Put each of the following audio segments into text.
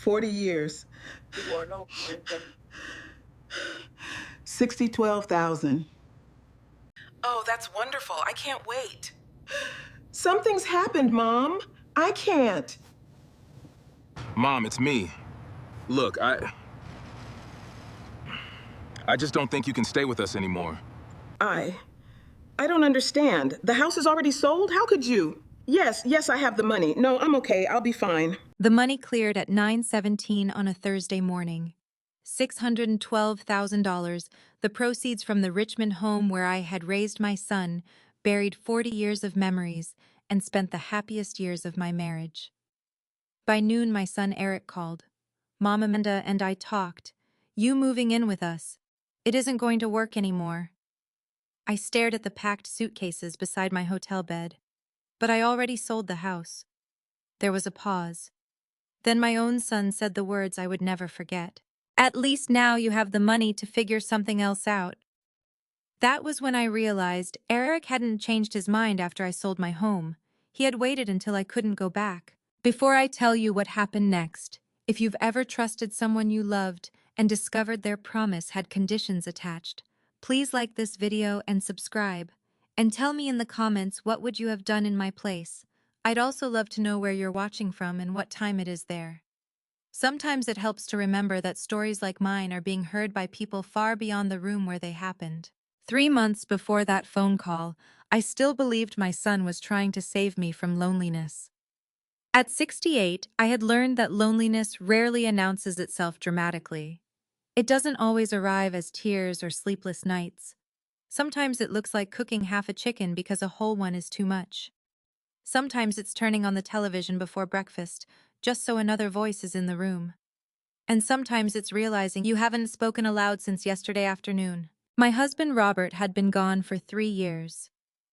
40 years. 12,000. Oh, that's wonderful. I can't wait. Something's happened, Mom. I can't. Mom, it's me. Look, I just don't think you can stay with us anymore. I don't understand. The house is already sold? How could you? Yes, I have the money. No, I'm okay. I'll be fine. The money cleared at 9:17 on a Thursday morning. $612,000, the proceeds from the Richmond home where I had raised my son, buried 40 years of memories, and spent the happiest years of my marriage. By noon, my son Eric called. Mom Amanda and I talked. You moving in with us. It isn't going to work anymore. I stared at the packed suitcases beside my hotel bed. But I already sold the house. There was a pause. Then my own son said the words I would never forget. At least now you have the money to figure something else out. That was when I realized Eric hadn't changed his mind after I sold my home. He had waited until I couldn't go back. Before I tell you what happened next, if you've ever trusted someone you loved and discovered their promise had conditions attached, please like this video and subscribe. And tell me in the comments what would you have done in my place. I'd also love to know where you're watching from and what time it is there. Sometimes it helps to remember that stories like mine are being heard by people far beyond the room where they happened. 3 months before that phone call, I still believed my son was trying to save me from loneliness. At 68, I had learned that loneliness rarely announces itself dramatically. It doesn't always arrive as tears or sleepless nights. Sometimes it looks like cooking half a chicken because a whole one is too much. Sometimes it's turning on the television before breakfast, just so another voice is in the room. And sometimes it's realizing you haven't spoken aloud since yesterday afternoon. My husband Robert had been gone for 3 years.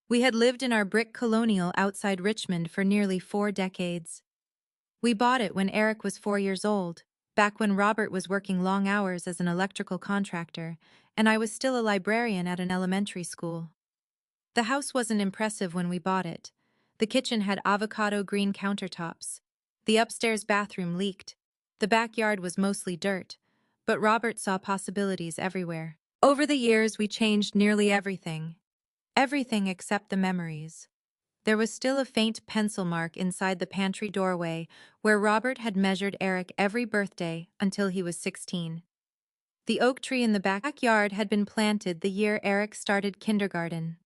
We had lived in our brick colonial outside Richmond for nearly 4 decades. We bought it when Eric was 4 years old, back when Robert was working long hours as an electrical contractor, and I was still a librarian at an elementary school. The house wasn't impressive when we bought it. The kitchen had avocado green countertops. The upstairs bathroom leaked. The backyard was mostly dirt, but Robert saw possibilities everywhere. Over the years, we changed nearly everything. Everything except the memories. There was still a faint pencil mark inside the pantry doorway where Robert had measured Eric every birthday until he was 16. The oak tree in the backyard had been planted the year Eric started kindergarten.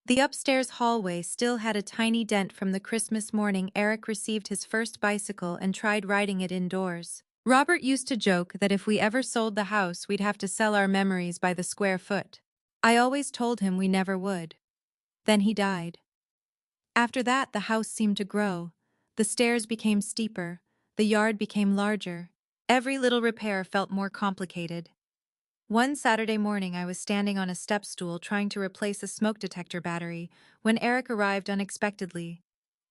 The upstairs hallway still had a tiny dent from the Christmas morning Eric received his first bicycle and tried riding it indoors. Robert used to joke that if we ever sold the house, we'd have to sell our memories by the square foot. I always told him we never would. Then he died. After that, the house seemed to grow. The stairs became steeper. The yard became larger. Every little repair felt more complicated. One Saturday morning, I was standing on a step stool trying to replace a smoke detector battery when Eric arrived unexpectedly.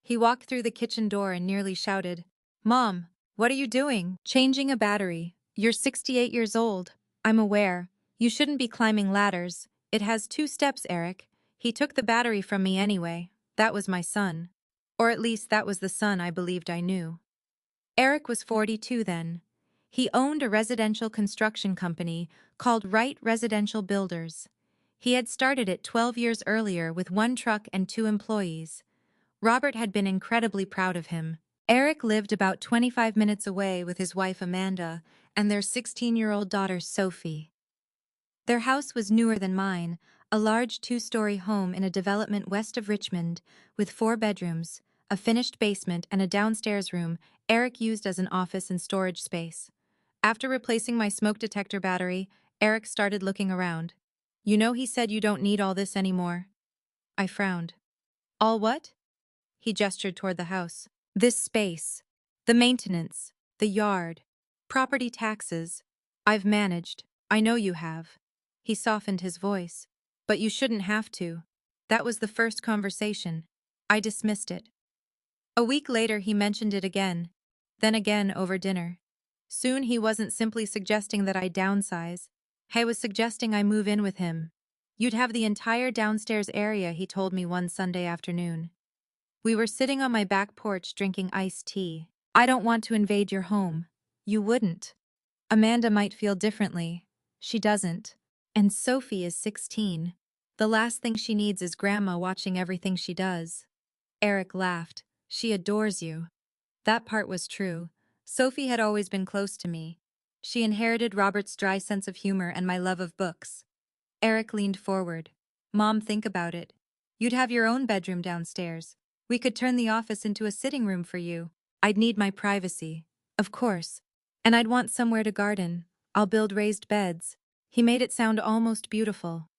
He walked through the kitchen door and nearly shouted, "Mom, what are you doing? Changing a battery. You're 68 years old. I'm aware. You shouldn't be climbing ladders. It has 2 steps, Eric. He took the battery from me anyway. That was my son. Or at least that was the son I believed I knew." Eric was 42 then. He owned a residential construction company called Wright Residential Builders. He had started it 12 years earlier with 1 truck and 2 employees. Robert had been incredibly proud of him. Eric lived about 25 minutes away with his wife Amanda and their 16-year-old daughter Sophie. Their house was newer than mine, a large 2-story home in a development west of Richmond with 4 bedrooms, a finished basement and a downstairs room Eric used as an office and storage space. After replacing my smoke detector battery, Eric started looking around. "You know, he said you don't need all this anymore." I frowned. "All what?" He gestured toward the house. "This space. The maintenance. The yard. Property taxes. I've managed. I know you have." He softened his voice. "But you shouldn't have to." That was the first conversation. I dismissed it. A week later, he mentioned it again. Then again over dinner. Soon he wasn't simply suggesting that I downsize. He was suggesting I move in with him. "You'd have the entire downstairs area," he told me one Sunday afternoon. We were sitting on my back porch drinking iced tea. "I don't want to invade your home. You wouldn't. Amanda might feel differently. She doesn't. And Sophie is 16. The last thing she needs is Grandma watching everything she does. Eric laughed. She adores you. That part was true. Sophie had always been close to me. She inherited Robert's dry sense of humor and my love of books. Eric leaned forward. Mom, think about it. You'd have your own bedroom downstairs. We could turn the office into a sitting room for you. I'd need my privacy. Of course. And I'd want somewhere to garden. I'll build raised beds. He made it sound almost beautiful.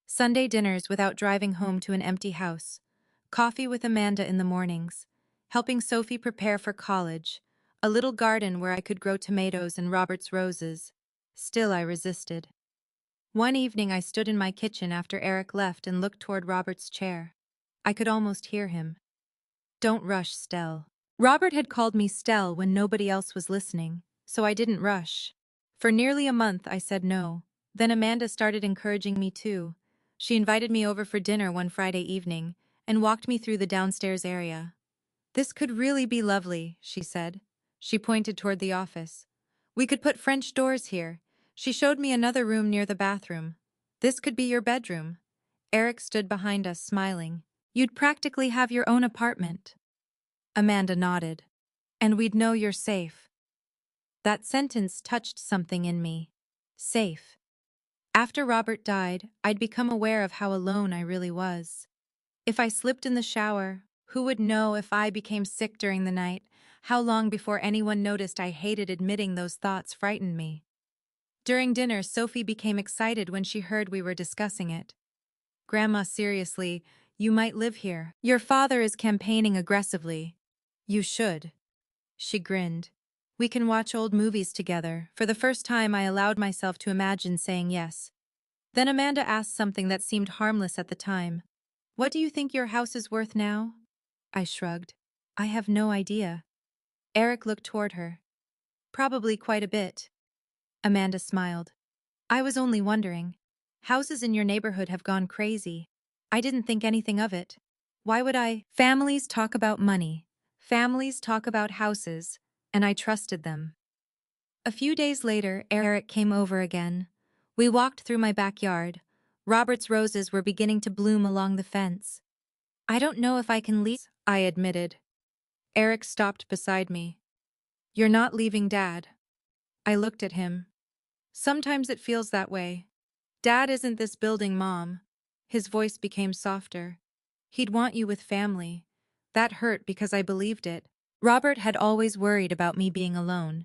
Sunday dinners without driving home to an empty house. Coffee with Amanda in the mornings. Helping Sophie prepare for college. A little garden where I could grow tomatoes and Robert's roses. Still I resisted. One evening I stood in my kitchen after Eric left and looked toward Robert's chair. I could almost hear him. Don't rush, Stell. Robert had called me Stell when nobody else was listening, so I didn't rush. For nearly a month I said no. Then Amanda started encouraging me too. She invited me over for dinner one Friday evening and walked me through the downstairs area. This could really be lovely, she said. She pointed toward the office. We could put French doors here. She showed me another room near the bathroom. This could be your bedroom. Eric stood behind us, smiling. You'd practically have your own apartment. Amanda nodded. And we'd know you're safe. That sentence touched something in me. Safe. After Robert died, I'd become aware of how alone I really was. If I slipped in the shower, who would know? If I became sick during the night? How long before anyone noticed? I hated admitting those thoughts frightened me. During dinner, Sophie became excited when she heard we were discussing it. Grandma, seriously, you might live here. Your father is campaigning aggressively. You should. She grinned. We can watch old movies together. For the first time, I allowed myself to imagine saying yes. Then Amanda asked something that seemed harmless at the time. What do you think your house is worth now? I shrugged. I have no idea. Eric looked toward her. Probably quite a bit. Amanda smiled. I was only wondering. Houses in your neighborhood have gone crazy. I didn't think anything of it. Why would I? Families talk about money. Families talk about houses, and I trusted them. A few days later, Eric came over again. We walked through my backyard. Robert's roses were beginning to bloom along the fence. I don't know if I can leave, I admitted. Eric stopped beside me. You're not leaving Dad. I looked at him. Sometimes it feels that way. Dad isn't this building, Mom. His voice became softer. He'd want you with family. That hurt because I believed it. Robert had always worried about me being alone.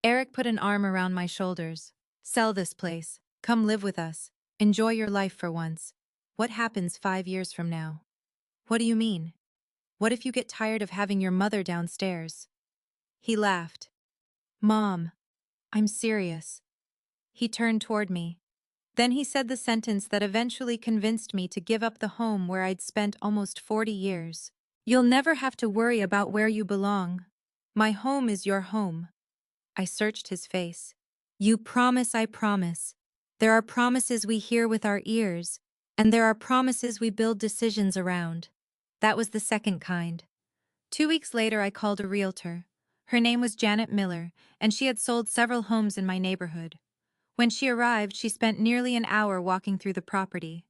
Eric put an arm around my shoulders. Sell this place. Come live with us. Enjoy your life for once. What happens 5 years from now? What do you mean? What if you get tired of having your mother downstairs? He laughed. Mom, I'm serious. He turned toward me. Then he said the sentence that eventually convinced me to give up the home where I'd spent almost 40 years. You'll never have to worry about where you belong. My home is your home. I searched his face. You promise, I promise. There are promises we hear with our ears, and there are promises we build decisions around. That was the second kind. 2 weeks later, I called a realtor. Her name was Janet Miller, and she had sold several homes in my neighborhood. When she arrived, she spent nearly an hour walking through the property.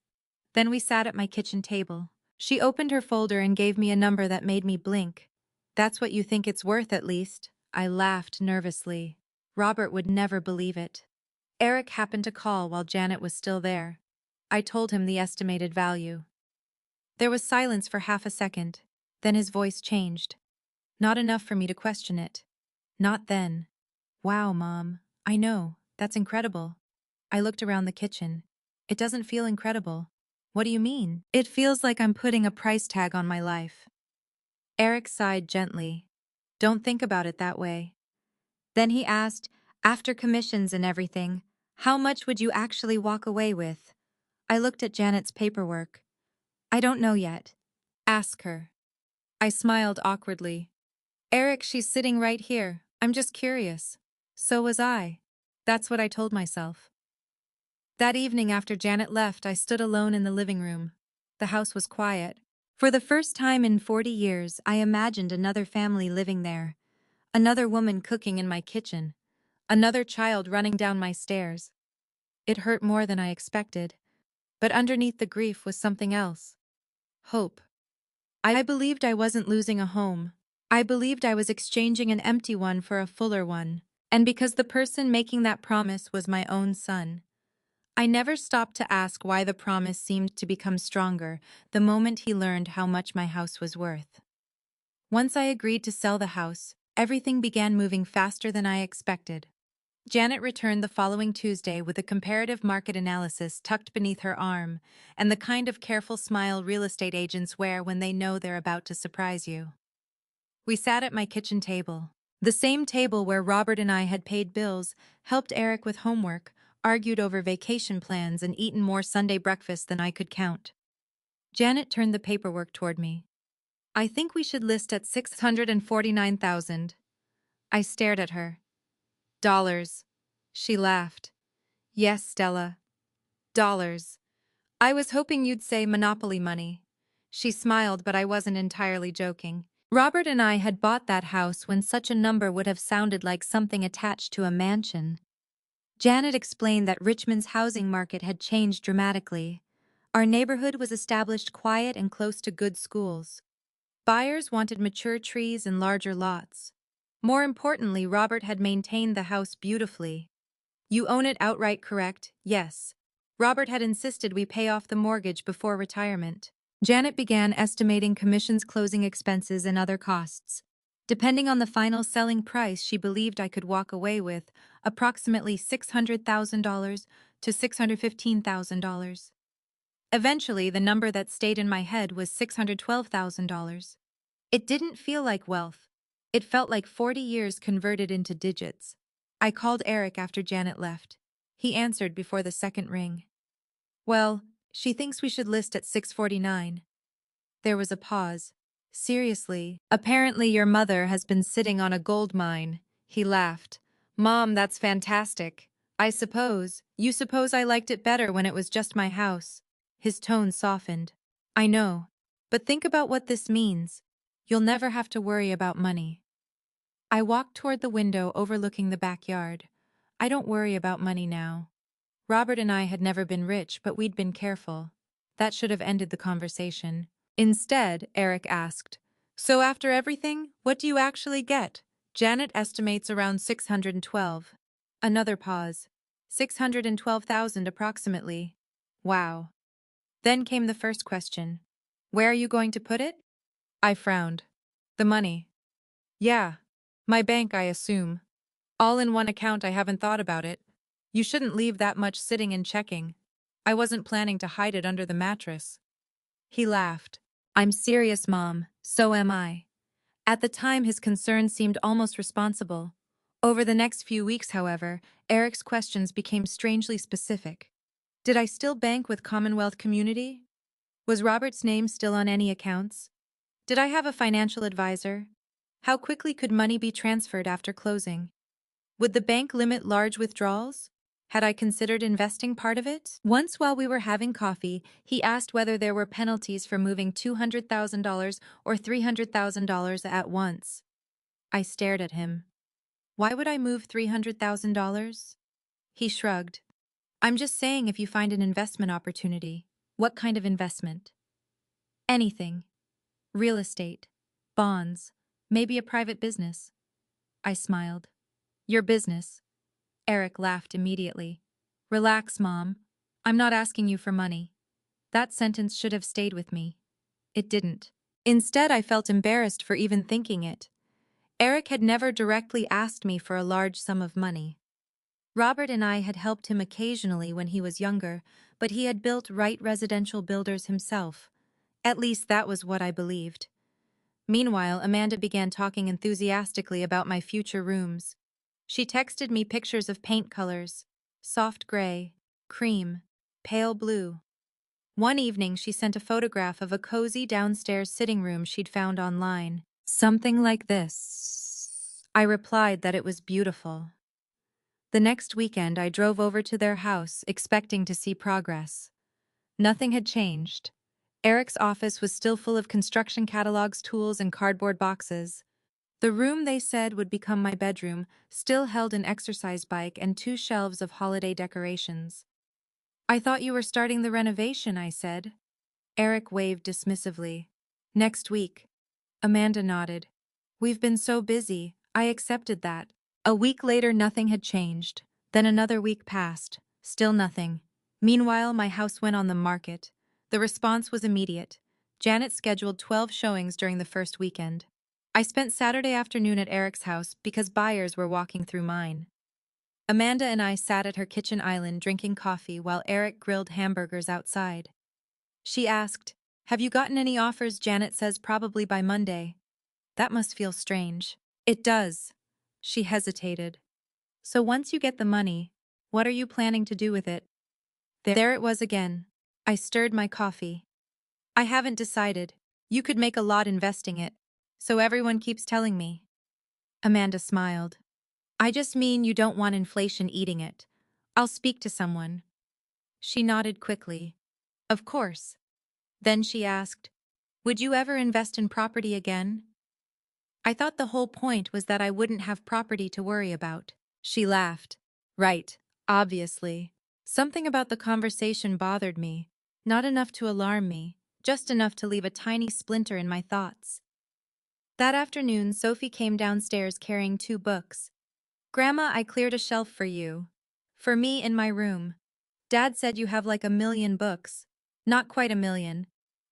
Then we sat at my kitchen table. She opened her folder and gave me a number that made me blink. That's what you think it's worth, at least. I laughed nervously. Robert would never believe it. Eric happened to call while Janet was still there. I told him the estimated value. There was silence for half a second. Then his voice changed. Not enough for me to question it. Not then. Wow, Mom. I know. That's incredible. I looked around the kitchen. It doesn't feel incredible. What do you mean? It feels like I'm putting a price tag on my life. Eric sighed gently. Don't think about it that way. Then he asked, after commissions and everything, how much would you actually walk away with? I looked at Janet's paperwork. I don't know yet. Ask her. I smiled awkwardly. Eric, she's sitting right here. I'm just curious. So was I. That's what I told myself. That evening after Janet left, I stood alone in the living room. The house was quiet. For the first time in 40 years, I imagined another family living there. Another woman cooking in my kitchen. Another child running down my stairs. It hurt more than I expected, but underneath the grief was something else. Hope. I believed I wasn't losing a home. I believed I was exchanging an empty one for a fuller one. And because the person making that promise was my own son, I never stopped to ask why the promise seemed to become stronger the moment he learned how much my house was worth. Once I agreed to sell the house, everything began moving faster than I expected. Janet returned the following Tuesday with a comparative market analysis tucked beneath her arm, and the kind of careful smile real estate agents wear when they know they're about to surprise you. We sat at my kitchen table, the same table where Robert and I had paid bills, helped Eric with homework, argued over vacation plans, and eaten more Sunday breakfast than I could count. Janet turned the paperwork toward me. I think we should list at $649,000. I stared at her. Dollars. She laughed. Yes, Stella. Dollars. I was hoping you'd say Monopoly money. She smiled, but I wasn't entirely joking. Robert and I had bought that house when such a number would have sounded like something attached to a mansion. Janet explained that Richmond's housing market had changed dramatically. Our neighborhood was established quiet and close to good schools. Buyers wanted mature trees and larger lots. More importantly, Robert had maintained the house beautifully. You own it outright, correct? Yes. Robert had insisted we pay off the mortgage before retirement. Janet began estimating commissions, closing expenses, and other costs. Depending on the final selling price, she believed I could walk away with approximately $600,000 to $615,000. Eventually, the number that stayed in my head was $612,000. It didn't feel like wealth. It felt like 40 years converted into digits. I called Eric after Janet left. He answered before the second ring. Well, she thinks we should list at 649. There was a pause. Seriously, apparently your mother has been sitting on a gold mine. He laughed. Mom, that's fantastic. You suppose I liked it better when it was just my house. His tone softened. I know. But think about what this means. You'll never have to worry about money. I walked toward the window overlooking the backyard. I don't worry about money now. Robert and I had never been rich, but we'd been careful. That should have ended the conversation. Instead, Eric asked, so after everything, what do you actually get? Janet estimates around 612. Another pause. 612,000 approximately. Wow. Then came the first question. Where are you going to put it? I frowned. The money. Yeah. My bank, I assume. All in one account. I haven't thought about it. You shouldn't leave that much sitting and checking. I wasn't planning to hide it under the mattress. He laughed. I'm serious, Mom. So am I. At the time, his concern seemed almost responsible. Over the next few weeks, however, Eric's questions became strangely specific. Did I still bank with Commonwealth Community? Was Robert's name still on any accounts? Did I have a financial advisor? How quickly could money be transferred after closing? Would the bank limit large withdrawals? Had I considered investing part of it? Once while we were having coffee, he asked whether there were penalties for moving $200,000 or $300,000 at once. I stared at him. Why would I move $300,000? He shrugged. I'm just saying if you find an investment opportunity. What kind of investment? Anything. Real estate. Bonds. Maybe a private business. I smiled. Your business. Eric laughed immediately. Relax, Mom. I'm not asking you for money. That sentence should have stayed with me. It didn't. Instead, I felt embarrassed for even thinking it. Eric had never directly asked me for a large sum of money. Robert and I had helped him occasionally when he was younger, but he had built Wright Residential Builders himself. At least that was what I believed. Meanwhile, Amanda began talking enthusiastically about my future rooms. She texted me pictures of paint colors: soft gray, cream, pale blue. One evening, she sent a photograph of a cozy downstairs sitting room she'd found online. Something like this. I replied that it was beautiful. The next weekend, I drove over to their house, expecting to see progress. Nothing had changed. Eric's office was still full of construction catalogs, tools, and cardboard boxes. The room they said would become my bedroom still held an exercise bike and 2 shelves of holiday decorations. I thought you were starting the renovation, I said. Eric waved dismissively. Next week. Amanda nodded. We've been so busy, I accepted that. A week later, nothing had changed. Then another week passed. Still nothing. Meanwhile, my house went on the market. The response was immediate. Janet scheduled 12 showings during the first weekend. I spent Saturday afternoon at Eric's house because buyers were walking through mine. Amanda and I sat at her kitchen island drinking coffee while Eric grilled hamburgers outside. She asked, "Have you gotten any offers?" Janet says probably by Monday. That must feel strange. It does. She hesitated. So once you get the money, what are you planning to do with it? There it was again. I stirred my coffee. I haven't decided. You could make a lot investing it. So everyone keeps telling me. Amanda smiled. I just mean you don't want inflation eating it. I'll speak to someone. She nodded quickly. Of course. Then she asked, would you ever invest in property again? I thought the whole point was that I wouldn't have property to worry about. She laughed. Right, obviously. Something about the conversation bothered me. Not enough to alarm me, just enough to leave a tiny splinter in my thoughts. That afternoon, Sophie came downstairs carrying 2 books. Grandma, I cleared a shelf for you. For me in my room. Dad said you have like 1,000,000 books. Not quite 1,000,000.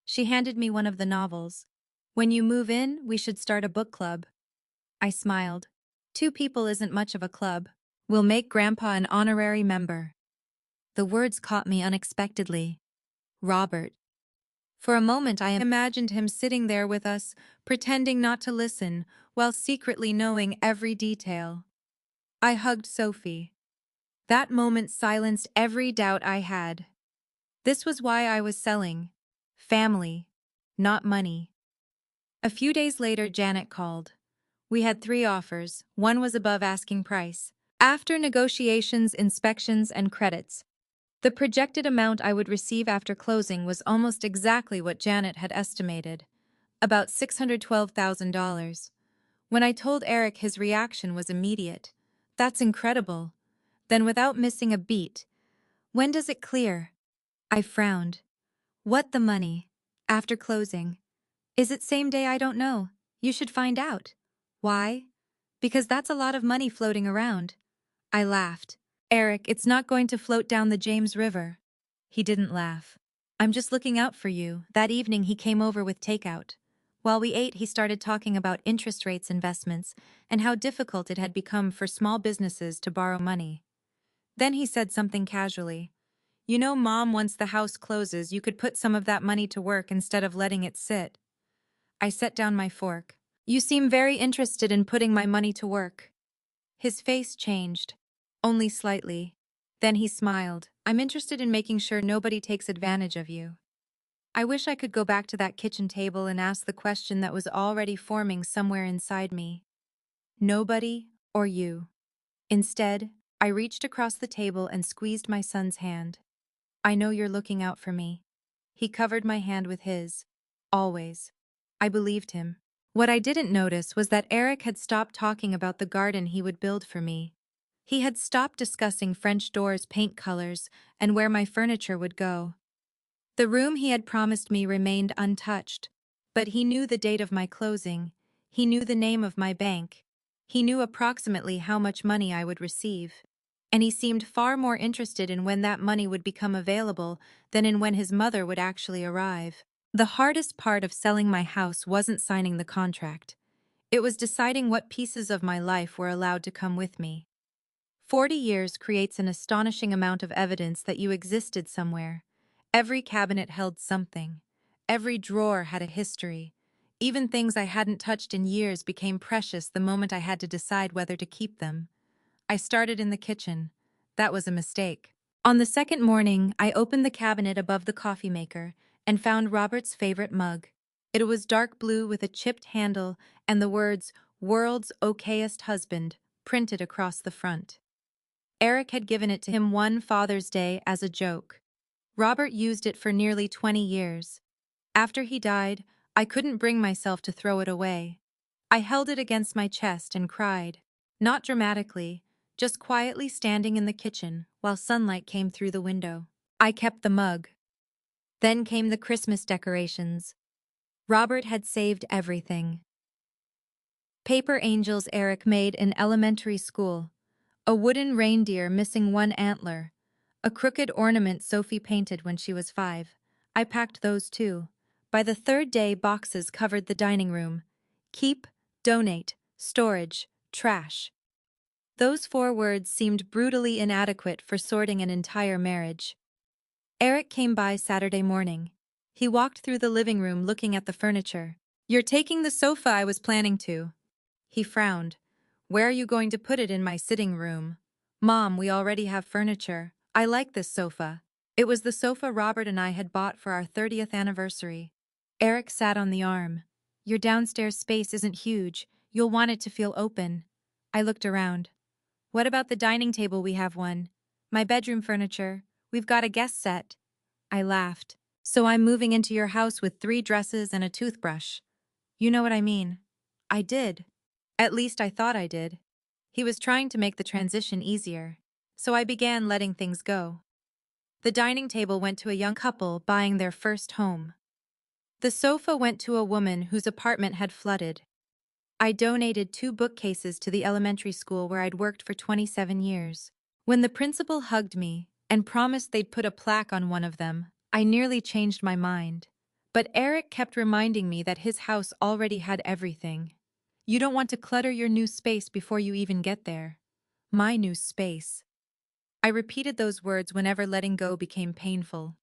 She handed me one of the novels. When you move in, we should start a book club. I smiled. 2 people isn't much of a club. We'll make Grandpa an honorary member. The words caught me unexpectedly. Robert. For a moment I imagined him sitting there with us, pretending not to listen, while secretly knowing every detail. I hugged Sophie. That moment silenced every doubt I had. This was why I was selling. Family, not money. A few days later, Janet called. We had 3 offers. One was above asking price. After negotiations, inspections, and credits, the projected amount I would receive after closing was almost exactly what Janet had estimated, about $612,000. When I told Eric, his reaction was immediate. That's incredible. Then, without missing a beat, when does it clear? I frowned. What, the money? After closing? Is it same day? I don't know. You should find out. Why? Because that's a lot of money floating around. I laughed. Eric, it's not going to float down the James River. He didn't laugh. I'm just looking out for you. That evening he came over with takeout. While we ate, he started talking about interest rates, investments, and how difficult it had become for small businesses to borrow money. Then he said something casually. You know, Mom, once the house closes, you could put some of that money to work instead of letting it sit. I set down my fork. You seem very interested in putting my money to work. His face changed. Only slightly. Then he smiled. I'm interested in making sure nobody takes advantage of you. I wish I could go back to that kitchen table and ask the question that was already forming somewhere inside me. Nobody or you. Instead, I reached across the table and squeezed my son's hand. I know you're looking out for me. He covered my hand with his. Always. I believed him. What I didn't notice was that Eric had stopped talking about the garden he would build for me. He had stopped discussing French doors, paint colors, and where my furniture would go. The room he had promised me remained untouched, but he knew the date of my closing. He knew the name of my bank. He knew approximately how much money I would receive. And he seemed far more interested in when that money would become available than in when his mother would actually arrive. The hardest part of selling my house wasn't signing the contract. It was deciding what pieces of my life were allowed to come with me. 40 years creates an astonishing amount of evidence that you existed somewhere. Every cabinet held something. Every drawer had a history. Even things I hadn't touched in years became precious the moment I had to decide whether to keep them. I started in the kitchen. That was a mistake. On the second morning, I opened the cabinet above the coffee maker and found Robert's favorite mug. It was dark blue with a chipped handle and the words, "World's Okayest Husband," printed across the front. Eric had given it to him one Father's Day as a joke. Robert used it for nearly 20 years. After he died, I couldn't bring myself to throw it away. I held it against my chest and cried. Not dramatically, just quietly standing in the kitchen while sunlight came through the window. I kept the mug. Then came the Christmas decorations. Robert had saved everything. Paper angels Eric made in elementary school. A wooden reindeer missing one antler. A crooked ornament Sophie painted when she was 5. I packed those too. By the third day, boxes covered the dining room. Keep, donate, storage, trash. Those 4 words seemed brutally inadequate for sorting an entire marriage. Eric came by Saturday morning. He walked through the living room looking at the furniture. "You're taking the sofa I was planning to." He frowned. "Where are you going to put it? In my sitting room?" "Mom, we already have furniture. I like this sofa." It was the sofa Robert and I had bought for our 30th anniversary. Eric sat on the arm. "Your downstairs space isn't huge. You'll want it to feel open." I looked around. "What about the dining table? We have one. My bedroom furniture. We've got a guest set." I laughed. "So I'm moving into your house with 3 dresses and a toothbrush. You know what I mean." I did. At least I thought I did. He was trying to make the transition easier. So I began letting things go. The dining table went to a young couple buying their first home. The sofa went to a woman whose apartment had flooded. I donated 2 bookcases to the elementary school where I'd worked for 27 years. When the principal hugged me and promised they'd put a plaque on one of them, I nearly changed my mind. But Eric kept reminding me that his house already had everything. "You don't want to clutter your new space before you even get there." My new space. I repeated those words whenever letting go became painful.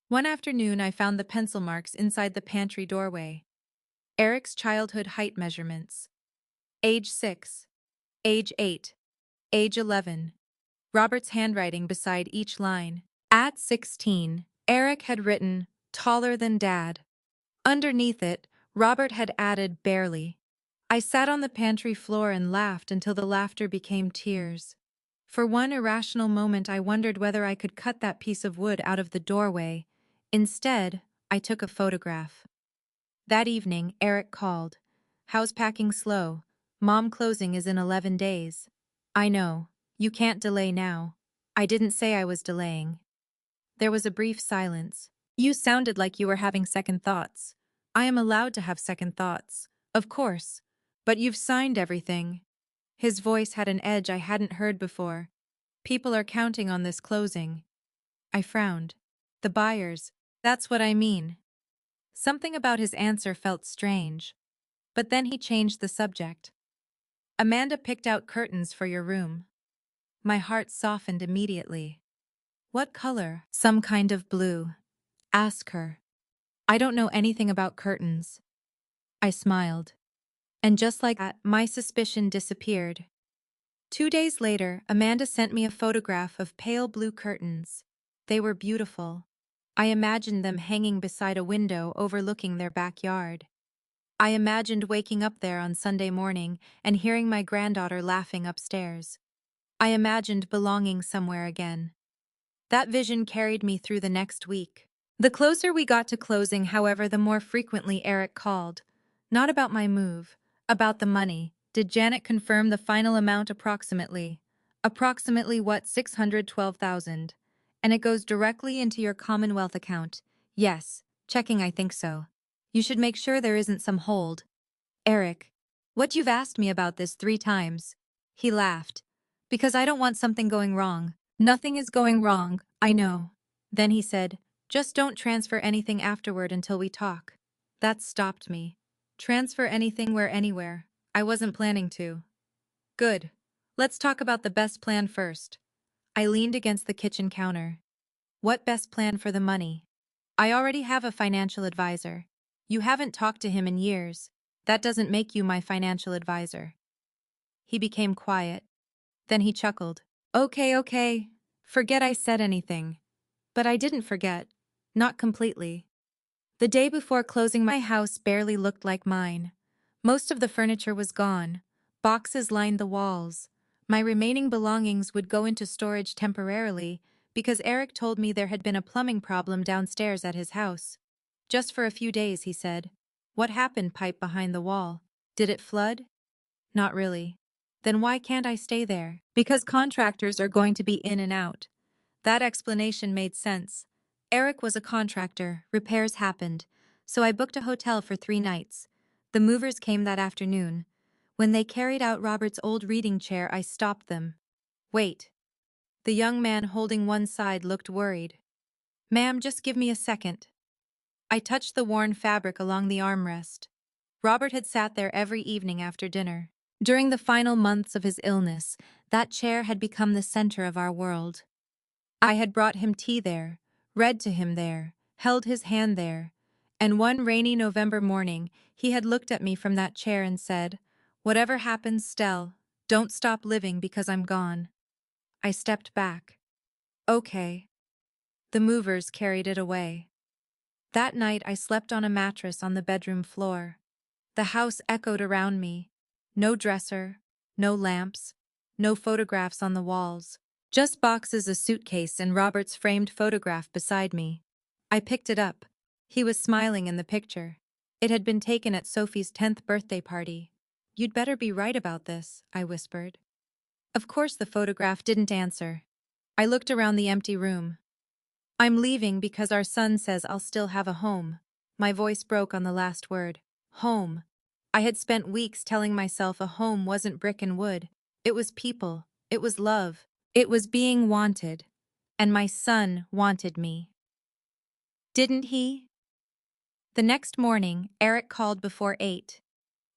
One afternoon, I found the pencil marks inside the pantry doorway. Eric's childhood height measurements. Age 6. Age 8. Age 11. Robert's handwriting beside each line. At 16, Eric had written, "taller than Dad." Underneath it, Robert had added, "barely." I sat on the pantry floor and laughed until the laughter became tears. For one irrational moment, I wondered whether I could cut that piece of wood out of the doorway. Instead, I took a photograph. That evening, Eric called. "How's packing slow? Mom closing is in 11 days. "I know. You can't delay now." I didn't say I was delaying. There was a brief silence. "You sounded like you were having second thoughts." "I am allowed to have second thoughts. Of course. But you've signed everything." His voice had an edge I hadn't heard before. "People are counting on this closing." I frowned. "The buyers. That's what I mean." Something about his answer felt strange. But then he changed the subject. "Amanda picked out curtains for your room." My heart softened immediately. "What color?" "Some kind of blue. Ask her." "I don't know anything about curtains." I smiled. And just like that, my suspicion disappeared. 2 days later, Amanda sent me a photograph of pale blue curtains. They were beautiful. I imagined them hanging beside a window overlooking their backyard. I imagined waking up there on Sunday morning and hearing my granddaughter laughing upstairs. I imagined belonging somewhere again. That vision carried me through the next week. The closer we got to closing, however, the more frequently Eric called. Not about my move, about the money. "Did Janet confirm the final amount approximately?" "Approximately what, 612,000. And it goes directly into your Commonwealth account." "Yes, checking, I think so." "You should make sure there isn't some hold." "Eric, what, you've asked me about this 3 times." He laughed. "Because I don't want something going wrong." "Nothing is going wrong, I know." Then he said, "Just don't transfer anything afterward until we talk." That stopped me. Transfer anything where anywhere. I wasn't planning to. "Good. Let's talk about the best plan first." I leaned against the kitchen counter. "What best plan for the money?" "I already have a financial advisor." "You haven't talked to him in years. That doesn't make you my financial advisor." He became quiet. Then he chuckled. Okay. Forget I said anything." But I didn't forget. Not completely. The day before closing, my house barely looked like mine. Most of the furniture was gone. Boxes lined the walls. My remaining belongings would go into storage temporarily because Eric told me there had been a plumbing problem downstairs at his house. "Just for a few days," he said. "What happened?" "Pipe behind the wall." Did it flood? Not really. Then why can't I stay there? Because contractors are going to be in and out. That explanation made sense. Eric was a contractor, repairs happened, so I booked a hotel for 3 nights. The movers came that afternoon. When they carried out Robert's old reading chair, I stopped them. Wait. The young man holding one side looked worried. Ma'am, just give me a second. I touched the worn fabric along the armrest. Robert had sat there every evening after dinner. During the final months of his illness, that chair had become the center of our world. I had brought him tea there, read to him there, held his hand there, and one rainy November morning, he had looked at me from that chair and said, "Whatever happens, Stell, don't stop living because I'm gone." I stepped back. Okay. The movers carried it away. That night I slept on a mattress on the bedroom floor. The house echoed around me. No dresser, no lamps, no photographs on the walls. Just boxes, a suitcase, and Robert's framed photograph beside me. I picked it up. He was smiling in the picture. It had been taken at Sophie's 10th birthday party. "You'd better be right about this," I whispered. Of course the photograph didn't answer. I looked around the empty room. "I'm leaving because our son says I'll still have a home." My voice broke on the last word. Home. I had spent weeks telling myself a home wasn't brick and wood. It was people. It was love. It was being wanted. And my son wanted me. Didn't he? The next morning, Eric called before 8.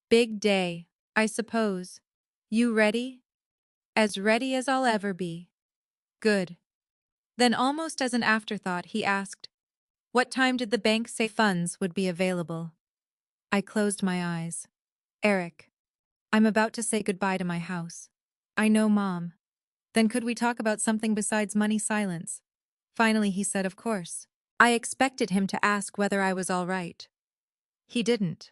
"Big day, I suppose. You ready?" "As ready as I'll ever be." "Good." Then almost as an afterthought, he asked, "What time did the bank say funds would be available?" I closed my eyes. "Eric, I'm about to say goodbye to my house." "I know, Mom." "Then could we talk about something besides money?" Silence. Finally he said, "Of course." I expected him to ask whether I was all right. He didn't.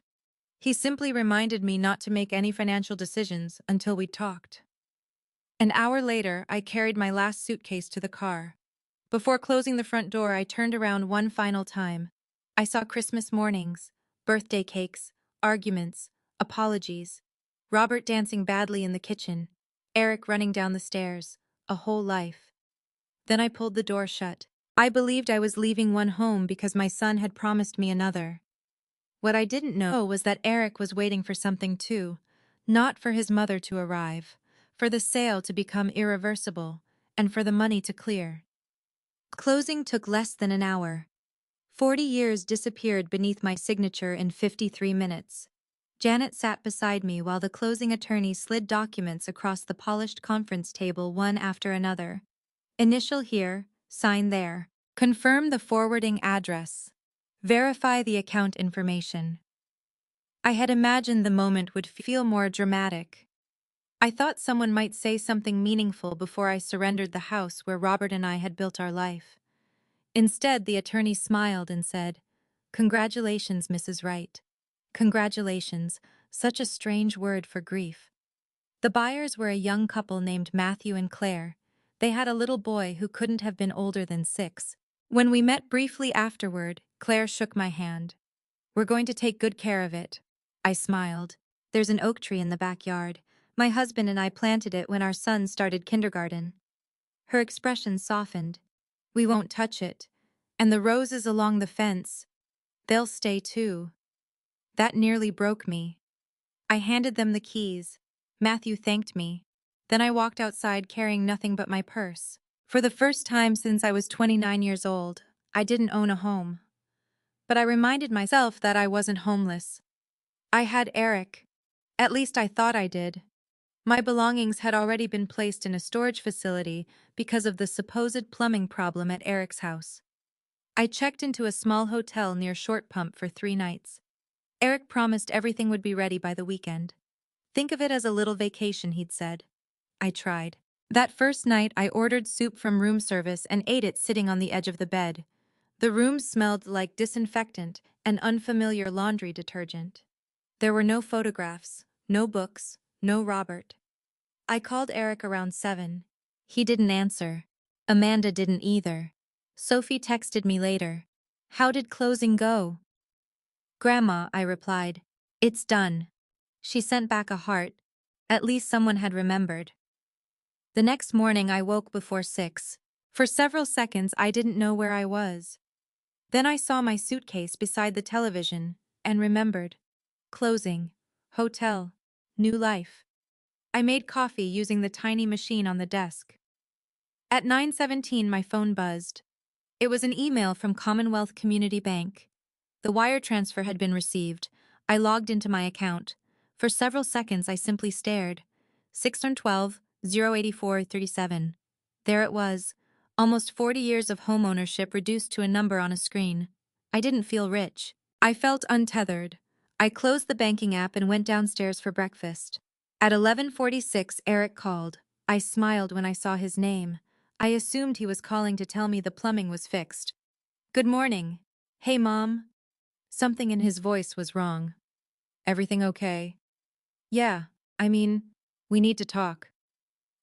He simply reminded me not to make any financial decisions until we'd talked. An hour later, I carried my last suitcase to the car. Before closing the front door, I turned around one final time. I saw Christmas mornings, birthday cakes, arguments, apologies, Robert dancing badly in the kitchen, Eric running down the stairs, a whole life. Then I pulled the door shut. I believed I was leaving one home because my son had promised me another. What I didn't know was that Eric was waiting for something too, not for his mother to arrive, for the sale to become irreversible, and for the money to clear. Closing took less than an hour. 40 years disappeared beneath my signature in 53 minutes. Janet sat beside me while the closing attorney slid documents across the polished conference table one after another. Initial here, sign there. Confirm the forwarding address. Verify the account information. I had imagined the moment would feel more dramatic. I thought someone might say something meaningful before I surrendered the house where Robert and I had built our life. Instead, the attorney smiled and said, "Congratulations, Mrs. Wright." Congratulations, such a strange word for grief. The buyers were a young couple named Matthew and Claire. They had a little boy who couldn't have been older than 6. When we met briefly afterward, Claire shook my hand. "We're going to take good care of it." I smiled. "There's an oak tree in the backyard. My husband and I planted it when our son started kindergarten." Her expression softened. "We won't touch it. And the roses along the fence, they'll stay too." That nearly broke me. I handed them the keys. Matthew thanked me. Then I walked outside carrying nothing but my purse. For the first time since I was 29 years old, I didn't own a home. But I reminded myself that I wasn't homeless. I had Eric. At least I thought I did. My belongings had already been placed in a storage facility because of the supposed plumbing problem at Eric's house. I checked into a small hotel near Short Pump for 3 nights. Eric promised everything would be ready by the weekend. "Think of it as a little vacation," he'd said. I tried. That first night, I ordered soup from room service and ate it sitting on the edge of the bed. The room smelled like disinfectant and unfamiliar laundry detergent. There were no photographs, no books, no Robert. I called Eric around 7. He didn't answer. Amanda didn't either. Sophie texted me later. "How did closing go?" "Grandma," I replied. "It's done." She sent back a heart. At least someone had remembered. The next morning I woke before 6. For several seconds I didn't know where I was. Then I saw my suitcase beside the television and remembered. Closing. Hotel. New life. I made coffee using the tiny machine on the desk. At 9:17 my phone buzzed. It was an email from Commonwealth Community Bank. The wire transfer had been received. I logged into my account. For several seconds I simply stared. 612 084 37. There it was. Almost 40 years of homeownership reduced to a number on a screen. I didn't feel rich. I felt untethered. I closed the banking app and went downstairs for breakfast. At 11:46 Eric called. I smiled when I saw his name. I assumed he was calling to tell me the plumbing was fixed. Good morning. Hey, Mom. Something in his voice was wrong. Everything okay? Yeah, we need to talk.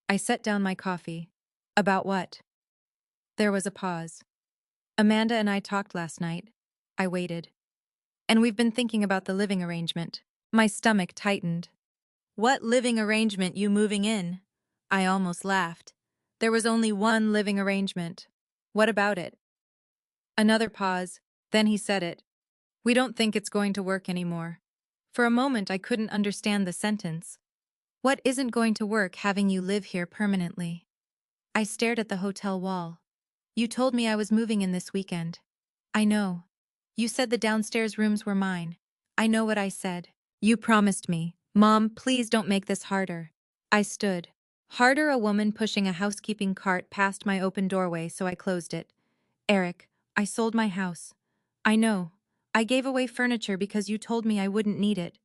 I set down my coffee. About what? There was a pause. Amanda and I talked last night. I waited. And we've been thinking about the living arrangement. My stomach tightened. What living arrangement, you moving in? I almost laughed. There was only one living arrangement. What about it? Another pause. Then he said it. We don't think it's going to work anymore. For a moment I couldn't understand the sentence. What isn't going to work having you live here permanently? I stared at the hotel wall. You told me I was moving in this weekend. I know. You said the downstairs rooms were mine. I know what I said. You promised me. Mom, please don't make this harder. I stood. Harder, a woman pushing a housekeeping cart past my open doorway, so I closed it. Eric, I sold my house. I know. I gave away furniture because you told me I wouldn't need it.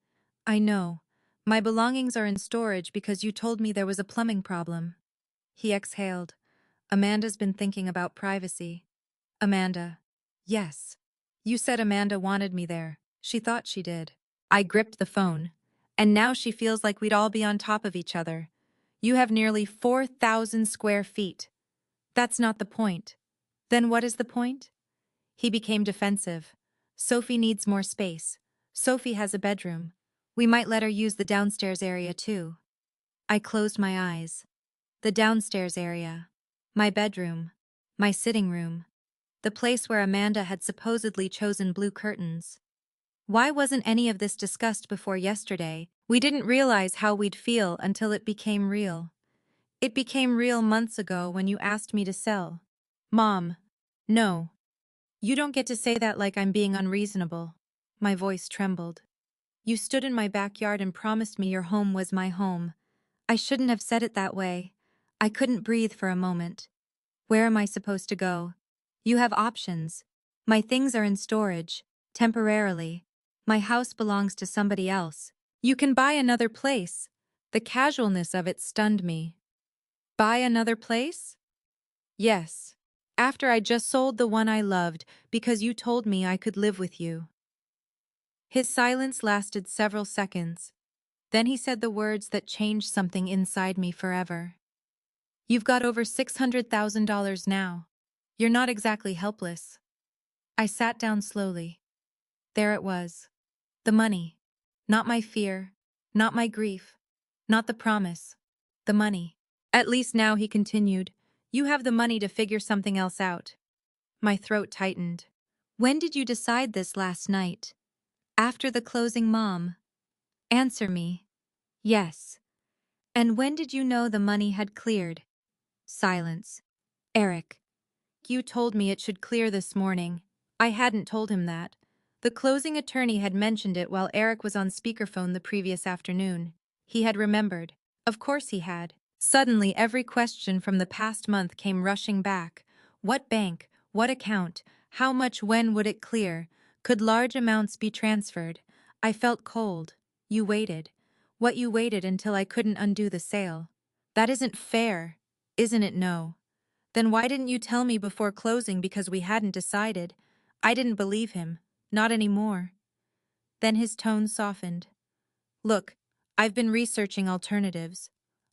I know. My belongings are in storage because you told me there was a plumbing problem. He exhaled. Amanda's been thinking about privacy. Amanda. Yes. You said Amanda wanted me there. She thought she did. I gripped the phone. And now she feels like we'd all be on top of each other. You have nearly 4,000 square feet. That's not the point. Then what is the point? He became defensive. Sophie needs more space. Sophie has a bedroom. We might let her use the downstairs area too. I closed my eyes. The downstairs area. My bedroom. My sitting room. The place where Amanda had supposedly chosen blue curtains. Why wasn't any of this discussed before yesterday? We didn't realize how we'd feel until it became real. It became real months ago when you asked me to sell. Mom. No. You don't get to say that like I'm being unreasonable. My voice trembled. You stood in my backyard and promised me your home was my home. I shouldn't have said it that way. I couldn't breathe for a moment. Where am I supposed to go? You have options. My things are in storage, temporarily. My house belongs to somebody else. You can buy another place. The casualness of it stunned me. Buy another place? Yes. After I just sold the one I loved because you told me I could live with you. His silence lasted several seconds. Then he said the words that changed something inside me forever. You've got over $600,000 now. You're not exactly helpless. I sat down slowly. There it was. The money. Not my fear. Not my grief. Not the promise. The money. At least now, he continued, you have the money to figure something else out. My throat tightened. When did you decide this last night? After the closing, Mom. Answer me. Yes. And when did you know the money had cleared? Silence. Eric. You told me it should clear this morning. I hadn't told him that. The closing attorney had mentioned it while Eric was on speakerphone the previous afternoon. He had remembered. Of course he had. Suddenly every question from the past month came rushing back. What bank? What account? How much? When would it clear? Could large amounts be transferred? I felt cold. You waited. What you waited until I couldn't undo the sale. That isn't fair. Isn't it? No. Then why didn't you tell me before closing? Because we hadn't decided. I didn't believe him. Not anymore. Then his tone softened. Look, I've been researching alternatives.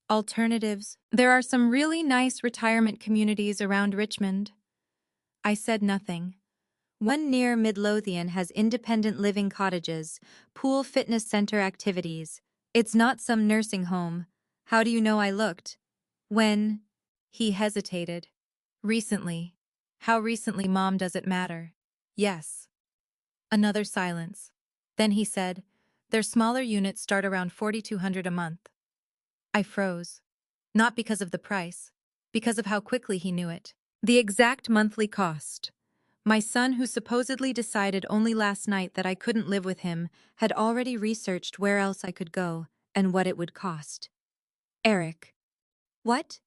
Alternatives? There are some really nice retirement communities around Richmond. I said nothing. One near Midlothian has independent living cottages, pool fitness center activities. It's not some nursing home. How do you know I looked? When? He hesitated. Recently. How recently, Mom, does it matter? Yes. Another silence. Then he said, their smaller units start around $4,200 a month. I froze. Not because of the price, because of how quickly he knew it. The exact monthly cost. My son, who supposedly decided only last night that I couldn't live with him, had already researched where else I could go and what it would cost. Eric. What?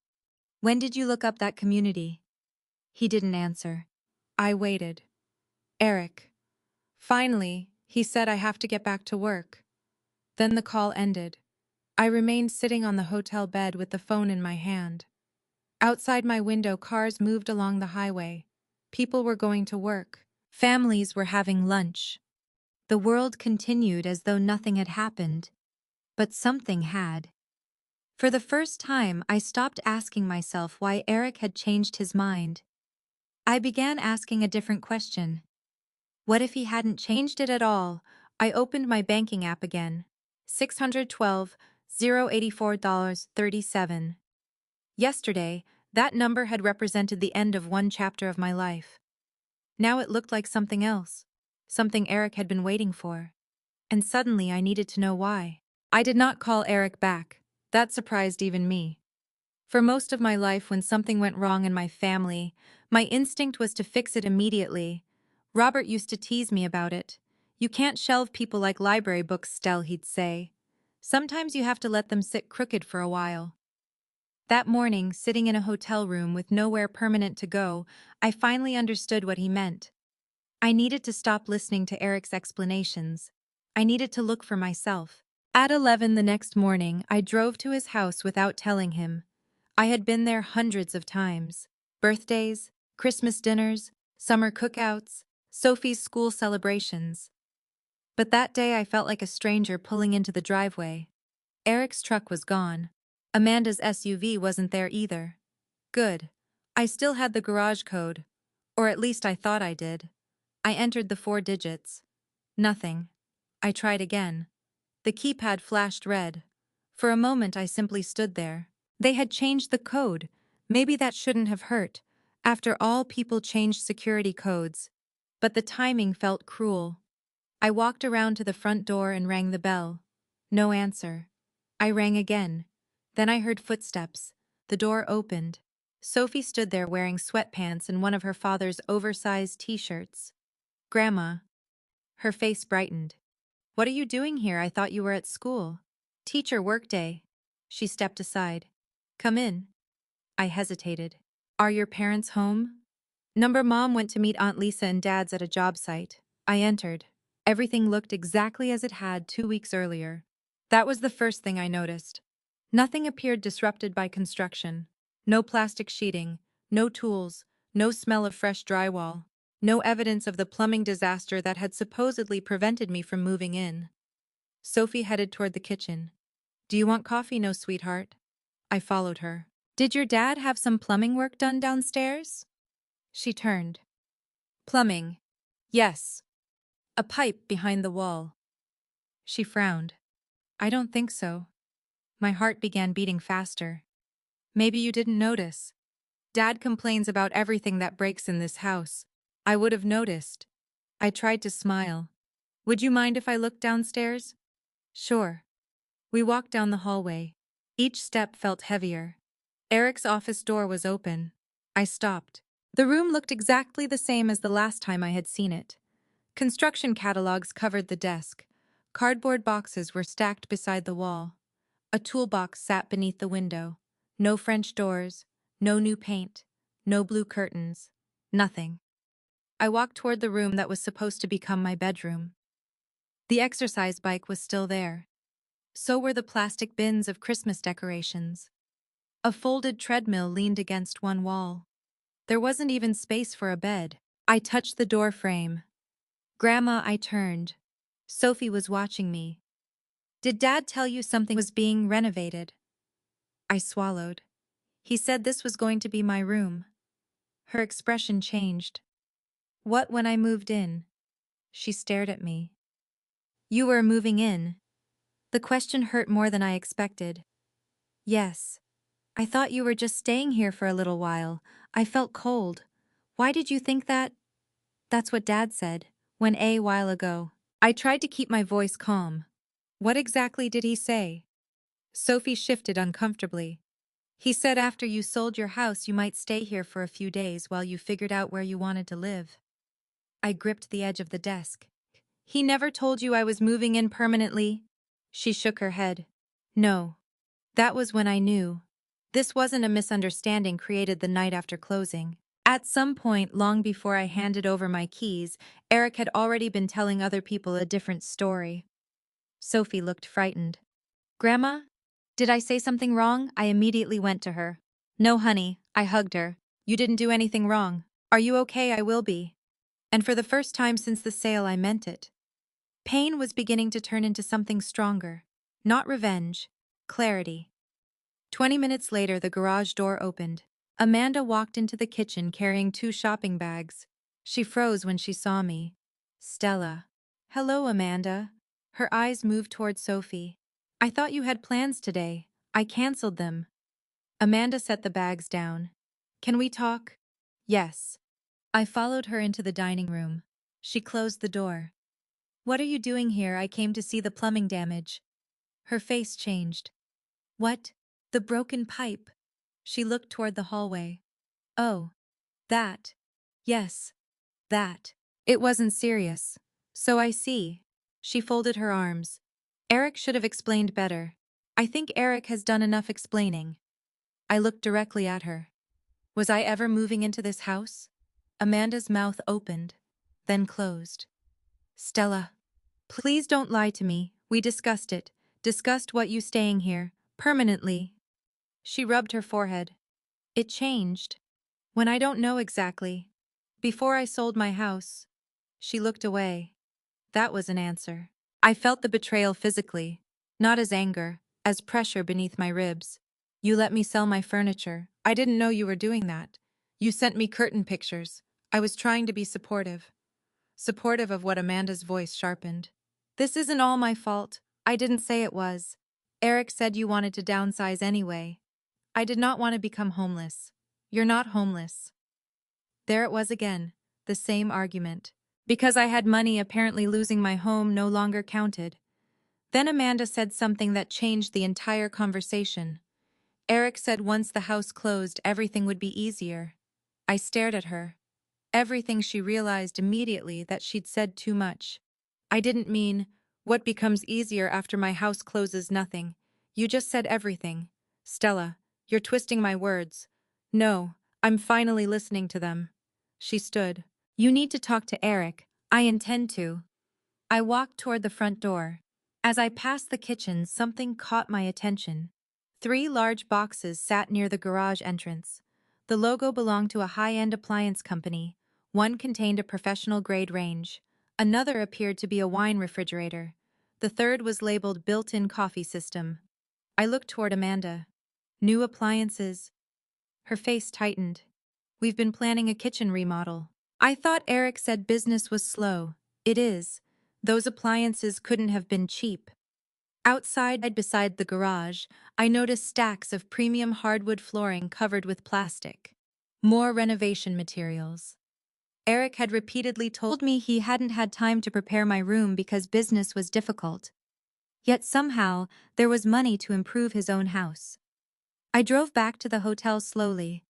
When did you look up that community? He didn't answer. I waited. Eric. Finally, he said I have to get back to work. Then the call ended. I remained sitting on the hotel bed with the phone in my hand. Outside my window, cars moved along the highway. People were going to work. Families were having lunch. The world continued as though nothing had happened. But something had. For the first time, I stopped asking myself why Eric had changed his mind. I began asking a different question. What if he hadn't changed it at all? I opened my banking app again. $612,084.37. Yesterday, that number had represented the end of one chapter of my life. Now it looked like something else. Something Eric had been waiting for. And suddenly I needed to know why. I did not call Eric back. That surprised even me. For most of my life, when something went wrong in my family, my instinct was to fix it immediately. Robert used to tease me about it. You can't shelve people like library books, Stell, he'd say. Sometimes you have to let them sit crooked for a while. That morning, sitting in a hotel room with nowhere permanent to go, I finally understood what he meant. I needed to stop listening to Eric's explanations. I needed to look for myself. At 11 the next morning, I drove to his house without telling him. I had been there hundreds of times. Birthdays, Christmas dinners, summer cookouts, Sophie's school celebrations. But that day I felt like a stranger pulling into the driveway. Eric's truck was gone. Amanda's SUV wasn't there either. Good. I still had the garage code. Or at least I thought I did. I entered the 4 digits. Nothing. I tried again. The keypad flashed red. For a moment I simply stood there. They had changed the code. Maybe that shouldn't have hurt. After all, people changed security codes. But the timing felt cruel. I walked around to the front door and rang the bell. No answer. I rang again. Then I heard footsteps. The door opened. Sophie stood there wearing sweatpants and one of her father's oversized t-shirts. Grandma. Her face brightened. What are you doing here? I thought you were at school. Teacher workday. She stepped aside. Come in. I hesitated. Are your parents home? Mom went to meet Aunt Lisa and Dad's at a job site. I entered. Everything looked exactly as it had 2 weeks earlier. That was the first thing I noticed. Nothing appeared disrupted by construction. No plastic sheeting, no tools, no smell of fresh drywall, no evidence of the plumbing disaster that had supposedly prevented me from moving in. Sophie headed toward the kitchen. Do you want coffee? No, sweetheart. I followed her. Did your dad have some plumbing work done downstairs? She turned. Plumbing. Yes. A pipe behind the wall. She frowned. I don't think so. My heart began beating faster. Maybe you didn't notice. Dad complains about everything that breaks in this house. I would have noticed. I tried to smile. Would you mind if I looked downstairs? Sure. We walked down the hallway. Each step felt heavier. Eric's office door was open. I stopped. The room looked exactly the same as the last time I had seen it. Construction catalogs covered the desk. Cardboard boxes were stacked beside the wall. A toolbox sat beneath the window. No French doors, no new paint, no blue curtains, nothing. I walked toward the room that was supposed to become my bedroom. The exercise bike was still there. So were the plastic bins of Christmas decorations. A folded treadmill leaned against one wall. There wasn't even space for a bed. I touched the door frame. Grandma, I turned. Sophie was watching me. Did Dad tell you something was being renovated? I swallowed. He said this was going to be my room. Her expression changed. What when I moved in? She stared at me. You were moving in. The question hurt more than I expected. Yes. I thought you were just staying here for a little while. I felt cold. Why did you think that? That's what Dad said, when a while ago. I tried to keep my voice calm. What exactly did he say? Sophie shifted uncomfortably. He said after you sold your house you might stay here for a few days while you figured out where you wanted to live. I gripped the edge of the desk. He never told you I was moving in permanently? She shook her head. No. That was when I knew. This wasn't a misunderstanding created the night after closing. At some point, long before I handed over my keys, Eric had already been telling other people a different story. Sophie looked frightened. Grandma? Did I say something wrong? I immediately went to her. No, honey, I hugged her. You didn't do anything wrong. Are you okay? I will be. And for the first time since the sale, I meant it. Pain was beginning to turn into something stronger. Not revenge. Clarity. 20 minutes later, the garage door opened. Amanda walked into the kitchen carrying 2 shopping bags. She froze when she saw me. Stella. Hello, Amanda. Her eyes moved toward Sophie. I thought you had plans today. I canceled them. Amanda set the bags down. Can we talk? Yes. I followed her into the dining room. She closed the door. What are you doing here? I came to see the plumbing damage. Her face changed. What? The broken pipe. She looked toward the hallway. Oh. That. Yes. That. It wasn't serious. So I see. She folded her arms. Eric should have explained better. I think Eric has done enough explaining. I looked directly at her. Was I ever moving into this house? Amanda's mouth opened, then closed. Stella. Please don't lie to me. We discussed it. Discussed what you staying here. Permanently. She rubbed her forehead. It changed. When I don't know exactly. Before I sold my house. She looked away. That was an answer. I felt the betrayal physically, not as anger, as pressure beneath my ribs. You let me sell my furniture. I didn't know you were doing that. You sent me curtain pictures. I was trying to be supportive. Supportive of what Amanda's voice sharpened. This isn't all my fault. I didn't say it was. Eric said you wanted to downsize anyway. I did not want to become homeless. You're not homeless. There it was again, the same argument. Because I had money, apparently losing my home no longer counted. Then Amanda said something that changed the entire conversation. Eric said once the house closed, everything would be easier. I stared at her. Everything. She realized immediately that she'd said too much. I didn't mean, what becomes easier after my house closes? Nothing. You just said everything. Stella, you're twisting my words. No, I'm finally listening to them. She stood. You need to talk to Eric. I intend to. I walked toward the front door. As I passed the kitchen, something caught my attention. 3 large boxes sat near the garage entrance. The logo belonged to a high-end appliance company. One contained a professional-grade range. Another appeared to be a wine refrigerator. The third was labeled built-in coffee system. I looked toward Amanda. New appliances. Her face tightened. We've been planning a kitchen remodel. I thought Eric said business was slow. It is. Those appliances couldn't have been cheap. Outside, beside the garage, I noticed stacks of premium hardwood flooring covered with plastic. More renovation materials. Eric had repeatedly told me he hadn't had time to prepare my room because business was difficult. Yet somehow, there was money to improve his own house. I drove back to the hotel slowly.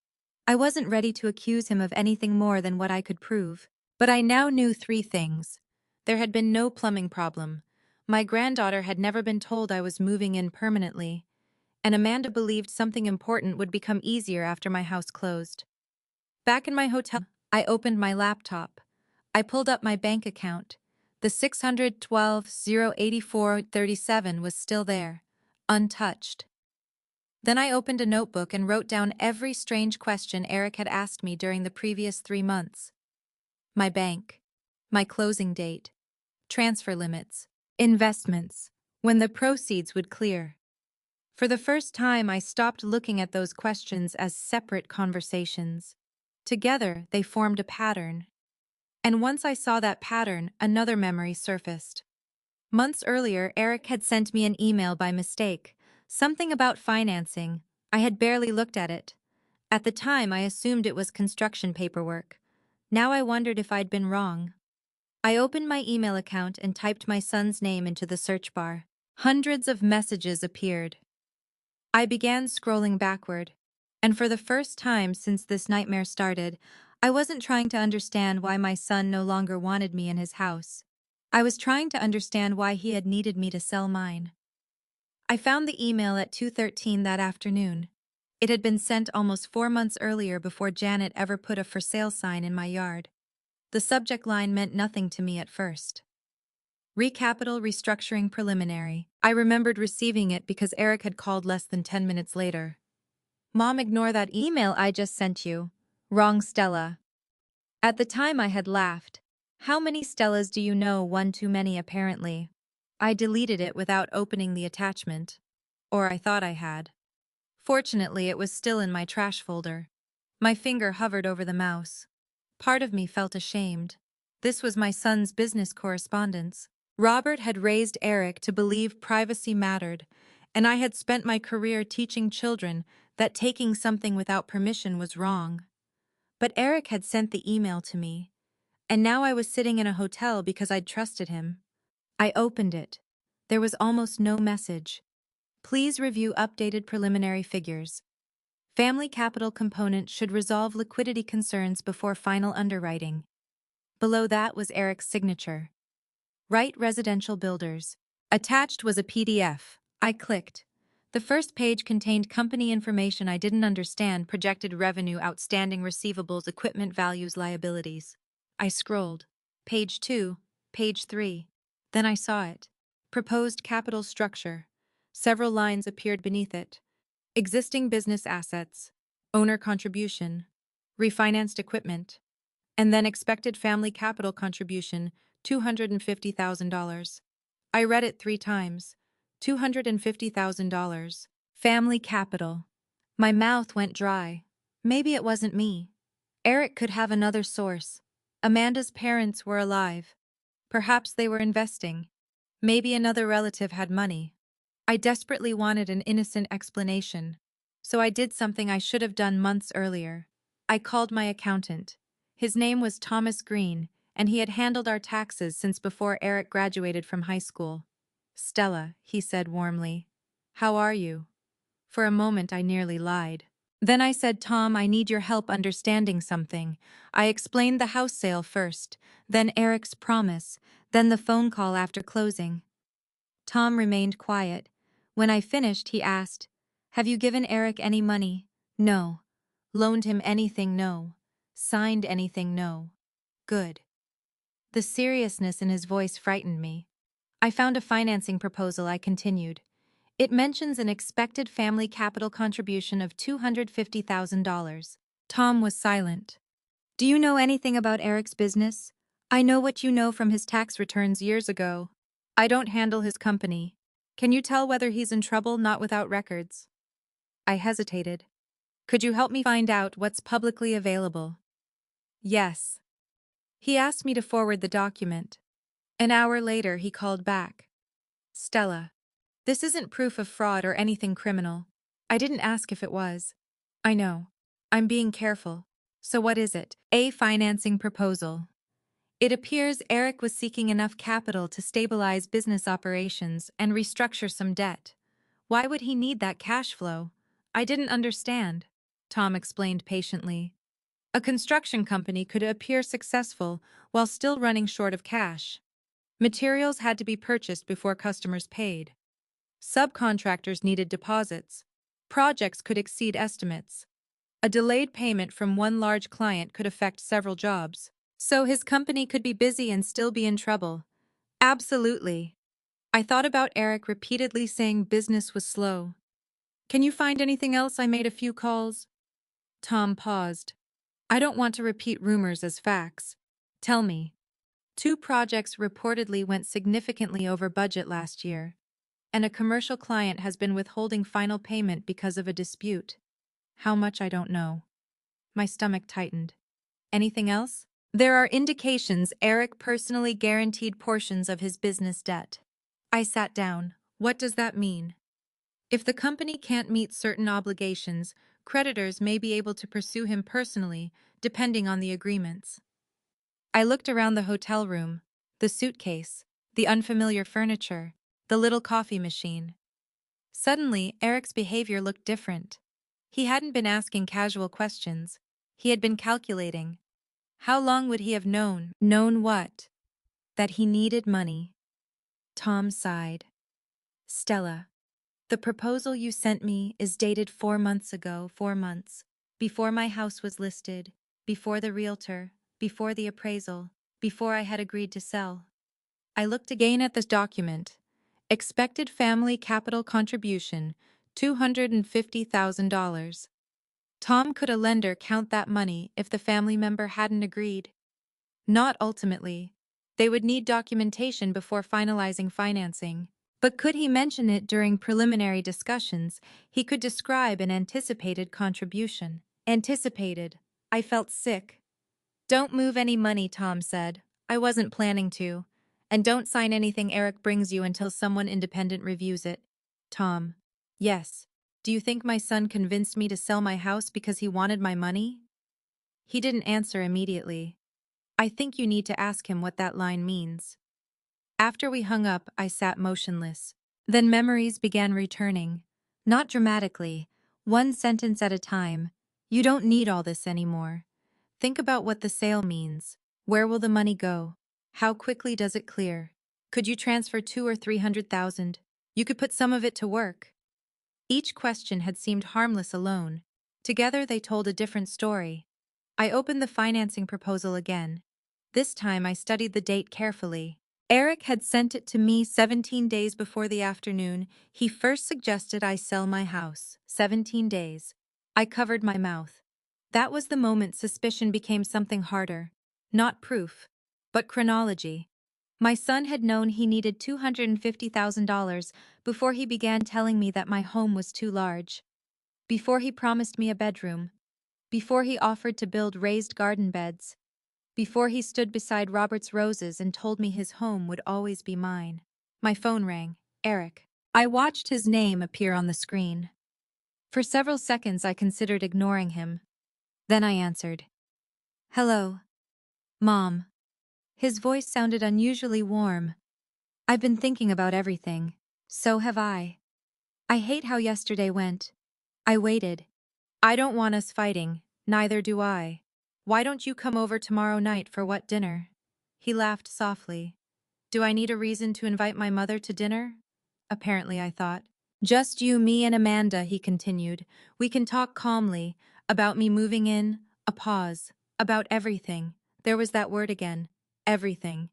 I wasn't ready to accuse him of anything more than what I could prove. But I now knew 3 things. There had been no plumbing problem. My granddaughter had never been told I was moving in permanently. And Amanda believed something important would become easier after my house closed. Back in my hotel, I opened my laptop. I pulled up my bank account. The $612,084.37 was still there, untouched. Then I opened a notebook and wrote down every strange question Eric had asked me during the previous 3 months. My bank, my closing date, transfer limits, investments, when the proceeds would clear. For the first time, I stopped looking at those questions as separate conversations. Together, they formed a pattern. And once I saw that pattern, another memory surfaced. Months earlier, Eric had sent me an email by mistake. Something about financing. I had barely looked at it. At the time, I assumed it was construction paperwork. Now I wondered if I'd been wrong. I opened my email account and typed my son's name into the search bar. Hundreds of messages appeared. I began scrolling backward. And for the first time since this nightmare started, I wasn't trying to understand why my son no longer wanted me in his house. I was trying to understand why he had needed me to sell mine. I found the email at 2:13 that afternoon. It had been sent almost 4 months earlier before Janet ever put a for sale sign in my yard. The subject line meant nothing to me at first. Recapital Restructuring Preliminary. I remembered receiving it because Eric had called less than 10 minutes later. Mom, ignore that email I just sent you. Wrong Stella. At the time I had laughed. How many Stellas do you know? One too many apparently. I deleted it without opening the attachment. Or I thought I had. Fortunately, it was still in my trash folder. My finger hovered over the mouse. Part of me felt ashamed. This was my son's business correspondence. Robert had raised Eric to believe privacy mattered, and I had spent my career teaching children that taking something without permission was wrong. But Eric had sent the email to me, and now I was sitting in a hotel because I'd trusted him. I opened it. There was almost no message. Please review updated preliminary figures. Family capital component should resolve liquidity concerns before final underwriting. Below that was Eric's signature. Wright Residential Builders. Attached was a PDF. I clicked. The first page contained company information I didn't understand: projected revenue, outstanding receivables, equipment values, liabilities. I scrolled. Page 2, page 3. Then I saw it. Proposed capital structure. Several lines appeared beneath it. Existing business assets. Owner contribution. Refinanced equipment. And then expected family capital contribution, $250,000. I read it 3 times. $250,000. Family capital. My mouth went dry. Maybe it wasn't me. Eric could have another source. Amanda's parents were alive. Perhaps they were investing. Maybe another relative had money. I desperately wanted an innocent explanation. So I did something I should have done months earlier. I called my accountant. His name was Thomas Green, and he had handled our taxes since before Eric graduated from high school. Stella, he said warmly. How are you? For a moment I nearly lied. Then I said, Tom, I need your help understanding something. I explained the house sale first, then Eric's promise, then the phone call after closing. Tom remained quiet. When I finished, he asked, Have you given Eric any money? No. Loaned him anything? No. Signed anything? No. Good. The seriousness in his voice frightened me. I found a financing proposal. I continued. It mentions an expected family capital contribution of $250,000. Tom was silent. Do you know anything about Eric's business? I know what you know from his tax returns years ago. I don't handle his company. Can you tell whether he's in trouble? Not without records. I hesitated. Could you help me find out what's publicly available? Yes. He asked me to forward the document. An hour later, he called back. Stella, this isn't proof of fraud or anything criminal. I didn't ask if it was. I know. I'm being careful. So what is it? A financing proposal. It appears Eric was seeking enough capital to stabilize business operations and restructure some debt. Why would he need that cash flow? I didn't understand. Tom explained patiently. A construction company could appear successful while still running short of cash. Materials had to be purchased before customers paid. Subcontractors needed deposits. Projects could exceed estimates. A delayed payment from one large client could affect several jobs. So his company could be busy and still be in trouble. Absolutely. I thought about Eric repeatedly saying business was slow. Can you find anything else? I made a few calls. Tom paused. I don't want to repeat rumors as facts. Tell me. 2 projects reportedly went significantly over budget last year, and a commercial client has been withholding final payment because of a dispute. How much I don't know. My stomach tightened. Anything else? There are indications Eric personally guaranteed portions of his business debt. I sat down. What does that mean? If the company can't meet certain obligations, creditors may be able to pursue him personally, depending on the agreements. I looked around the hotel room, the suitcase, the unfamiliar furniture, the little coffee machine. Suddenly, Eric's behavior looked different. He hadn't been asking casual questions. He had been calculating. How long would he have known? Known what? That he needed money. Tom sighed. Stella, the proposal you sent me is dated 4 months ago, 4 months. Before my house was listed, before the realtor, before the appraisal, before I had agreed to sell. I looked again at this document. Expected family capital contribution, $250,000. Tom, could a lender count that money if the family member hadn't agreed? Not ultimately. They would need documentation before finalizing financing. But could he mention it during preliminary discussions? He could describe an anticipated contribution. Anticipated. I felt sick. Don't move any money, Tom said. I wasn't planning to. And don't sign anything Eric brings you until someone independent reviews it. Tom. Yes. Do you think my son convinced me to sell my house because he wanted my money? He didn't answer immediately. I think you need to ask him what that line means. After we hung up, I sat motionless. Then memories began returning. Not dramatically, one sentence at a time. You don't need all this anymore. Think about what the sale means. Where will the money go? How quickly does it clear? Could you transfer 2 or 300,000? You could put some of it to work. Each question had seemed harmless alone. Together they told a different story. I opened the financing proposal again. This time I studied the date carefully. Eric had sent it to me 17 days before the afternoon he first suggested I sell my house. 17 days. I covered my mouth. That was the moment suspicion became something harder. Not proof, but chronology. My son had known he needed $250,000 before he began telling me that my home was too large. Before he promised me a bedroom. Before he offered to build raised garden beds. Before he stood beside Robert's roses and told me his home would always be mine. My phone rang. Eric. I watched his name appear on the screen. For several seconds I considered ignoring him. Then I answered. Hello. Mom. His voice sounded unusually warm. I've been thinking about everything. So have I. I hate how yesterday went. I waited. I don't want us fighting, neither do I. Why don't you come over tomorrow night for what dinner? He laughed softly. Do I need a reason to invite my mother to dinner? Apparently, I thought. Just you, me, and Amanda, he continued. We can talk calmly, about me moving in, a pause, about everything. There was that word again. Everything.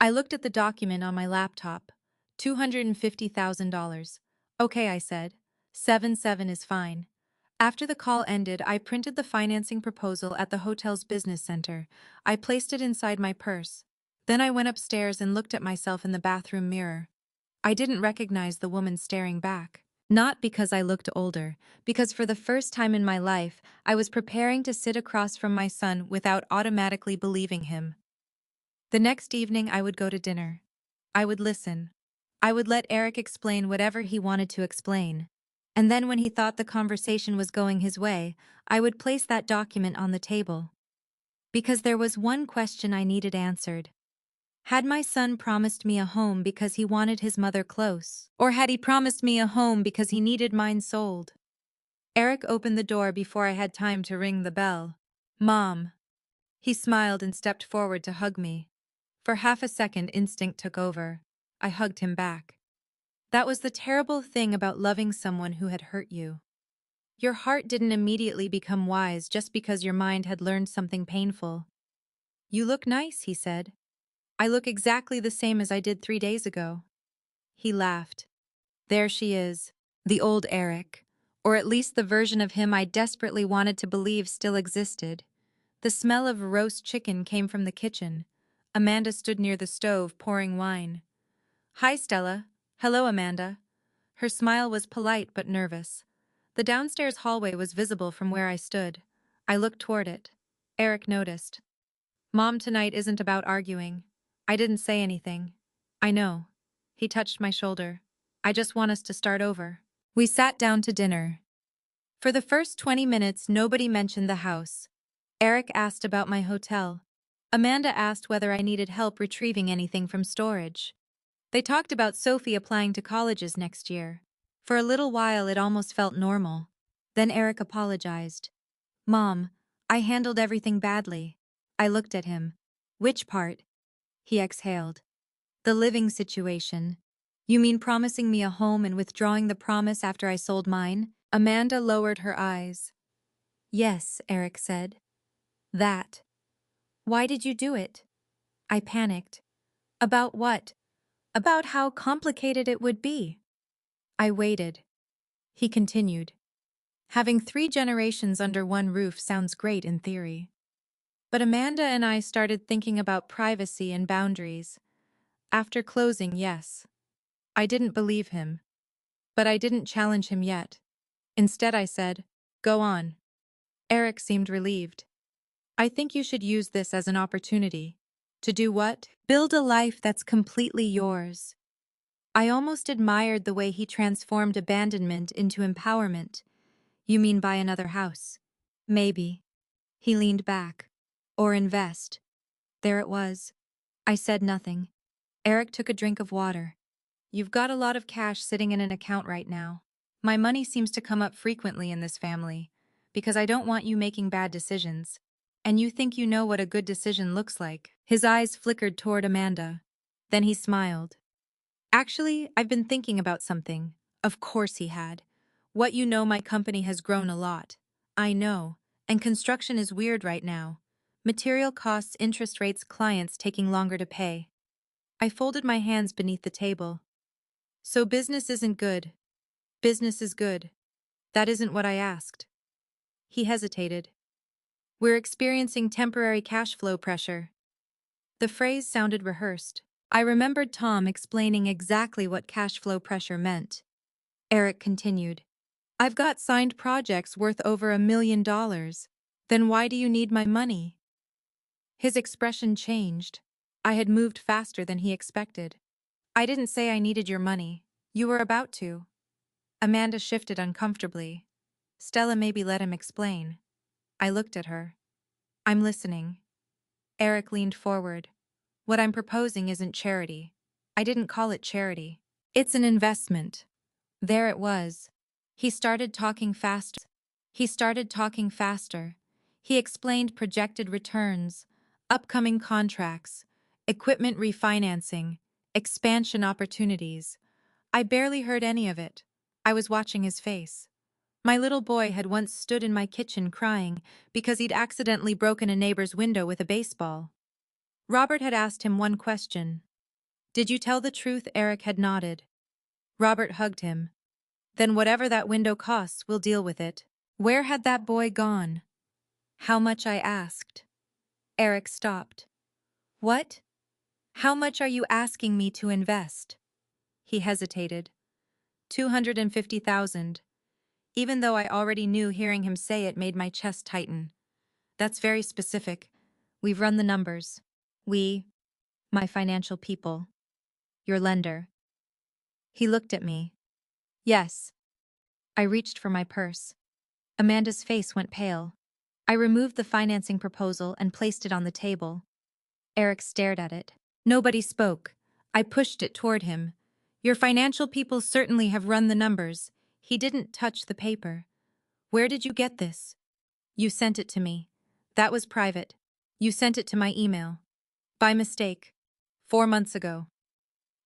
I looked at the document on my laptop. $250,000. Okay, I said. 7-7 is fine. After the call ended, I printed the financing proposal at the hotel's business center. I placed it inside my purse. Then I went upstairs and looked at myself in the bathroom mirror. I didn't recognize the woman staring back. Not because I looked older, because for the first time in my life, I was preparing to sit across from my son without automatically believing him. The next evening, I would go to dinner. I would listen. I would let Eric explain whatever he wanted to explain. And then when he thought the conversation was going his way, I would place that document on the table. Because there was one question I needed answered. Had my son promised me a home because he wanted his mother close? Or had he promised me a home because he needed mine sold? Eric opened the door before I had time to ring the bell. Mom. He smiled and stepped forward to hug me. For half a second, instinct took over. I hugged him back. That was the terrible thing about loving someone who had hurt you. Your heart didn't immediately become wise just because your mind had learned something painful. You look nice, he said. I look exactly the same as I did 3 days ago. He laughed. There she is, the old Eric, or at least the version of him I desperately wanted to believe still existed. The smell of roast chicken came from the kitchen. Amanda stood near the stove pouring wine. Hi, Stella. Hello, Amanda. Her smile was polite but nervous. The downstairs hallway was visible from where I stood. I looked toward it. Eric noticed. Mom, tonight isn't about arguing. I didn't say anything. I know. He touched my shoulder. I just want us to start over. We sat down to dinner. For the first 20 minutes, nobody mentioned the house. Eric asked about my hotel. Amanda asked whether I needed help retrieving anything from storage. They talked about Sophie applying to colleges next year. For a little while, it almost felt normal. Then Eric apologized. Mom, I handled everything badly. I looked at him. Which part? He exhaled. The living situation. You mean promising me a home and withdrawing the promise after I sold mine? Amanda lowered her eyes. Yes, Eric said. That. Why did you do it? I panicked. About what? About how complicated it would be. I waited. He continued. Having 3 generations under one roof sounds great in theory. But Amanda and I started thinking about privacy and boundaries. After closing, yes. I didn't believe him. But I didn't challenge him yet. Instead, I said, go on. Eric seemed relieved. I think you should use this as an opportunity. To do what? Build a life that's completely yours. I almost admired the way he transformed abandonment into empowerment. You mean buy another house? Maybe. He leaned back. Or invest. There it was. I said nothing. Eric took a drink of water. You've got a lot of cash sitting in an account right now. My money seems to come up frequently in this family, because I don't want you making bad decisions. And you think you know what a good decision looks like. His eyes flickered toward Amanda. Then he smiled. Actually, I've been thinking about something. Of course he had. What you know, my company has grown a lot. I know. And construction is weird right now. Material costs, interest rates, clients taking longer to pay. I folded my hands beneath the table. So business isn't good. Business is good. That isn't what I asked. He hesitated. We're experiencing temporary cash flow pressure. The phrase sounded rehearsed. I remembered Tom explaining exactly what cash flow pressure meant. Eric continued. I've got signed projects worth over $1 million. Then why do you need my money? His expression changed. I had moved faster than he expected. I didn't say I needed your money. You were about to. Amanda shifted uncomfortably. Stella maybe let him explain. I looked at her. I'm listening. Eric leaned forward. What I'm proposing isn't charity. I didn't call it charity. It's an investment. There it was. He started talking fast. He started talking faster. He explained projected returns, upcoming contracts, equipment refinancing, expansion opportunities. I barely heard any of it. I was watching his face. My little boy had once stood in my kitchen crying because he'd accidentally broken a neighbor's window with a baseball. Robert had asked him one question. Did you tell the truth? Eric had nodded. Robert hugged him. Then whatever that window costs, we'll deal with it. Where had that boy gone? How much? I asked. Eric stopped. What? How much are you asking me to invest? He hesitated. 250,000. Even though I already knew, hearing him say it made my chest tighten. That's very specific. We've run the numbers. We, my financial people. Your lender. He looked at me. Yes. I reached for my purse. Amanda's face went pale. I removed the financing proposal and placed it on the table. Eric stared at it. Nobody spoke. I pushed it toward him. Your financial people certainly have run the numbers. He didn't touch the paper. Where did you get this? You sent it to me. That was private. You sent it to my email. By mistake. 4 months ago.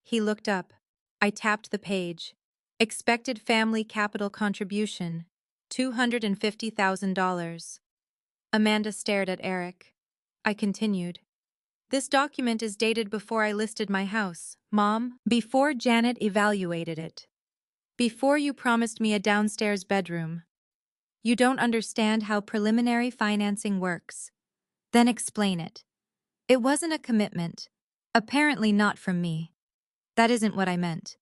He looked up. I tapped the page. Expected family capital contribution. $250,000. Amanda stared at Eric. I continued. This document is dated before I listed my house, Mom, before Janet evaluated it. Before you promised me a downstairs bedroom. You don't understand how preliminary financing works. Then explain it. It wasn't a commitment. Apparently not from me. That isn't what I meant.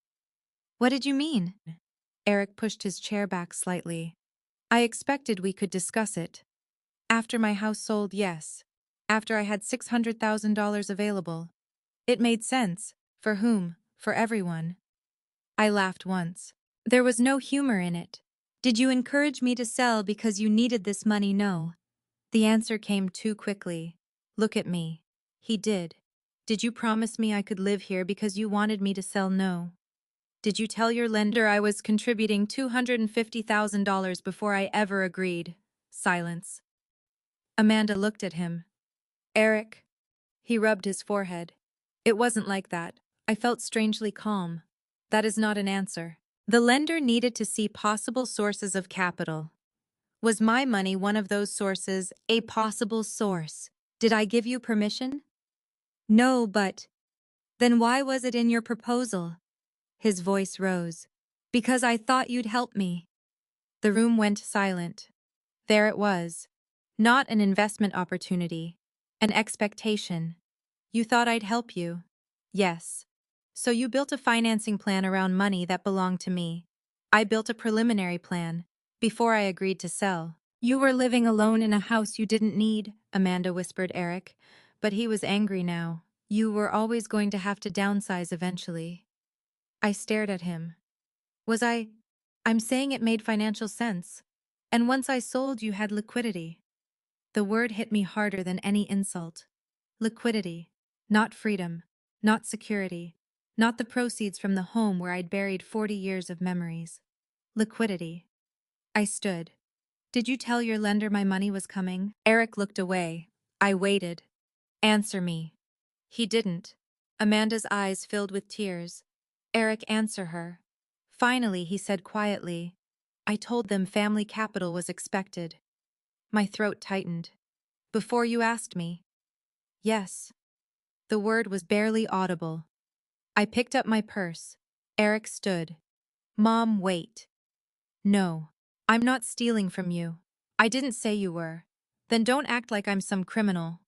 What did you mean? Eric pushed his chair back slightly. I expected we could discuss it. After my house sold, yes. After I had $600,000 available. It made sense. For whom? For everyone. I laughed once. There was no humor in it. Did you encourage me to sell because you needed this money? No. The answer came too quickly. Look at me. He did. Did you promise me I could live here because you wanted me to sell? No. Did you tell your lender I was contributing $250,000 before I ever agreed? Silence. Amanda looked at him. Eric. He rubbed his forehead. It wasn't like that. I felt strangely calm. That is not an answer. The lender needed to see possible sources of capital. Was my money one of those sources, a possible source? Did I give you permission? No, but… Then why was it in your proposal? His voice rose. Because I thought you'd help me. The room went silent. There it was. Not an investment opportunity. An expectation. You thought I'd help you? Yes. So you built a financing plan around money that belonged to me. I built a preliminary plan, before I agreed to sell. You were living alone in a house you didn't need, Amanda whispered Eric, but he was angry now. You were always going to have to downsize eventually. I stared at him. Was I? I'm saying it made financial sense. And once I sold, you had liquidity. The word hit me harder than any insult. Liquidity. Not freedom. Not security. Not the proceeds from the home where I'd buried 40 years of memories. Liquidity. I stood. Did you tell your lender my money was coming? Eric looked away. I waited. Answer me. He didn't. Amanda's eyes filled with tears. Eric, answer her. Finally, he said quietly, I told them family capital was expected. My throat tightened. Before you asked me? Yes. The word was barely audible. I picked up my purse. Eric stood. Mom, wait. No. I'm not stealing from you. I didn't say you were. Then don't act like I'm some criminal.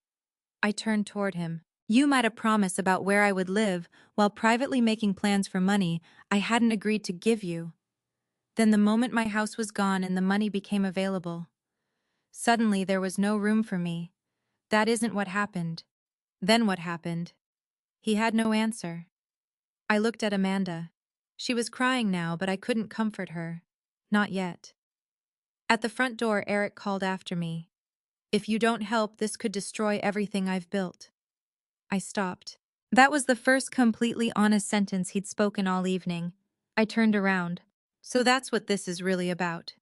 I turned toward him. You made a promise about where I would live while privately making plans for money I hadn't agreed to give you. Then the moment my house was gone and the money became available, suddenly there was no room for me. That isn't what happened. Then what happened? He had no answer. I looked at Amanda. She was crying now, but I couldn't comfort her. Not yet. At the front door, Eric called after me. If you don't help, this could destroy everything I've built. I stopped. That was the first completely honest sentence he'd spoken all evening. I turned around. So that's what this is really about.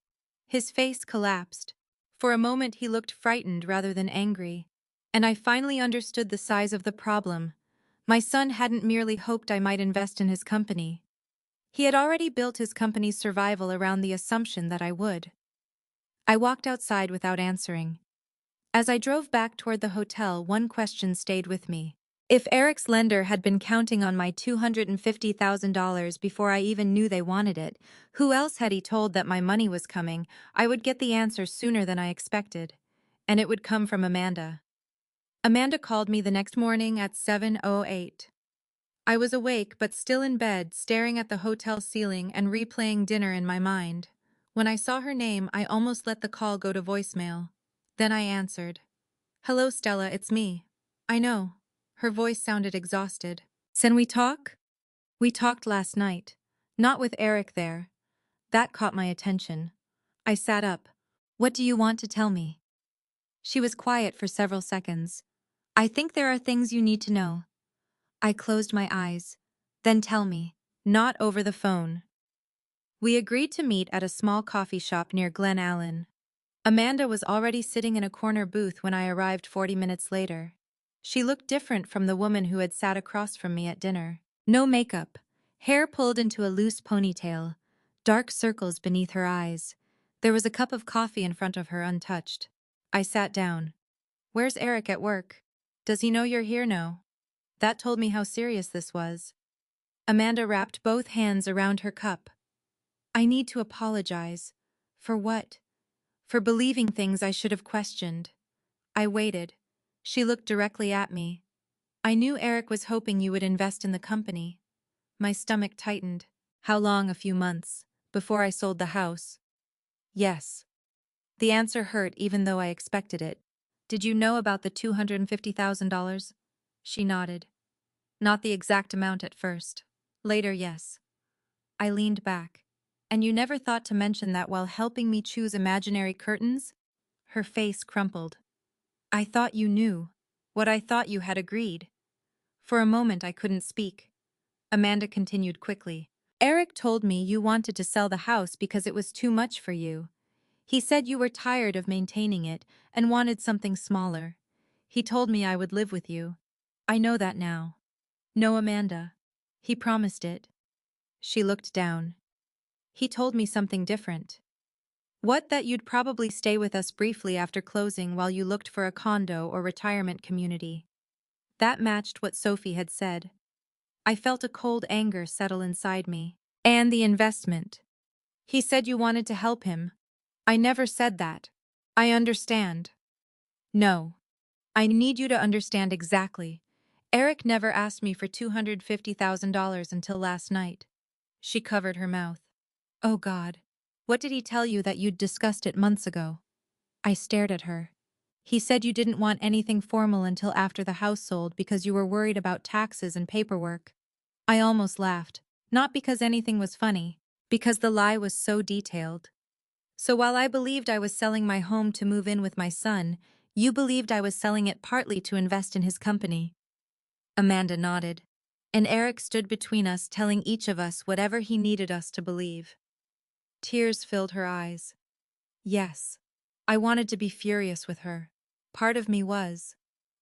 His face collapsed. For a moment he looked frightened rather than angry. And I finally understood the size of the problem. My son hadn't merely hoped I might invest in his company. He had already built his company's survival around the assumption that I would. I walked outside without answering. As I drove back toward the hotel, one question stayed with me. If Eric's lender had been counting on my $250,000 before I even knew they wanted it, who else had he told that my money was coming? I would get the answer sooner than I expected. And it would come from Amanda. Amanda called me the next morning at 7:08. I was awake but still in bed, staring at the hotel ceiling and replaying dinner in my mind. When I saw her name, I almost let the call go to voicemail. Then I answered. Hello, Stella, it's me. I know. Her voice sounded exhausted. Can we talk? We talked last night. Not with Eric there. That caught my attention. I sat up. What do you want to tell me? She was quiet for several seconds. I think there are things you need to know. I closed my eyes. Then tell me. Not over the phone. We agreed to meet at a small coffee shop near Glen Allen. Amanda was already sitting in a corner booth when I arrived 40 minutes later. She looked different from the woman who had sat across from me at dinner. No makeup, hair pulled into a loose ponytail, dark circles beneath her eyes. There was a cup of coffee in front of her untouched. I sat down. Where's Eric at work? Does he know you're here? No. That told me how serious this was. Amanda wrapped both hands around her cup. I need to apologize. For what? For believing things I should have questioned. I waited. She looked directly at me. I knew Eric was hoping you would invest in the company. My stomach tightened. How long? A few months. Before I sold the house. Yes. The answer hurt even though I expected it. Did you know about the $250,000? She nodded. Not the exact amount at first. Later, yes. I leaned back. And you never thought to mention that while helping me choose imaginary curtains? Her face crumpled. I thought you knew. What I thought you had agreed. For a moment I couldn't speak. Amanda continued quickly. Eric told me you wanted to sell the house because it was too much for you. He said you were tired of maintaining it and wanted something smaller. He told me I would live with you. I know that now. No, Amanda. He promised it. She looked down. He told me something different. What, that you'd probably stay with us briefly after closing while you looked for a condo or retirement community. That matched what Sophie had said. I felt a cold anger settle inside me. And the investment. He said you wanted to help him. I never said that. I understand. No. I need you to understand exactly. Eric never asked me for $250,000 until last night. She covered her mouth. Oh God. What did he tell you that you'd discussed it months ago? I stared at her. He said you didn't want anything formal until after the house sold because you were worried about taxes and paperwork. I almost laughed. Not because anything was funny, because the lie was so detailed. So while I believed I was selling my home to move in with my son, you believed I was selling it partly to invest in his company. Amanda nodded. And Eric stood between us, telling each of us whatever he needed us to believe. Tears filled her eyes. Yes. I wanted to be furious with her. Part of me was.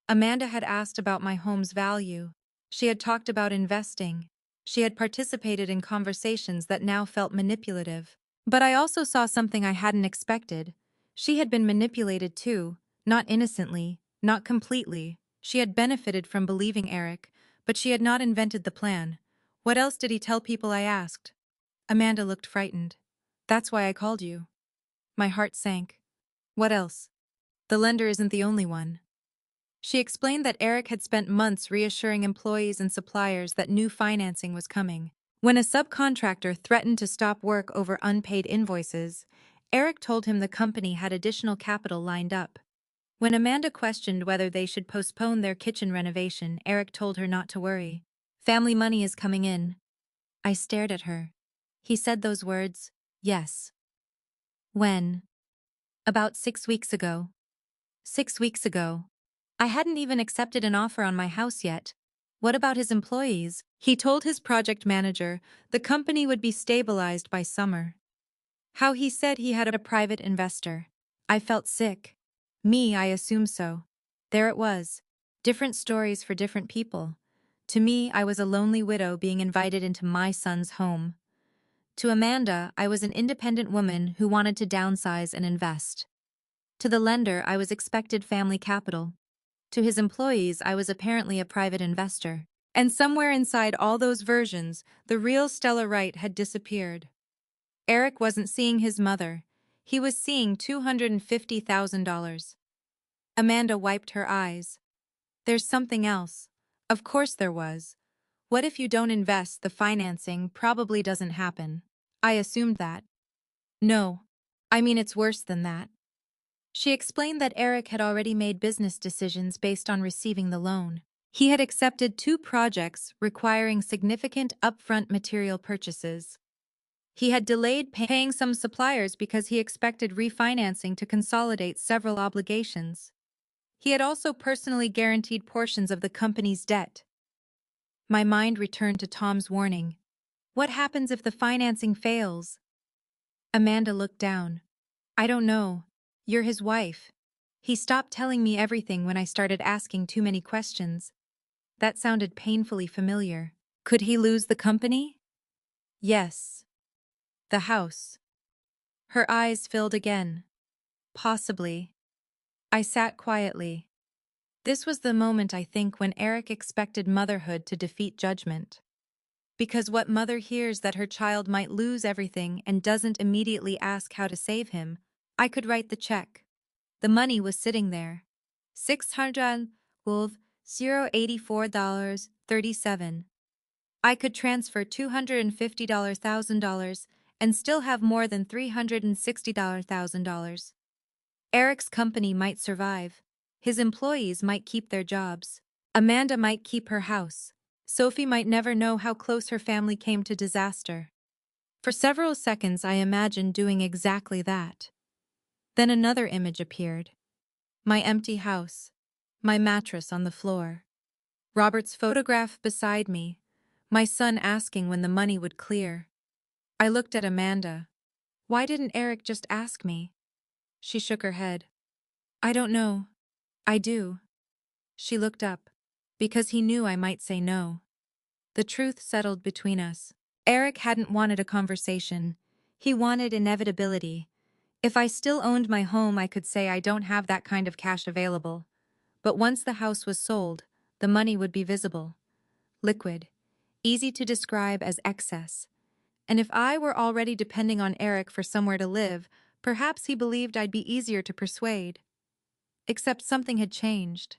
Amanda had asked about my home's value. She had talked about investing. She had participated in conversations that now felt manipulative. But I also saw something I hadn't expected. She had been manipulated too, not innocently, not completely. She had benefited from believing Eric, but she had not invented the plan. What else did he tell people, I asked. Amanda looked frightened. That's why I called you. My heart sank. What else? The lender isn't the only one. She explained that Eric had spent months reassuring employees and suppliers that new financing was coming. When a subcontractor threatened to stop work over unpaid invoices, Eric told him the company had additional capital lined up. When Amanda questioned whether they should postpone their kitchen renovation, Eric told her not to worry. Family money is coming in. I stared at her. He said those words, yes. When? About 6 weeks ago. 6 weeks ago. I hadn't even accepted an offer on my house yet. What about his employees? He told his project manager the company would be stabilized by summer. How he said he had a private investor. I felt sick. Me, I assume so. There it was. Different stories for different people. To me, I was a lonely widow being invited into my son's home. To Amanda, I was an independent woman who wanted to downsize and invest. To the lender, I was expected family capital. To his employees, I was apparently a private investor. And somewhere inside all those versions, the real Stella Wright had disappeared. Eric wasn't seeing his mother. He was seeing $250,000. Amanda wiped her eyes. There's something else. Of course there was. What if you don't invest? The financing probably doesn't happen. I assumed that. No. I mean, it's worse than that. She explained that Eric had already made business decisions based on receiving the loan. He had accepted 2 projects requiring significant upfront material purchases. He had delayed paying some suppliers because he expected refinancing to consolidate several obligations. He had also personally guaranteed portions of the company's debt. My mind returned to Tom's warning. What happens if the financing fails? Amanda looked down. I don't know. You're his wife. He stopped telling me everything when I started asking too many questions. That sounded painfully familiar. Could he lose the company? Yes. The house. Her eyes filled again. Possibly. I sat quietly. This was the moment, I think, when Eric expected motherhood to defeat judgment. Because what mother hears that her child might lose everything and doesn't immediately ask how to save him? I could write the check. The money was sitting there. $684.37. I could transfer $250,000 and still have more than $360,000. Eric's company might survive. His employees might keep their jobs. Amanda might keep her house. Sophie might never know how close her family came to disaster. For several seconds, I imagined doing exactly that. Then another image appeared. My empty house. My mattress on the floor. Robert's photograph beside me. My son asking when the money would clear. I looked at Amanda. Why didn't Eric just ask me? She shook her head. I don't know. I do. She looked up. Because he knew I might say no. The truth settled between us. Eric hadn't wanted a conversation. He wanted inevitability. If I still owned my home, I could say I don't have that kind of cash available. But once the house was sold, the money would be visible. Liquid. Easy to describe as excess. And if I were already depending on Eric for somewhere to live, perhaps he believed I'd be easier to persuade. Except something had changed.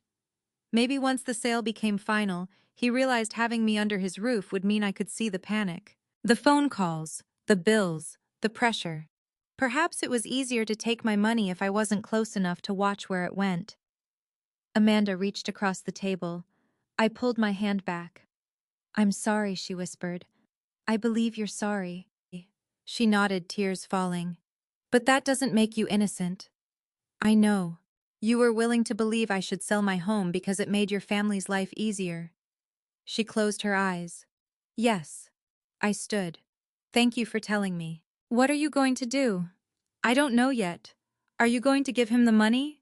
Maybe once the sale became final, he realized having me under his roof would mean I could see the panic. The phone calls, the bills, the pressure. Perhaps it was easier to take my money if I wasn't close enough to watch where it went. Amanda reached across the table. I pulled my hand back. I'm sorry, she whispered. I believe you're sorry. She nodded, tears falling. But that doesn't make you innocent. I know. You were willing to believe I should sell my home because it made your family's life easier. She closed her eyes. Yes. I stood. Thank you for telling me. What are you going to do? I don't know yet. Are you going to give him the money?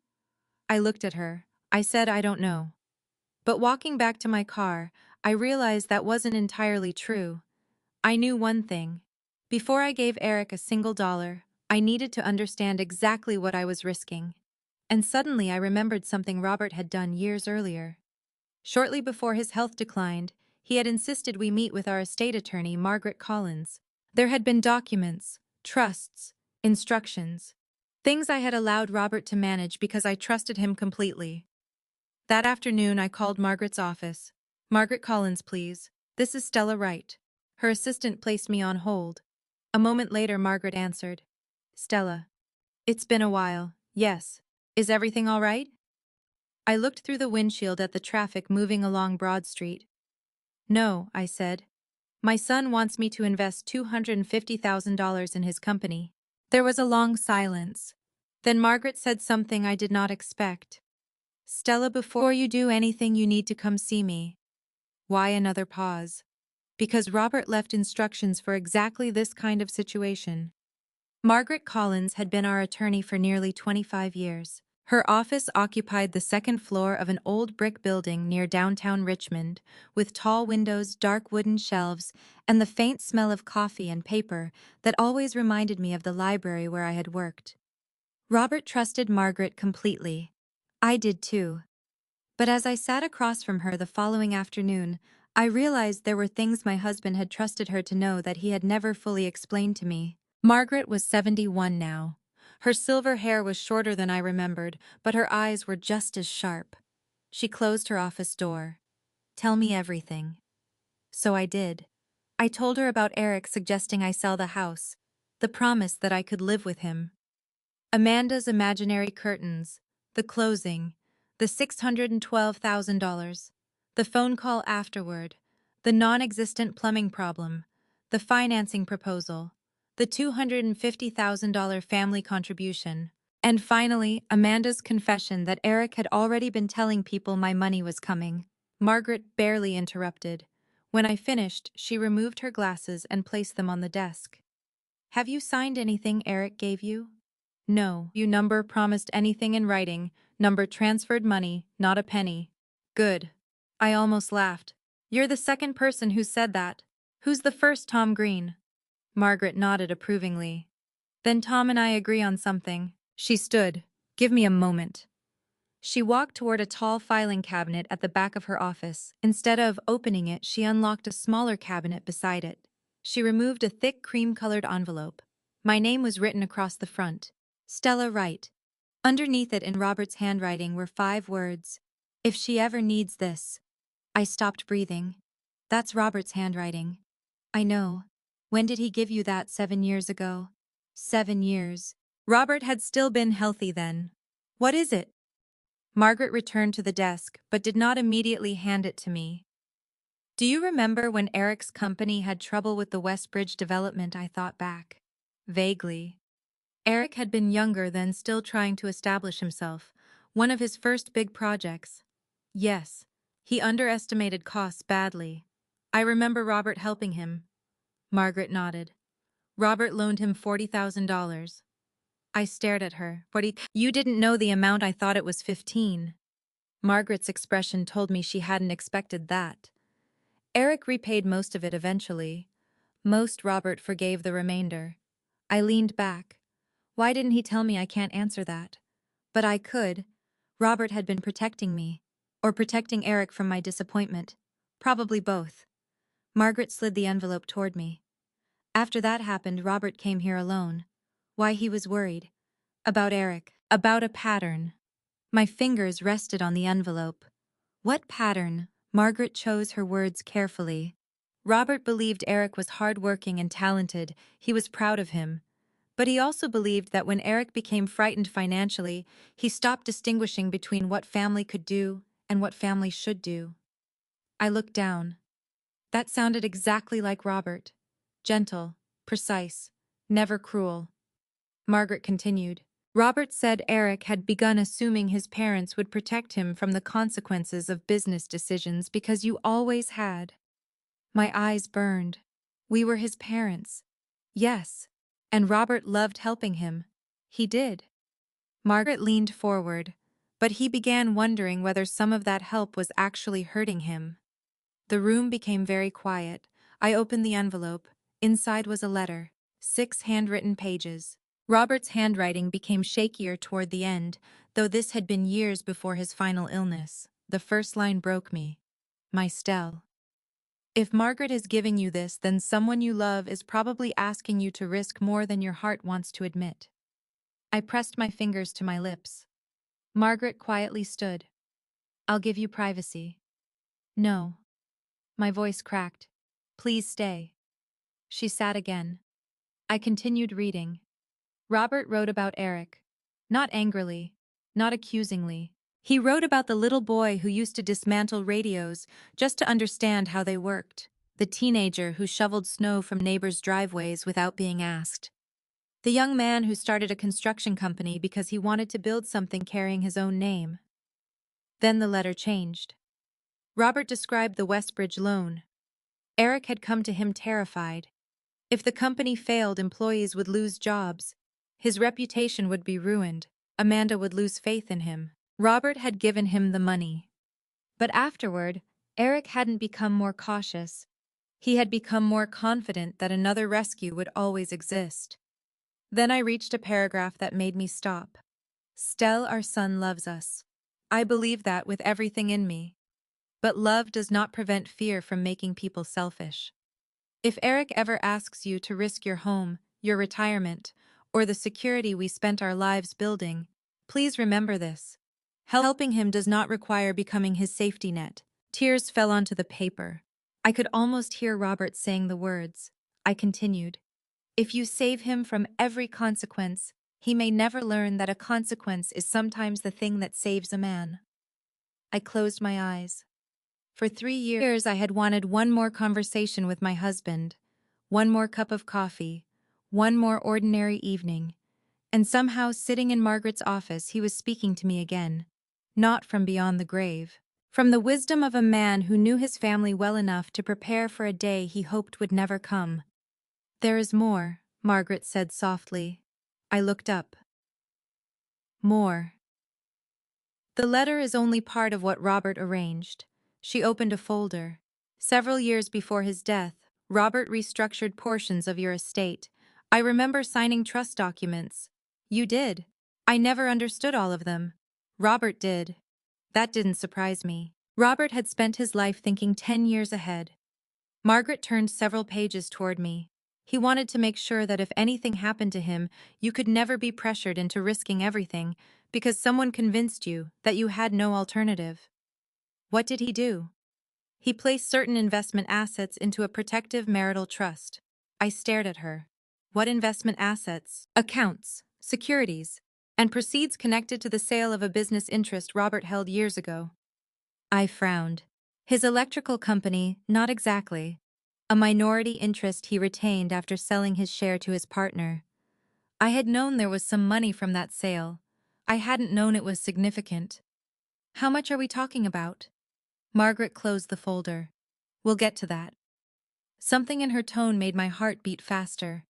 I looked at her. I said I don't know. But walking back to my car, I realized that wasn't entirely true. I knew one thing. Before I gave Eric a single dollar, I needed to understand exactly what I was risking. And suddenly I remembered something Robert had done years earlier. Shortly before his health declined, he had insisted we meet with our estate attorney, Margaret Collins. There had been documents, trusts, instructions, things I had allowed Robert to manage because I trusted him completely. That afternoon, I called Margaret's office. Margaret Collins, please. This is Stella Wright. Her assistant placed me on hold. A moment later, Margaret answered. Stella. It's been a while. Yes. Is everything all right? I looked through the windshield at the traffic moving along Broad Street. No, I said. My son wants me to invest $250,000 in his company. There was a long silence. Then Margaret said something I did not expect. Stella, before you do anything, you need to come see me. Why another pause? Because Robert left instructions for exactly this kind of situation. Margaret Collins had been our attorney for nearly 25 years. Her office occupied the second floor of an old brick building near downtown Richmond, with tall windows, dark wooden shelves, and the faint smell of coffee and paper that always reminded me of the library where I had worked. Robert trusted Margaret completely. I did too. But as I sat across from her the following afternoon, I realized there were things my husband had trusted her to know that he had never fully explained to me. Margaret was 71 now. Her silver hair was shorter than I remembered, but her eyes were just as sharp. She closed her office door. Tell me everything. So I did. I told her about Eric suggesting I sell the house, the promise that I could live with him. Amanda's imaginary curtains, the closing, the $612,000, the phone call afterward, the non-existent plumbing problem, the financing proposal, the $250,000 family contribution, and finally, Amanda's confession that Eric had already been telling people my money was coming. Margaret barely interrupted. When I finished, she removed her glasses and placed them on the desk. Have you signed anything Eric gave you? No. You number promised anything in writing, number transferred money, not a penny. Good. I almost laughed. You're the second person who said that. Who's the first, Tom Green? Margaret nodded approvingly. Then Tom and I agree on something. She stood. Give me a moment. She walked toward a tall filing cabinet at the back of her office. Instead of opening it, she unlocked a smaller cabinet beside it. She removed a thick cream-colored envelope. My name was written across the front. Stella Wright. Underneath it in Robert's handwriting were 5 words. If she ever needs this. I stopped breathing. That's Robert's handwriting. I know. When did he give you that 7 years ago? 7 years. Robert had still been healthy then. What is it? Margaret returned to the desk, but did not immediately hand it to me. Do you remember when Eric's company had trouble with the West Bridge development? I thought back. Vaguely. Eric had been younger then, still trying to establish himself. One of his first big projects. Yes, he underestimated costs badly. I remember Robert helping him. Margaret nodded. Robert loaned him $40,000. I stared at her. 40. You didn't know the amount. I thought it was 15. Margaret's expression told me she hadn't expected that. Eric repaid most of it eventually. Robert forgave the remainder. I leaned back. Why didn't he tell me? I can't answer that. But I could. Robert had been protecting me. Or protecting Eric from my disappointment. Probably both. Margaret slid the envelope toward me. After that happened, Robert came here alone. Why? He was worried. About Eric. About a pattern. My fingers rested on the envelope. What pattern? Margaret chose her words carefully. Robert believed Eric was hardworking and talented. He was proud of him. But he also believed that when Eric became frightened financially, he stopped distinguishing between what family could do and what family should do. I looked down. That sounded exactly like Robert. Gentle, precise, never cruel. Margaret continued. Robert said Eric had begun assuming his parents would protect him from the consequences of business decisions because you always had. My eyes burned. We were his parents. Yes. And Robert loved helping him. He did. Margaret leaned forward, but he began wondering whether some of that help was actually hurting him. The room became very quiet. I opened the envelope. Inside was a letter. 6 handwritten pages. Robert's handwriting became shakier toward the end, though this had been years before his final illness. The first line broke me. My Stell. If Margaret is giving you this, then someone you love is probably asking you to risk more than your heart wants to admit. I pressed my fingers to my lips. Margaret quietly stood. I'll give you privacy. No. My voice cracked. Please stay. She sat again. I continued reading. Robert wrote about Eric. Not angrily, not accusingly. He wrote about the little boy who used to dismantle radios just to understand how they worked. The teenager who shoveled snow from neighbors' driveways without being asked. The young man who started a construction company because he wanted to build something carrying his own name. Then the letter changed. Robert described the Westbridge loan. Eric had come to him terrified. If the company failed, employees would lose jobs. His reputation would be ruined. Amanda would lose faith in him. Robert had given him the money. But afterward, Eric hadn't become more cautious. He had become more confident that another rescue would always exist. Then I reached a paragraph that made me stop. Stell, our son, loves us. I believe that with everything in me. But love does not prevent fear from making people selfish. If Eric ever asks you to risk your home, your retirement, or the security we spent our lives building, please remember this. Helping him does not require becoming his safety net. Tears fell onto the paper. I could almost hear Robert saying the words. I continued. If you save him from every consequence, he may never learn that a consequence is sometimes the thing that saves a man. I closed my eyes. For 3 years I had wanted one more conversation with my husband, one more cup of coffee, one more ordinary evening, and somehow sitting in Margaret's office he was speaking to me again, not from beyond the grave, from the wisdom of a man who knew his family well enough to prepare for a day he hoped would never come. There is more, Margaret said softly. I looked up. More. The letter is only part of what Robert arranged. She opened a folder. Several years before his death, Robert restructured portions of your estate. I remember signing trust documents. You did. I never understood all of them. Robert did. That didn't surprise me. Robert had spent his life thinking 10 years ahead. Margaret turned several pages toward me. He wanted to make sure that if anything happened to him, you could never be pressured into risking everything because someone convinced you that you had no alternative. What did he do? He placed certain investment assets into a protective marital trust. I stared at her. What investment assets? Accounts, securities, and proceeds connected to the sale of a business interest Robert held years ago. I frowned. His electrical company, not exactly. A minority interest he retained after selling his share to his partner. I had known there was some money from that sale. I hadn't known it was significant. How much are we talking about? Margaret closed the folder. We'll get to that. Something in her tone made my heart beat faster.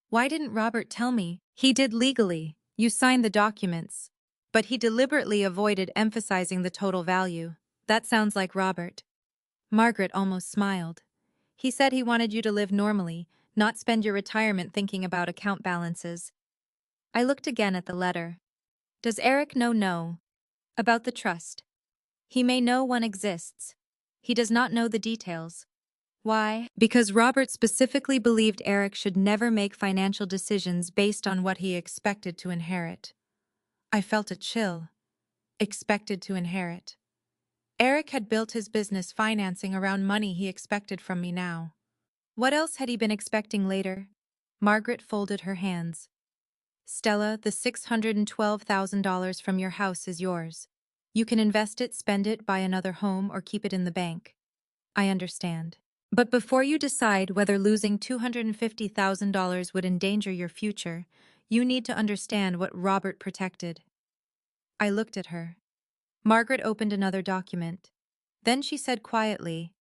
Why didn't Robert tell me? He did legally. You signed the documents. But he deliberately avoided emphasizing the total value. That sounds like Robert. Margaret almost smiled. He said he wanted you to live normally, not spend your retirement thinking about account balances. I looked again at the letter. Does Eric know? No. About the trust. He may know one exists. He does not know the details. Why? Because Robert specifically believed Eric should never make financial decisions based on what he expected to inherit. I felt a chill. Expected to inherit. Eric had built his business financing around money he expected from me now. What else had he been expecting later? Margaret folded her hands. Stella, the $612,000 from your house is yours. You can invest it, spend it, buy another home, or keep it in the bank. I understand. But before you decide whether losing $250,000 would endanger your future, you need to understand what Robert protected. I looked at her. Margaret opened another document. Then she said quietly,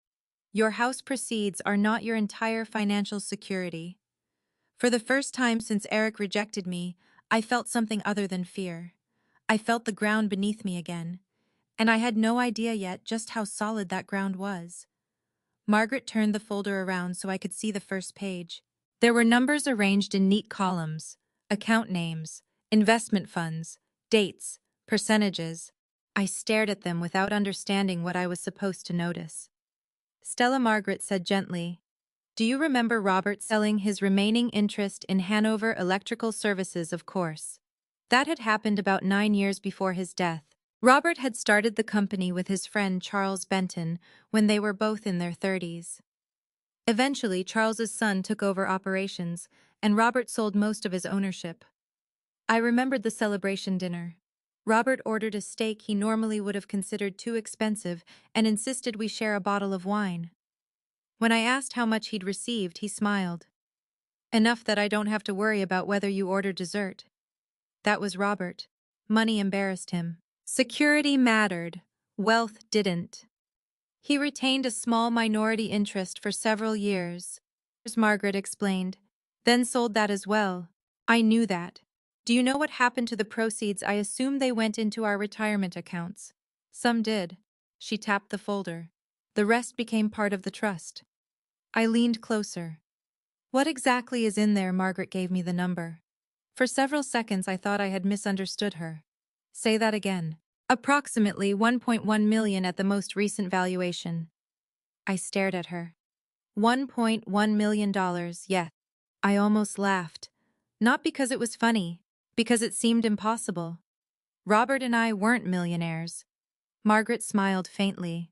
Your house proceeds are not your entire financial security. For the first time since Eric rejected me, I felt something other than fear. I felt the ground beneath me again, and I had no idea yet just how solid that ground was. Margaret turned the folder around so I could see the first page. There were numbers arranged in neat columns, account names, investment funds, dates, percentages. I stared at them without understanding what I was supposed to notice. Stella Margaret said gently, Do you remember Robert selling his remaining interest in Hanover Electrical Services, of course? That had happened about 9 years before his death. Robert had started the company with his friend Charles Benton when they were both in their 30s. Eventually, Charles's son took over operations, and Robert sold most of his ownership. I remembered the celebration dinner. Robert ordered a steak he normally would have considered too expensive and insisted we share a bottle of wine. When I asked how much he'd received, he smiled. Enough that I don't have to worry about whether you order dessert. That was Robert. Money embarrassed him. Security mattered. Wealth didn't. He retained a small minority interest for several years, Margaret explained, then sold that as well. I knew that. Do you know what happened to the proceeds? I assume they went into our retirement accounts. Some did. She tapped the folder. The rest became part of the trust. I leaned closer. What exactly is in there? Margaret gave me the number. For several seconds I thought I had misunderstood her. Say that again. Approximately 1.1 million at the most recent valuation. I stared at her. $1.1 million, yes. I almost laughed. Not because it was funny, because it seemed impossible. Robert and I weren't millionaires. Margaret smiled faintly.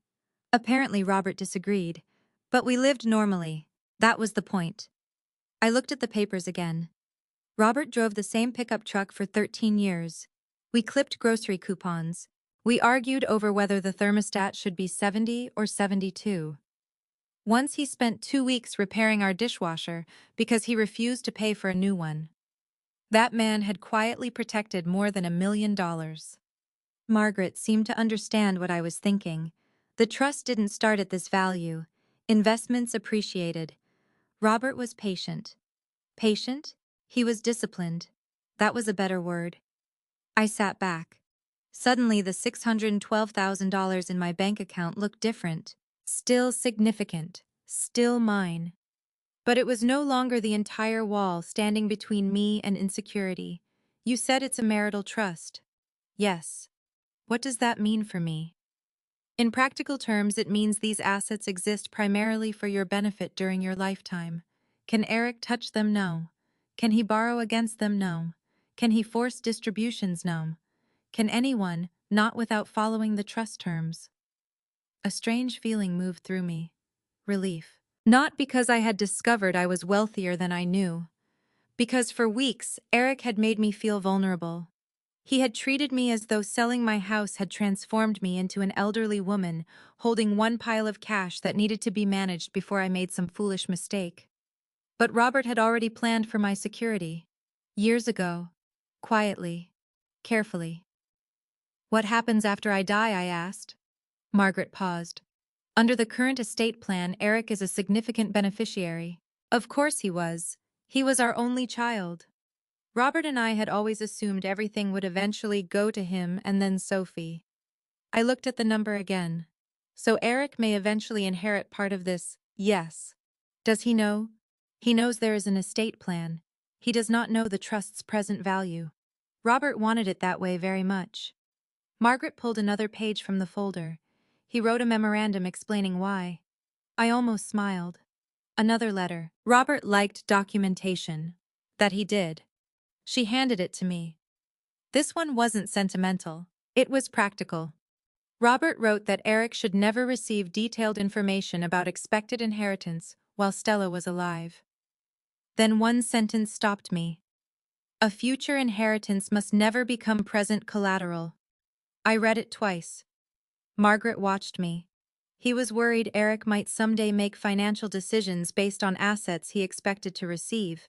Apparently Robert disagreed, but we lived normally. That was the point. I looked at the papers again. Robert drove the same pickup truck for 13 years. We clipped grocery coupons. We argued over whether the thermostat should be 70 or 72. Once he spent 2 weeks repairing our dishwasher because he refused to pay for a new one. That man had quietly protected more than $1 million. Margaret seemed to understand what I was thinking. The trust didn't start at this value. Investments appreciated. Robert was patient. Patient? He was disciplined. That was a better word. I sat back. Suddenly the $612,000 in my bank account looked different. Still significant. Still mine. But it was no longer the entire wall standing between me and insecurity. You said it's a marital trust. Yes. What does that mean for me? In practical terms, it means these assets exist primarily for your benefit during your lifetime. Can Eric touch them? No. Can he borrow against them? No. Can he force distributions? No. Can anyone, not without following the trust terms? A strange feeling moved through me. Relief. Not because I had discovered I was wealthier than I knew. Because for weeks, Eric had made me feel vulnerable. He had treated me as though selling my house had transformed me into an elderly woman, holding one pile of cash that needed to be managed before I made some foolish mistake. But Robert had already planned for my security. Years ago. Quietly. Carefully. What happens after I die, I asked. Margaret paused. Under the current estate plan, Eric is a significant beneficiary. Of course he was. He was our only child. Robert and I had always assumed everything would eventually go to him and then Sophie. I looked at the number again. So Eric may eventually inherit part of this, yes. Does he know? He knows there is an estate plan. He does not know the trust's present value. Robert wanted it that way very much. Margaret pulled another page from the folder. He wrote a memorandum explaining why. I almost smiled. Another letter. Robert liked documentation. That he did. She handed it to me. This one wasn't sentimental. It was practical. Robert wrote that Eric should never receive detailed information about expected inheritance while Stella was alive. Then one sentence stopped me. A future inheritance must never become present collateral. I read it twice. Margaret watched me. He was worried Eric might someday make financial decisions based on assets he expected to receive.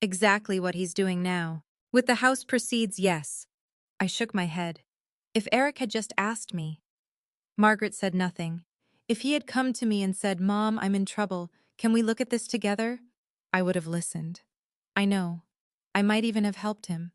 Exactly what he's doing now. With the house proceeds, yes. I shook my head. If Eric had just asked me. Margaret said nothing. If he had come to me and said, "Mom, I'm in trouble. Can we look at this together?" I would have listened. I know. I might even have helped him.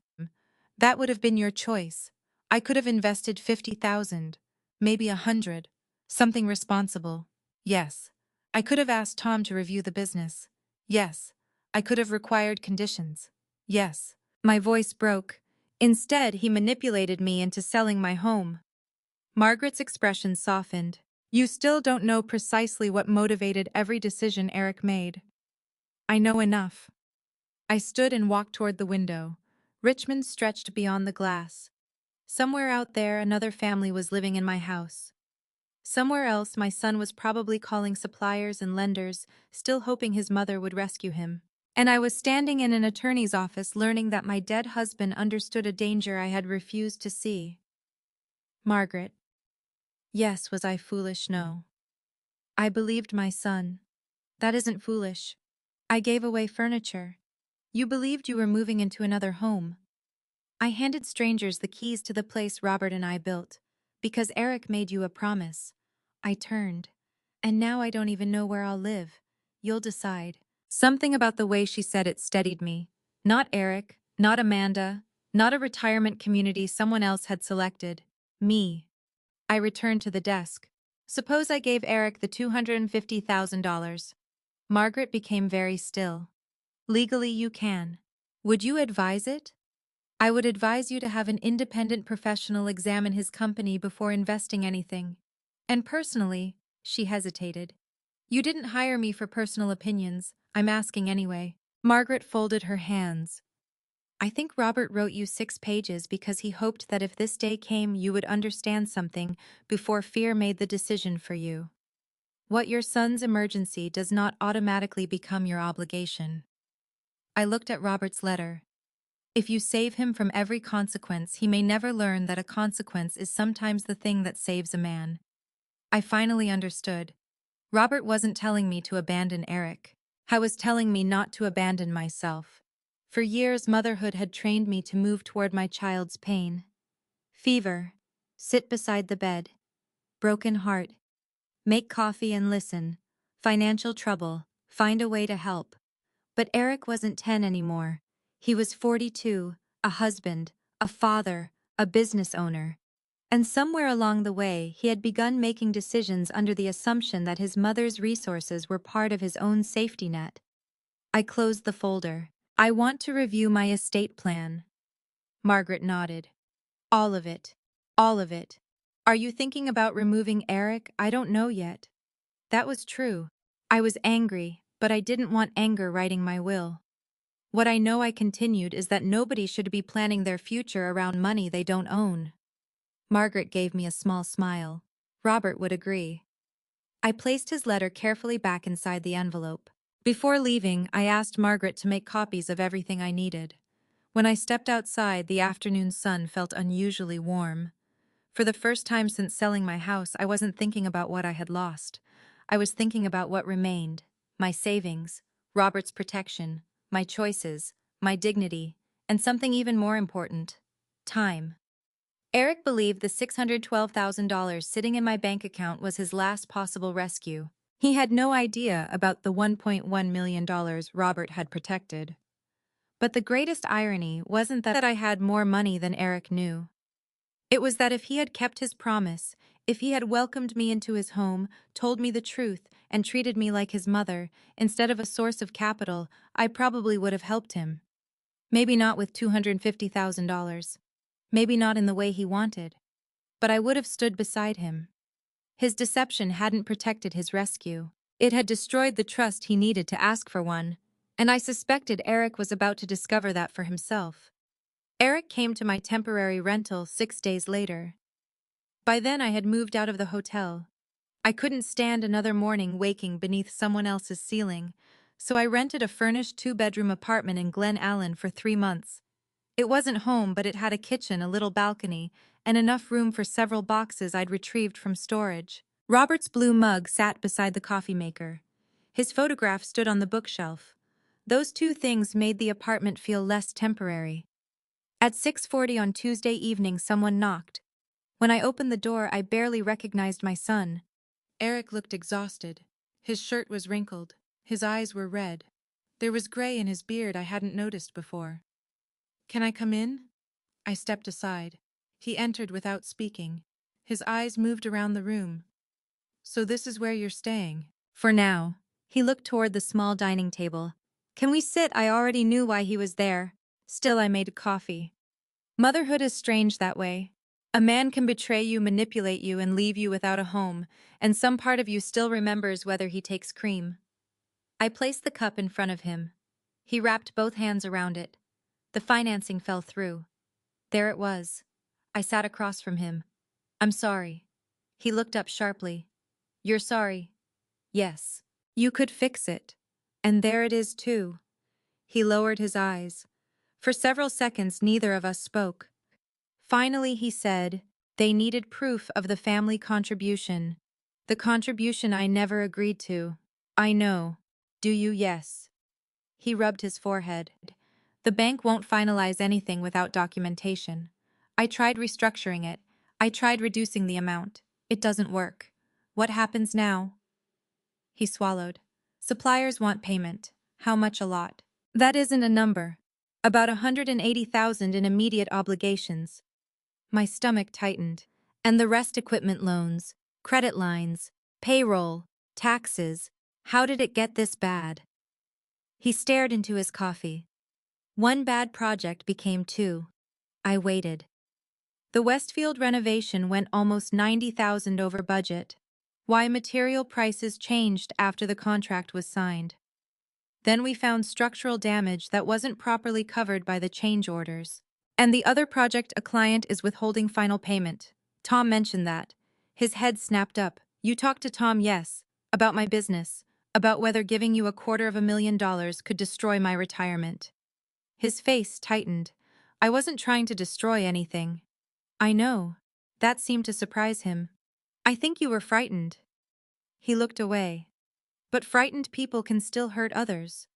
That would have been your choice. I could have invested 50,000, maybe 100, something responsible. Yes. I could have asked Tom to review the business. Yes. I could have required conditions. Yes. My voice broke. Instead, he manipulated me into selling my home. Margaret's expression softened. You still don't know precisely what motivated every decision Eric made. I know enough. I stood and walked toward the window. Richmond stretched beyond the glass. Somewhere out there, another family was living in my house. Somewhere else, my son was probably calling suppliers and lenders, still hoping his mother would rescue him. And I was standing in an attorney's office learning that my dead husband understood a danger I had refused to see. Margaret. Yes, was I foolish? No. I believed my son. That isn't foolish. I gave away furniture. You believed you were moving into another home. I handed strangers the keys to the place Robert and I built, because Eric made you a promise. I turned. And now I don't even know where I'll live. You'll decide. Something about the way she said it steadied me. Not Eric, not Amanda, not a retirement community someone else had selected. Me. I returned to the desk. Suppose I gave Eric the $250,000. Margaret became very still. Legally you can. Would you advise it? I would advise you to have an independent professional examine his company before investing anything. And personally, she hesitated. You didn't hire me for personal opinions. I'm asking anyway. Margaret folded her hands. I think Robert wrote you 6 pages because he hoped that if this day came you would understand something before fear made the decision for you. What your son's emergency does not automatically become your obligation. I looked at Robert's letter. If you save him from every consequence, he may never learn that a consequence is sometimes the thing that saves a man. I finally understood. Robert wasn't telling me to abandon Eric. He was telling me not to abandon myself. For years, motherhood had trained me to move toward my child's pain. Fever. Sit beside the bed. Broken heart. Make coffee and listen. Financial trouble. Find a way to help. But Eric wasn't 10 anymore. He was 42, a husband, a father, a business owner. And somewhere along the way, he had begun making decisions under the assumption that his mother's resources were part of his own safety net. I closed the folder. I want to review my estate plan. Margaret nodded. All of it. All of it. Are you thinking about removing Eric? I don't know yet. That was true. I was angry, but I didn't want anger writing my will. What I know, I continued, is that nobody should be planning their future around money they don't own. Margaret gave me a small smile. Robert would agree. I placed his letter carefully back inside the envelope. Before leaving, I asked Margaret to make copies of everything I needed. When I stepped outside, the afternoon sun felt unusually warm. For the first time since selling my house, I wasn't thinking about what I had lost. I was thinking about what remained: my savings, Robert's protection, my choices, my dignity, and something even more important: time. Eric believed the $612,000 sitting in my bank account was his last possible rescue. He had no idea about the $1.1 million Robert had protected. But the greatest irony wasn't that I had more money than Eric knew. It was that if he had kept his promise, if he had welcomed me into his home, told me the truth, and treated me like his mother, instead of a source of capital, I probably would have helped him. Maybe not with $250,000. Maybe not in the way he wanted. But I would have stood beside him. His deception hadn't protected his rescue. It had destroyed the trust he needed to ask for one, and I suspected Eric was about to discover that for himself. Eric came to my temporary rental 6 days later. By then I had moved out of the hotel. I couldn't stand another morning waking beneath someone else's ceiling, so I rented a furnished 2-bedroom apartment in Glen Allen for 3 months. It wasn't home, but it had a kitchen, a little balcony, and enough room for several boxes I'd retrieved from storage. Robert's blue mug sat beside the coffee maker. His photograph stood on the bookshelf. Those two things made the apartment feel less temporary. At 6:40 on Tuesday evening, someone knocked. When I opened the door, I barely recognized my son. Eric looked exhausted. His shirt was wrinkled. His eyes were red. There was gray in his beard I hadn't noticed before. "Can I come in?" I stepped aside. He entered without speaking. His eyes moved around the room. "So this is where you're staying?" "For now." He looked toward the small dining table. "Can we sit?" I already knew why he was there. Still, I made coffee. Motherhood is strange that way. A man can betray you, manipulate you, and leave you without a home, and some part of you still remembers whether he takes cream. I placed the cup in front of him. He wrapped both hands around it. The financing fell through. There it was. I sat across from him. "I'm sorry." He looked up sharply. "You're sorry?" "Yes." "You could fix it. And there it is, too." He lowered his eyes. For several seconds, neither of us spoke. Finally, he said, "They needed proof of the family contribution. The contribution I never agreed to." "I know. Do you?" "Yes." He rubbed his forehead. "The bank won't finalize anything without documentation. I tried restructuring it. I tried reducing the amount. It doesn't work. What happens now?" He swallowed. "Suppliers want payment." "How much?" "A lot." "That isn't a number. About 180,000 in immediate obligations." My stomach tightened. "And the rest equipment loans, credit lines, payroll, taxes. How did it get this bad?" He stared into his coffee. One bad project became two. I waited. The Westfield renovation went almost 90,000 over budget. Why? Material prices changed after the contract was signed. Then we found structural damage that wasn't properly covered by the change orders. "And the other project, a client is withholding final payment." Tom mentioned that. His head snapped up. "You talked to Tom?" "Yes. About my business. About whether giving you $250,000 could destroy my retirement." His face tightened. "I wasn't trying to destroy anything." "I know." That seemed to surprise him. "I think you were frightened." He looked away. "But frightened people can still hurt others."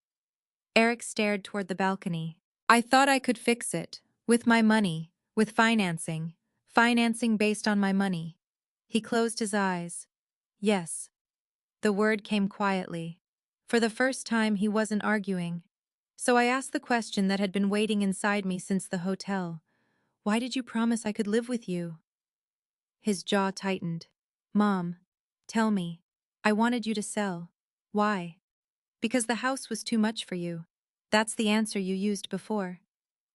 Eric stared toward the balcony. "I thought I could fix it. With my money. With financing. Financing based on my money." He closed his eyes. "Yes." The word came quietly. For the first time, he wasn't arguing. So I asked the question that had been waiting inside me since the hotel. "Why did you promise I could live with you?" His jaw tightened. "Mom, tell me. I wanted you to sell." "Why?" "Because the house was too much for you. That's the answer you used before."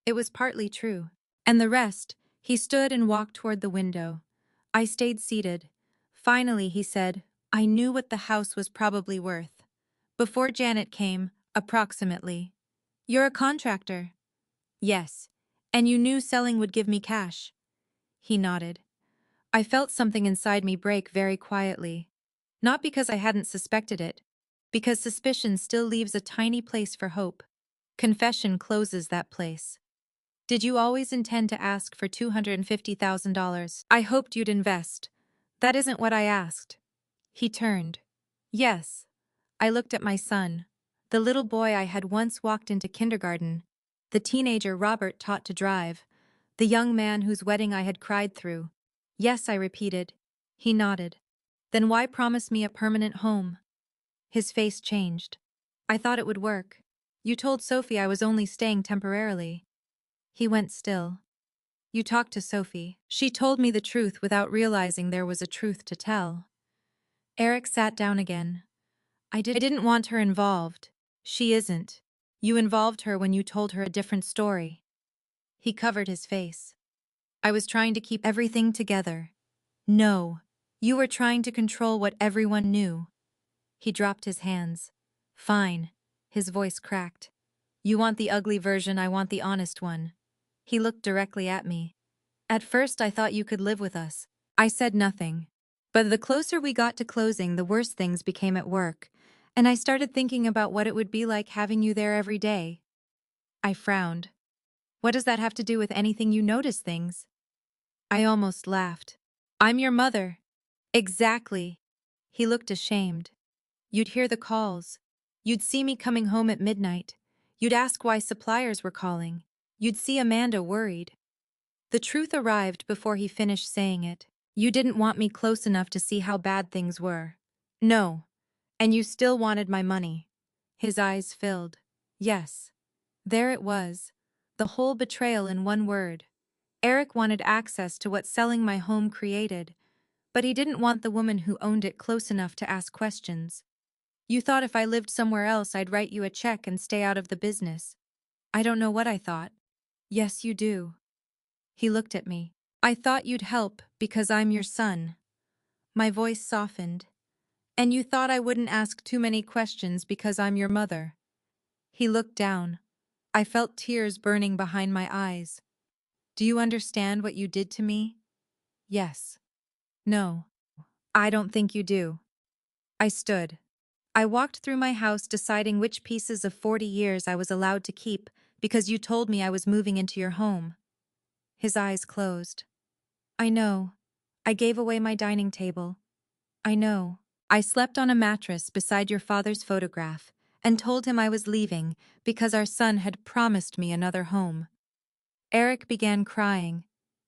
It was partly true. And the rest, he stood and walked toward the window. I stayed seated. Finally, he said, "I knew what the house was probably worth. Before Janet came, approximately." "You're a contractor." "Yes. And you knew selling would give me cash." He nodded. I felt something inside me break very quietly. Not because I hadn't suspected it, because suspicion still leaves a tiny place for hope. Confession closes that place. Did you always intend to ask for $250,000? I hoped you'd invest. That isn't what I asked. He turned. Yes. I looked at my son, the little boy I had once walked into kindergarten, the teenager Robert taught to drive, the young man whose wedding I had cried through. Yes, I repeated. He nodded. Then why promise me a permanent home? His face changed. I thought it would work. You told Sophie I was only staying temporarily. He went still. You talked to Sophie. She told me the truth without realizing there was a truth to tell. Eric sat down again. I didn't want her involved. She isn't. You involved her when you told her a different story. He covered his face. I was trying to keep everything together. No. You were trying to control what everyone knew. He dropped his hands. Fine. His voice cracked. You want the ugly version, I want the honest one. He looked directly at me. At first I thought you could live with us. I said nothing. But the closer we got to closing, the worse things became at work, and I started thinking about what it would be like having you there every day. I frowned. What does that have to do with anything? You notice things? I almost laughed. I'm your mother. Exactly. He looked ashamed. You'd hear the calls. You'd see me coming home at midnight. You'd ask why suppliers were calling. You'd see Amanda worried. The truth arrived before he finished saying it. You didn't want me close enough to see how bad things were. No. And you still wanted my money. His eyes filled. Yes. There it was. The whole betrayal in one word. Eric wanted access to what selling my home created, but he didn't want the woman who owned it close enough to ask questions. You thought if I lived somewhere else I'd write you a check and stay out of the business. I don't know what I thought. Yes, you do. He looked at me. I thought you'd help because I'm your son. My voice softened. And you thought I wouldn't ask too many questions because I'm your mother. He looked down. I felt tears burning behind my eyes. Do you understand what you did to me? Yes. No. I don't think you do. I stood. I walked through my house deciding which pieces of 40 years I was allowed to keep because you told me I was moving into your home. His eyes closed. I know. I gave away my dining table. I know. I slept on a mattress beside your father's photograph and told him I was leaving because our son had promised me another home. Eric began crying.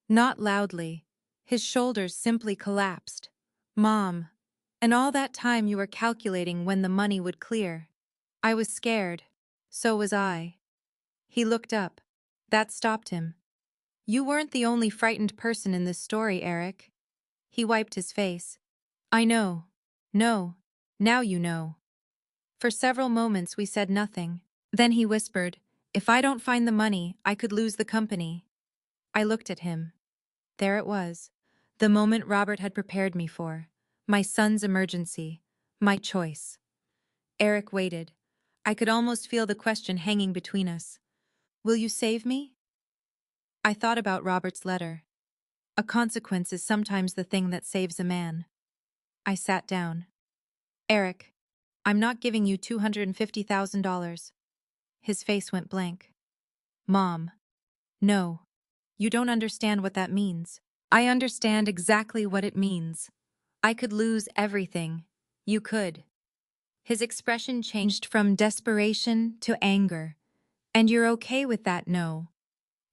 Not loudly. His shoulders simply collapsed. Mom. And all that time you were calculating when the money would clear. I was scared. So was I. He looked up. That stopped him. You weren't the only frightened person in this story, Eric. He wiped his face. I know. No. Now you know. For several moments we said nothing. Then he whispered, if I don't find the money, I could lose the company. I looked at him. There it was. The moment Robert had prepared me for. My son's emergency. My choice. Eric waited. I could almost feel the question hanging between us. Will you save me? I thought about Robert's letter. A consequence is sometimes the thing that saves a man. I sat down. Eric, I'm not giving you $250,000. His face went blank. Mom. No. You don't understand what that means. I understand exactly what it means. I could lose everything. You could. His expression changed from desperation to anger. And you're okay with that, no?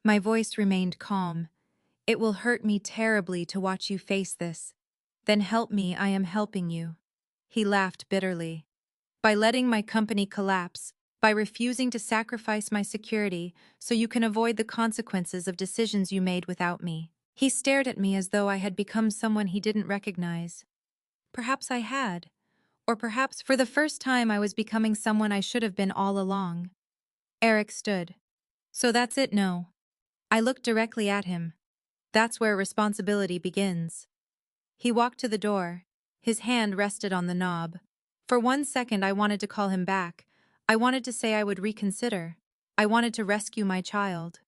My voice remained calm. It will hurt me terribly to watch you face this. Then help me, I am helping you. He laughed bitterly. By letting my company collapse, by refusing to sacrifice my security so you can avoid the consequences of decisions you made without me. He stared at me as though I had become someone he didn't recognize. Perhaps I had. Or perhaps for the first time I was becoming someone I should have been all along. Eric stood. So that's it, no. I looked directly at him. That's where responsibility begins. He walked to the door. His hand rested on the knob. For 1 second I wanted to call him back. I wanted to say I would reconsider. I wanted to rescue my child.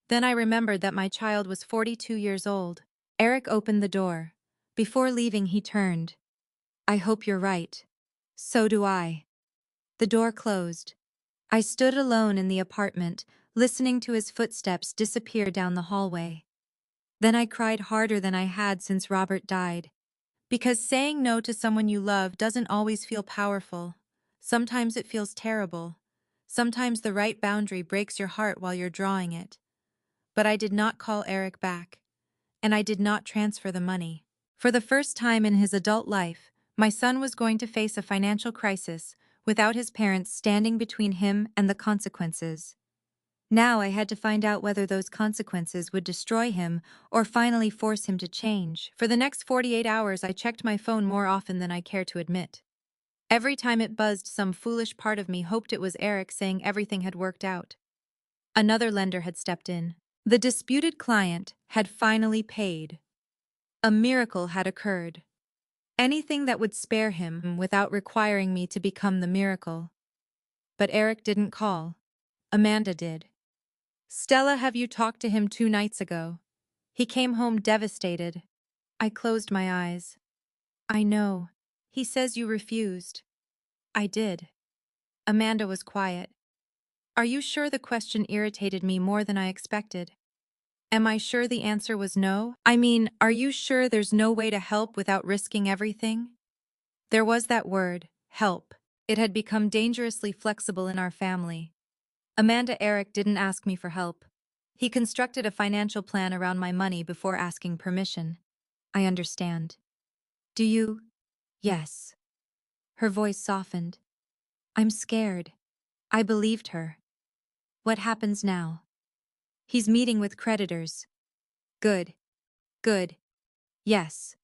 Then I remembered that my child was 42 years old. Eric opened the door. Before leaving, he turned. I hope you're right. So do I. The door closed. I stood alone in the apartment, listening to his footsteps disappear down the hallway. Then I cried harder than I had since Robert died. Because saying no to someone you love doesn't always feel powerful. Sometimes it feels terrible. Sometimes the right boundary breaks your heart while you're drawing it. But I did not call Eric back. And I did not transfer the money. For the first time in his adult life, my son was going to face a financial crisis without his parents standing between him and the consequences. Now I had to find out whether those consequences would destroy him or finally force him to change. For the next 48 hours, I checked my phone more often than I care to admit. Every time it buzzed, some foolish part of me hoped it was Eric saying everything had worked out. Another lender had stepped in. The disputed client had finally paid. A miracle had occurred. Anything that would spare him without requiring me to become the miracle. But Eric didn't call. Amanda did. Stella, have you talked to him 2 nights ago? He came home devastated. I closed my eyes. I know. He says you refused. I did. Amanda was quiet. Are you sure? The question irritated me more than I expected. Am I sure the answer was no? I mean, are you sure there's no way to help without risking everything? There was that word, help. It had become dangerously flexible in our family. Eric didn't ask me for help. He constructed a financial plan around my money before asking permission. I understand. Do you? Yes. Her voice softened. I'm scared. I believed her. What happens now? He's meeting with creditors. Good. Good. Yes.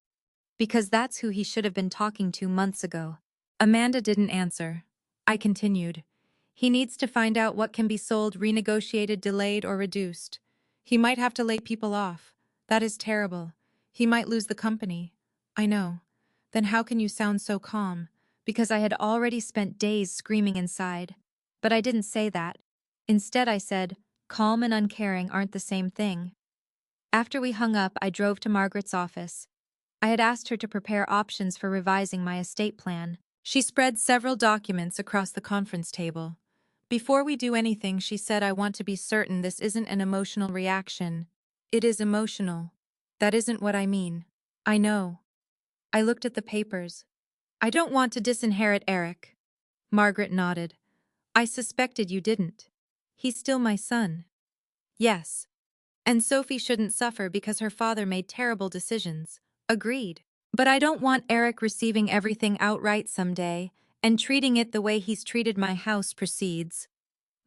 Because that's who he should have been talking to months ago. Amanda didn't answer. I continued. He needs to find out what can be sold, renegotiated, delayed, or reduced. He might have to lay people off. That is terrible. He might lose the company. I know. Then how can you sound so calm? Because I had already spent days screaming inside. But I didn't say that. Instead, I said, calm and uncaring aren't the same thing. After we hung up, I drove to Margaret's office. I had asked her to prepare options for revising my estate plan. She spread several documents across the conference table. Before we do anything, she said, I want to be certain this isn't an emotional reaction. It is emotional. That isn't what I mean. I know. I looked at the papers. I don't want to disinherit Eric. Margaret nodded. I suspected you didn't. He's still my son. Yes. And Sophie shouldn't suffer because her father made terrible decisions. Agreed. But I don't want Eric receiving everything outright someday, and treating it the way he's treated my house proceeds.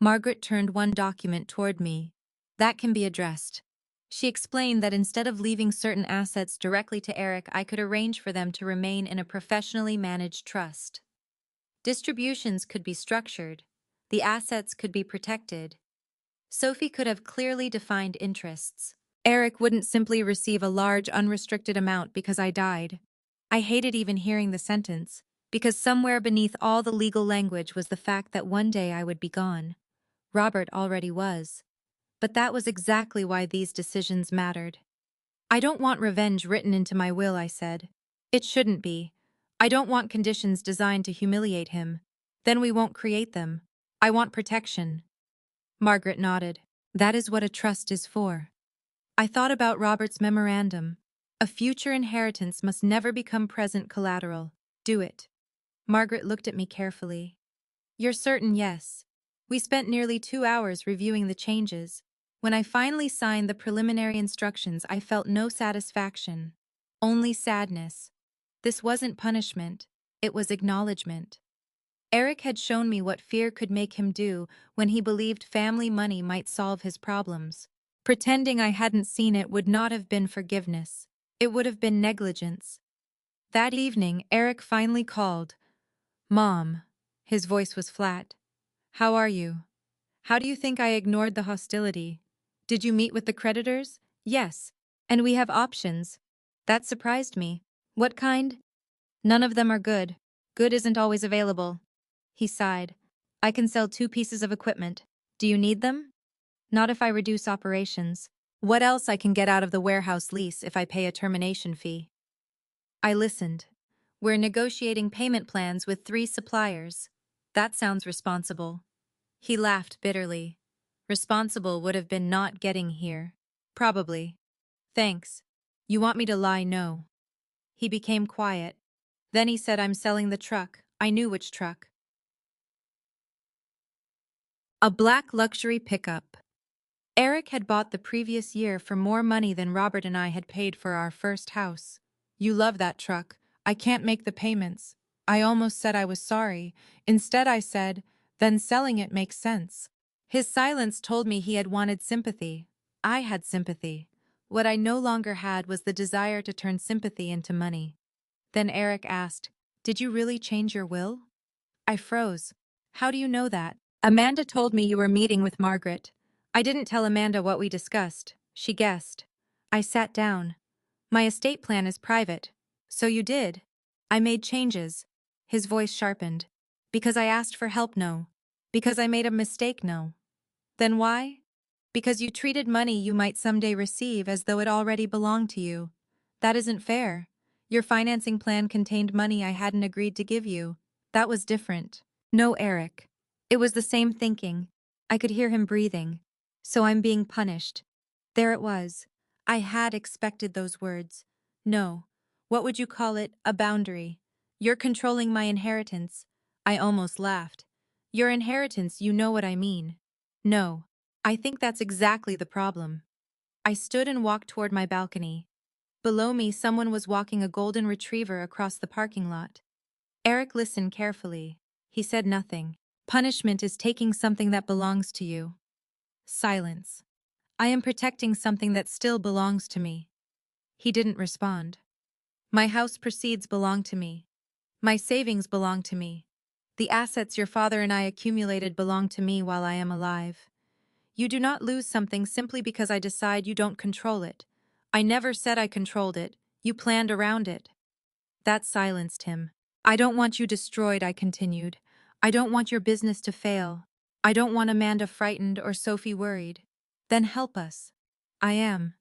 Margaret turned one document toward me. That can be addressed. She explained that instead of leaving certain assets directly to Eric, I could arrange for them to remain in a professionally managed trust. Distributions could be structured. The assets could be protected. Sophie could have clearly defined interests. Eric wouldn't simply receive a large, unrestricted amount because I died. I hated even hearing the sentence, because somewhere beneath all the legal language was the fact that one day I would be gone. Robert already was. But that was exactly why these decisions mattered. I don't want revenge written into my will, I said. It shouldn't be. I don't want conditions designed to humiliate him. Then we won't create them. I want protection. Margaret nodded. That is what a trust is for. I thought about Robert's memorandum. A future inheritance must never become present collateral. Do it. Margaret looked at me carefully. You're certain? Yes. We spent nearly 2 hours reviewing the changes. When I finally signed the preliminary instructions, I felt no satisfaction. Only sadness. This wasn't punishment. It was acknowledgement. Eric had shown me what fear could make him do when he believed family money might solve his problems. Pretending I hadn't seen it would not have been forgiveness. It would have been negligence. That evening, Eric finally called. Mom. His voice was flat. How are you? How do you think I ignored the hostility? Did you meet with the creditors? Yes. And we have options. That surprised me. What kind? None of them are good. Good isn't always available. He sighed. I can sell 2 pieces of equipment. Do you need them? Not if I reduce operations. What else I can get out of the warehouse lease if I pay a termination fee? I listened. We're negotiating payment plans with 3 suppliers. That sounds responsible. He laughed bitterly. Responsible would have been not getting here. Probably. Thanks. You want me to lie? No. He became quiet. Then he said, I'm selling the truck. I knew which truck. A black luxury pickup. Eric had bought the previous year for more money than Robert and I had paid for our first house. You love that truck. I can't make the payments. I almost said I was sorry. Instead, I said, then selling it makes sense. His silence told me he had wanted sympathy. I had sympathy. What I no longer had was the desire to turn sympathy into money. Then Eric asked, Did you really change your will? I froze. How do you know that? Amanda told me you were meeting with Margaret. I didn't tell Amanda what we discussed. She guessed. I sat down. My estate plan is private. So you did. I made changes. His voice sharpened. Because I asked for help, no. Because I made a mistake, no. Then why? Because you treated money you might someday receive as though it already belonged to you. That isn't fair. Your financing plan contained money I hadn't agreed to give you. That was different. No, Eric. It was the same thinking. I could hear him breathing. So I'm being punished. There it was. I had expected those words. No. What would you call it? A boundary. You're controlling my inheritance. I almost laughed. Your inheritance, you know what I mean. No. I think that's exactly the problem. I stood and walked toward my balcony. Below me, someone was walking a golden retriever across the parking lot. Eric listened carefully. He said nothing. Punishment is taking something that belongs to you. Silence. I am protecting something that still belongs to me. He didn't respond. My house proceeds belong to me. My savings belong to me. The assets your father and I accumulated belong to me while I am alive. You do not lose something simply because I decide you don't control it. I never said I controlled it. You planned around it. That silenced him. I don't want you destroyed, I continued. I don't want your business to fail. I don't want Amanda frightened or Sophie worried. Then help us. I am.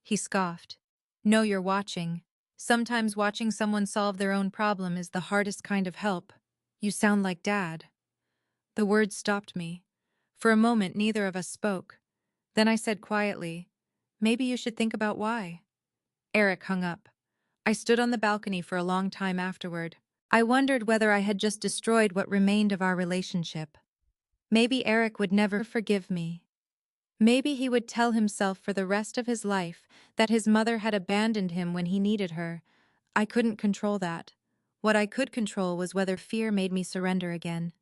He scoffed. No, you're watching. Sometimes watching someone solve their own problem is the hardest kind of help. You sound like Dad. The words stopped me. For a moment, neither of us spoke. Then I said quietly, Maybe you should think about why. Eric hung up. I stood on the balcony for a long time afterward. I wondered whether I had just destroyed what remained of our relationship. Maybe Eric would never forgive me. Maybe he would tell himself for the rest of his life that his mother had abandoned him when he needed her. I couldn't control that. What I could control was whether fear made me surrender again.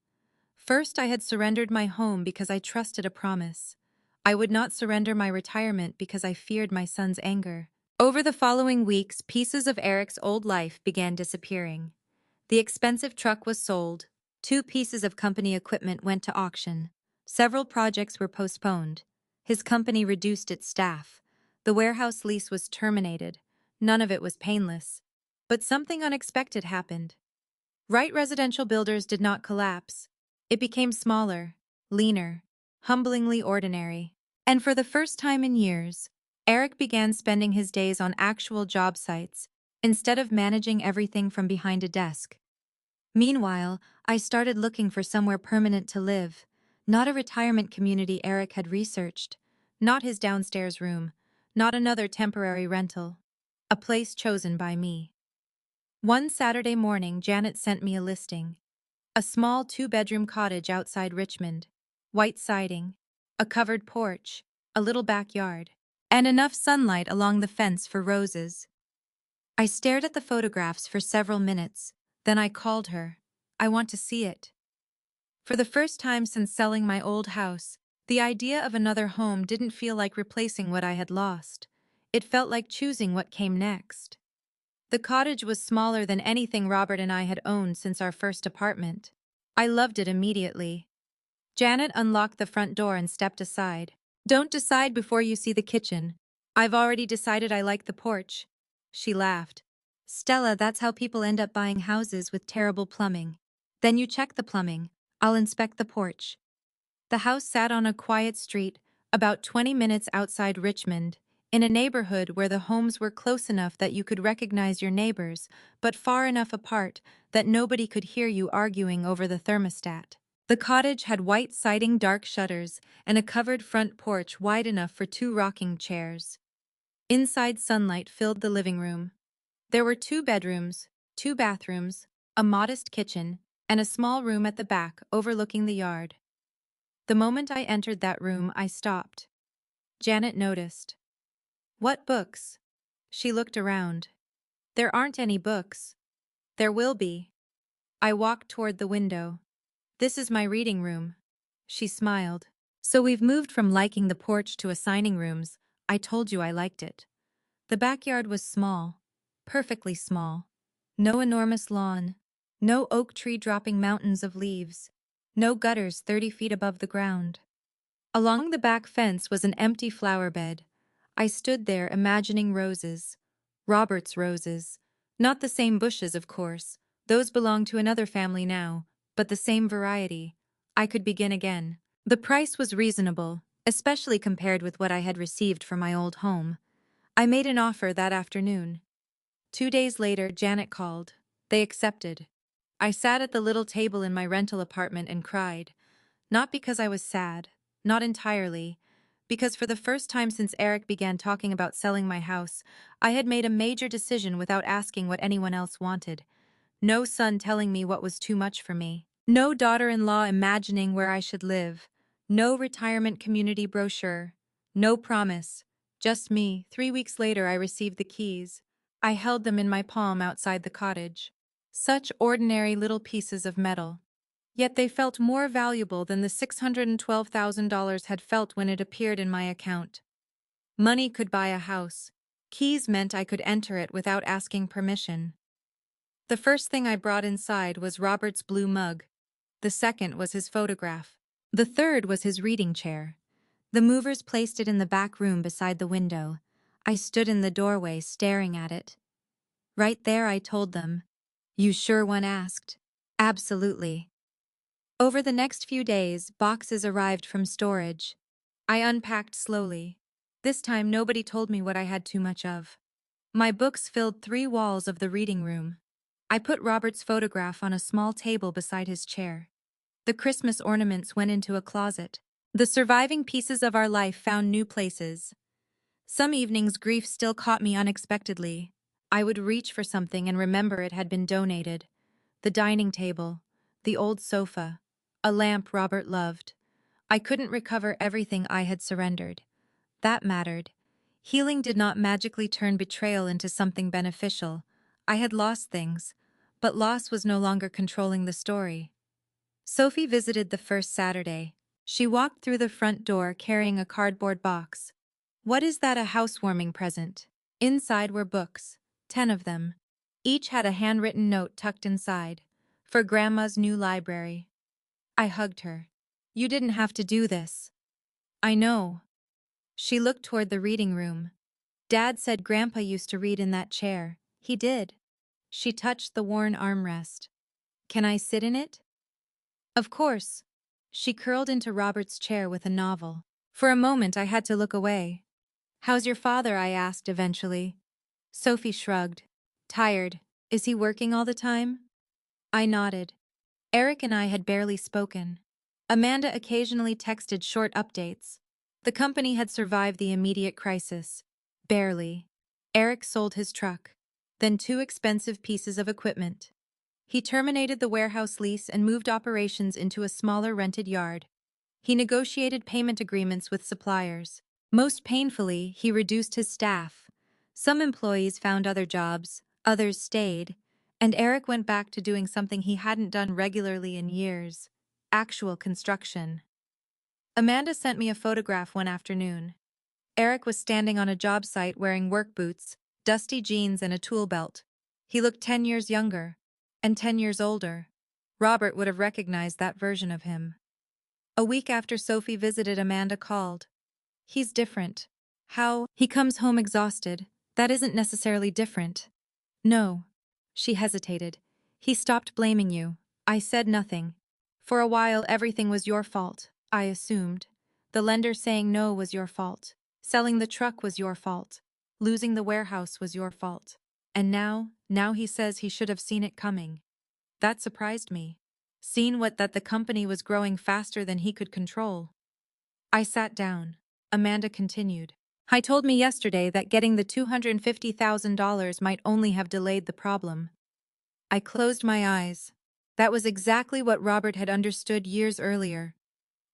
First, I had surrendered my home because I trusted a promise. I would not surrender my retirement because I feared my son's anger. Over the following weeks, pieces of Eric's old life began disappearing. The expensive truck was sold. 2 pieces of company equipment went to auction. Several projects were postponed. His company reduced its staff. The warehouse lease was terminated. None of it was painless. But something unexpected happened. Wright Residential Builders did not collapse. It became smaller, leaner, humblingly ordinary. And for the first time in years, Eric began spending his days on actual job sites instead of managing everything from behind a desk. Meanwhile, I started looking for somewhere permanent to live, not a retirement community Eric had researched, not his downstairs room, not another temporary rental, a place chosen by me. One Saturday morning, Janet sent me a listing. A small 2-bedroom cottage outside Richmond, white siding, a covered porch, a little backyard, and enough sunlight along the fence for roses. I stared at the photographs for several minutes, then I called her. I want to see it. For the first time since selling my old house, the idea of another home didn't feel like replacing what I had lost. It felt like choosing what came next. The cottage was smaller than anything Robert and I had owned since our first apartment. I loved it immediately. Janet unlocked the front door and stepped aside. Don't decide before you see the kitchen. I've already decided I like the porch. She laughed. Stella, that's how people end up buying houses with terrible plumbing. Then you check the plumbing. I'll inspect the porch. The house sat on a quiet street, about 20 minutes outside Richmond, in a neighborhood where the homes were close enough that you could recognize your neighbors, but far enough apart that nobody could hear you arguing over the thermostat. The cottage had white siding, dark shutters, and a covered front porch wide enough for 2 rocking chairs. Inside, sunlight filled the living room. There were 2 bedrooms, 2 bathrooms, a modest kitchen, and a small room at the back overlooking the yard. The moment I entered that room, I stopped. Janet noticed. "What books?" She looked around. "There aren't any books." "There will be." I walked toward the window. "This is my reading room." She smiled. "So we've moved from liking the porch to assigning rooms. I told you I liked it." The backyard was small. Perfectly small. No enormous lawn. No oak tree dropping mountains of leaves. No gutters 30 feet above the ground. Along the back fence was an empty flower bed. I stood there imagining roses. Robert's roses. Not the same bushes, of course. Those belonged to another family now, but the same variety. I could begin again. The price was reasonable, especially compared with what I had received for my old home. I made an offer that afternoon. 2 days later, Janet called. They accepted. I sat at the little table in my rental apartment and cried. Not because I was sad, not entirely, because for the first time since Eric began talking about selling my house, I had made a major decision without asking what anyone else wanted. No son telling me what was too much for me. No daughter-in-law imagining where I should live. No retirement community brochure. No promise. Just me. 3 weeks later, I received the keys. I held them in my palm outside the cottage. Such ordinary little pieces of metal. Yet they felt more valuable than the $612,000 had felt when it appeared in my account. Money could buy a house. Keys meant I could enter it without asking permission. The first thing I brought inside was Robert's blue mug. The second was his photograph. The third was his reading chair. The movers placed it in the back room beside the window. I stood in the doorway staring at it. Right there, I told them. "You sure?" one asked. "Absolutely." Over the next few days, boxes arrived from storage. I unpacked slowly. This time, nobody told me what I had too much of. My books filled 3 walls of the reading room. I put Robert's photograph on a small table beside his chair. The Christmas ornaments went into a closet. The surviving pieces of our life found new places. Some evenings, grief still caught me unexpectedly. I would reach for something and remember it had been donated. The dining table, the old sofa, a lamp Robert loved. I couldn't recover everything I had surrendered. That mattered. Healing did not magically turn betrayal into something beneficial. I had lost things, but loss was no longer controlling the story. Sophie visited the first Saturday. She walked through the front door carrying a cardboard box. "What is that, a housewarming present?" Inside were books, 10 of them. Each had a handwritten note tucked inside. "For Grandma's new library." I hugged her. "You didn't have to do this." "I know." She looked toward the reading room. "Dad said Grandpa used to read in that chair." "He did." She touched the worn armrest. "Can I sit in it?" "Of course." She curled into Robert's chair with a novel. For a moment I had to look away. "How's your father?" I asked eventually. Sophie shrugged. "Tired. Is he working all the time?" I nodded. Eric and I had barely spoken. Amanda occasionally texted short updates. The company had survived the immediate crisis. Barely. Eric sold his truck. Then 2 expensive pieces of equipment. He terminated the warehouse lease and moved operations into a smaller rented yard. He negotiated payment agreements with suppliers. Most painfully, he reduced his staff. Some employees found other jobs, others stayed, and Eric went back to doing something he hadn't done regularly in years: actual construction. Amanda sent me a photograph one afternoon. Eric was standing on a job site wearing work boots, dusty jeans, and a tool belt. He looked 10 years younger, and 10 years older. Robert would have recognized that version of him. A week after Sophie visited, Amanda called. "He's different." "How?" "He comes home exhausted." "That isn't necessarily different." "No." She hesitated. "He stopped blaming you." I said nothing. "For a while, everything was your fault," I assumed. "The lender saying no was your fault. Selling the truck was your fault. Losing the warehouse was your fault. And now he says he should have seen it coming." That surprised me. seen that the company was growing faster than he could control. I sat down. Amanda continued. I told me yesterday that getting the $250,000 might only have delayed the problem. I closed my eyes. That was exactly what Robert had understood years earlier.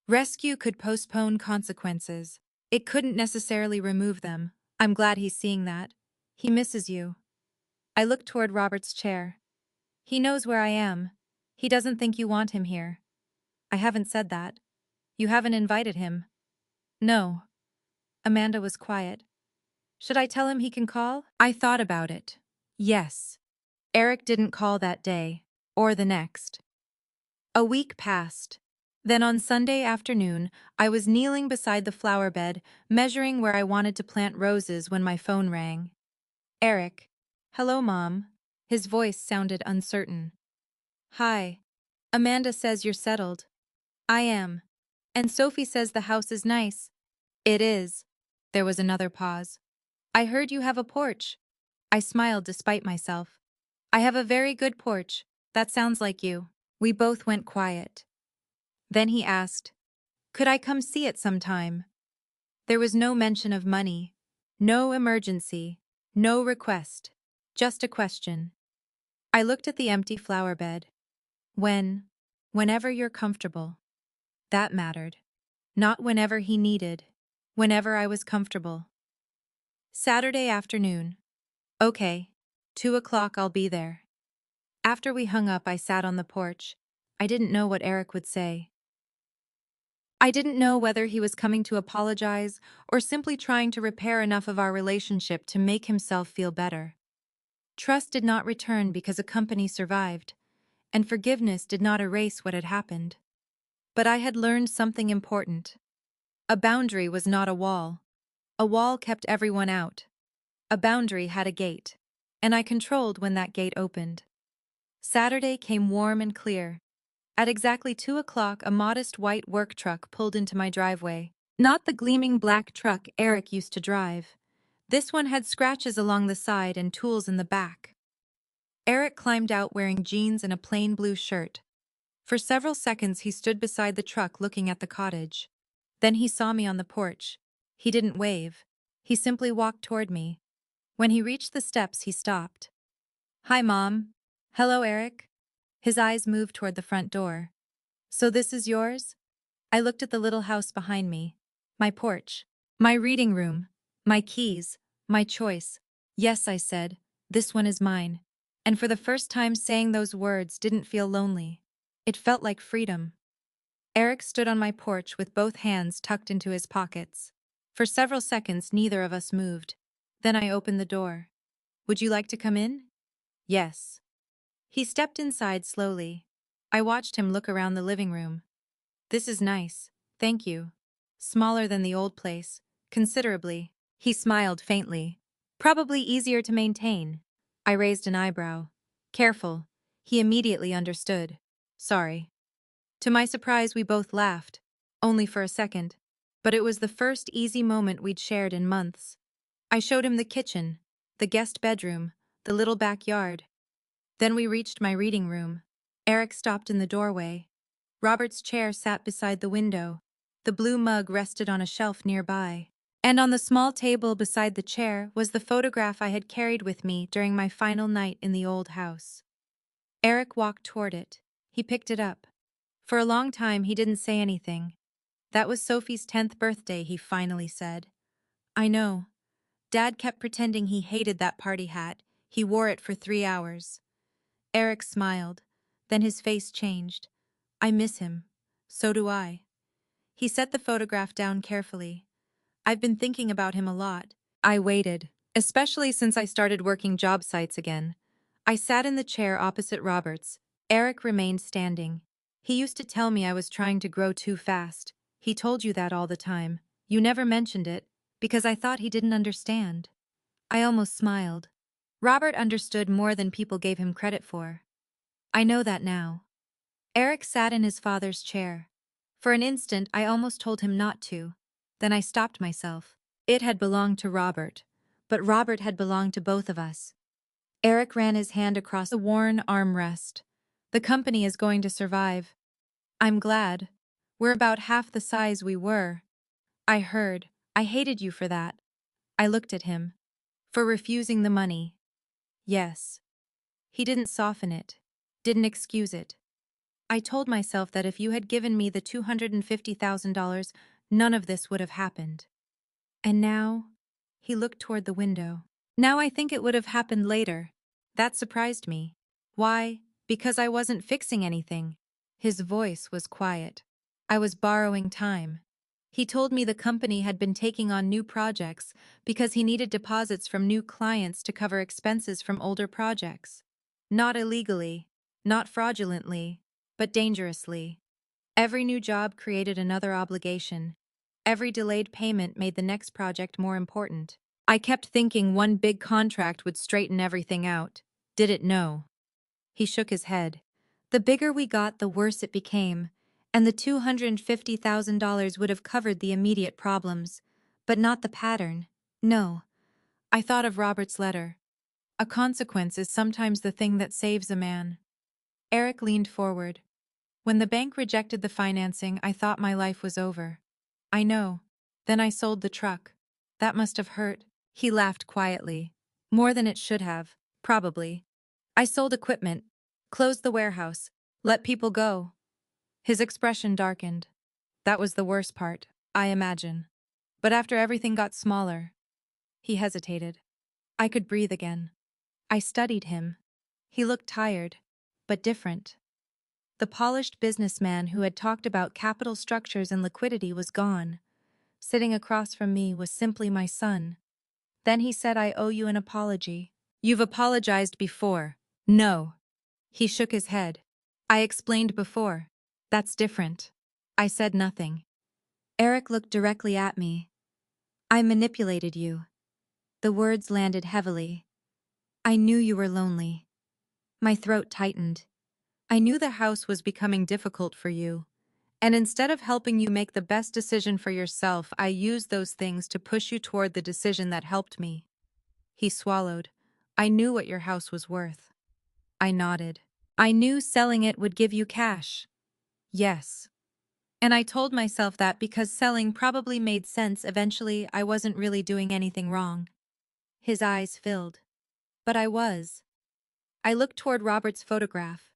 Rescue could postpone consequences. It couldn't necessarily remove them. I'm glad he's seeing that. He misses you. I looked toward Robert's chair. He knows where I am. He doesn't think you want him here. I haven't said that. You haven't invited him. No. Amanda was quiet. Should I tell him he can call? I thought about it. Yes. Eric didn't call that day, or the next. A week passed. Then on Sunday afternoon, I was kneeling beside the flower bed, measuring where I wanted to plant roses when my phone rang. Eric. Hello, Mom. His voice sounded uncertain. Hi. Amanda says you're settled. I am. And Sophie says the house is nice. It is. There was another pause. I heard you have a porch. I smiled despite myself. I have a very good porch. That sounds like you. We both went quiet. Then he asked, could I come see it sometime? There was no mention of money, no emergency, no request, just a question. I looked at the empty flower bed. Whenever you're comfortable. That mattered. Not whenever he needed, whenever I was comfortable. Saturday afternoon. Okay, 2 o'clock I'll be there. After we hung up, I sat on the porch. I didn't know what Eric would say. I didn't know whether he was coming to apologize or simply trying to repair enough of our relationship to make himself feel better. Trust did not return because a company survived, and forgiveness did not erase what had happened. But I had learned something important. A boundary was not a wall. A wall kept everyone out. A boundary had a gate, and I controlled when that gate opened. Saturday came warm and clear. At exactly 2 o'clock, a modest white work truck pulled into my driveway. Not the gleaming black truck Eric used to drive. This one had scratches along the side and tools in the back. Eric climbed out wearing jeans and a plain blue shirt. For several seconds he stood beside the truck looking at the cottage. Then he saw me on the porch. He didn't wave. He simply walked toward me. When he reached the steps, he stopped. Hi, Mom. Hello, Eric. His eyes moved toward the front door. So this is yours? I looked at the little house behind me. My porch. My reading room. My keys. My choice. Yes, I said. This one is mine. And for the first time, saying those words didn't feel lonely. It felt like freedom. Eric stood on my porch with both hands tucked into his pockets. For several seconds, neither of us moved. Then I opened the door. Would you like to come in? Yes. He stepped inside slowly. I watched him look around the living room. This is nice, thank you. Smaller than the old place, considerably. He smiled faintly. Probably easier to maintain. I raised an eyebrow. Careful. He immediately understood. Sorry. To my surprise, we both laughed. Only for a second. But it was the first easy moment we'd shared in months. I showed him the kitchen, the guest bedroom, the little backyard. Then we reached my reading room. Eric stopped in the doorway. Robert's chair sat beside the window. The blue mug rested on a shelf nearby. And on the small table beside the chair was the photograph I had carried with me during my final night in the old house. Eric walked toward it. He picked it up. For a long time, he didn't say anything. That was Sophie's 10th birthday, he finally said. I know. Dad kept pretending he hated that party hat. He wore it for 3 hours. Eric smiled. Then his face changed. I miss him. So do I. He set the photograph down carefully. I've been thinking about him a lot. I waited, especially since I started working job sites again. I sat in the chair opposite Robert's. Eric remained standing. He used to tell me I was trying to grow too fast. He told you that all the time. You never mentioned it, because I thought he didn't understand. I almost smiled. Robert understood more than people gave him credit for. I know that now. Eric sat in his father's chair. For an instant, I almost told him not to. Then I stopped myself. It had belonged to Robert, but Robert had belonged to both of us. Eric ran his hand across the worn armrest. The company is going to survive. I'm glad. We're about half the size we were. I heard. I hated you for that. I looked at him. For refusing the money. Yes. He didn't soften it. Didn't excuse it. I told myself that if you had given me the $250,000, none of this would have happened. And now, he looked toward the window. Now I think it would have happened later. That surprised me. Why? Because I wasn't fixing anything. His voice was quiet. I was borrowing time. He told me the company had been taking on new projects because he needed deposits from new clients to cover expenses from older projects. Not illegally, not fraudulently, but dangerously. Every new job created another obligation. Every delayed payment made the next project more important. I kept thinking one big contract would straighten everything out. Did it know? He shook his head. The bigger we got, the worse it became, and the $250,000 would have covered the immediate problems, but not the pattern. No. I thought of Robert's letter. A consequence is sometimes the thing that saves a man. Eric leaned forward. When the bank rejected the financing, I thought my life was over. I know. Then I sold the truck. That must have hurt. He laughed quietly. More than it should have, probably. I sold equipment, closed the warehouse, let people go. His expression darkened. That was the worst part, I imagine. But after everything got smaller, he hesitated. I could breathe again. I studied him. He looked tired, but different. The polished businessman who had talked about capital structures and liquidity was gone. Sitting across from me was simply my son. Then he said, I owe you an apology. You've apologized before. No. He shook his head. I explained before. That's different. I said nothing. Eric looked directly at me. I manipulated you. The words landed heavily. I knew you were lonely. My throat tightened. I knew the house was becoming difficult for you. And instead of helping you make the best decision for yourself, I used those things to push you toward the decision that helped me. He swallowed. I knew what your house was worth. I nodded. I knew selling it would give you cash. Yes. And I told myself that because selling probably made sense eventually, I wasn't really doing anything wrong. His eyes filled. But I was. I looked toward Robert's photograph.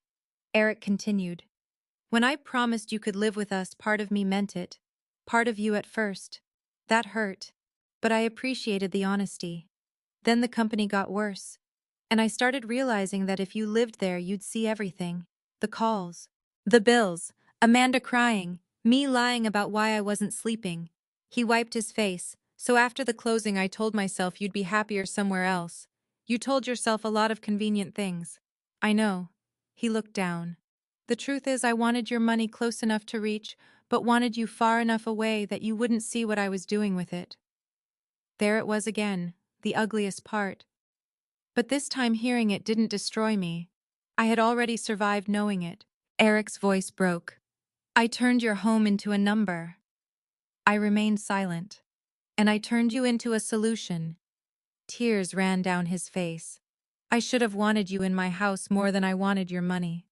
Eric continued. When I promised you could live with us, part of me meant it. Part of you at first. That hurt. But I appreciated the honesty. Then the company got worse. And I started realizing that if you lived there, you'd see everything. The calls. The bills. Amanda crying. Me lying about why I wasn't sleeping. He wiped his face. So after the closing, I told myself you'd be happier somewhere else. You told yourself a lot of convenient things. I know. He looked down. The truth is, I wanted your money close enough to reach, but wanted you far enough away that you wouldn't see what I was doing with it. There it was again, the ugliest part. But this time hearing it didn't destroy me. I had already survived knowing it. Eric's voice broke. I turned your home into a number. I remained silent. And I turned you into a solution. Tears ran down his face. I should have wanted you in my house more than I wanted your money.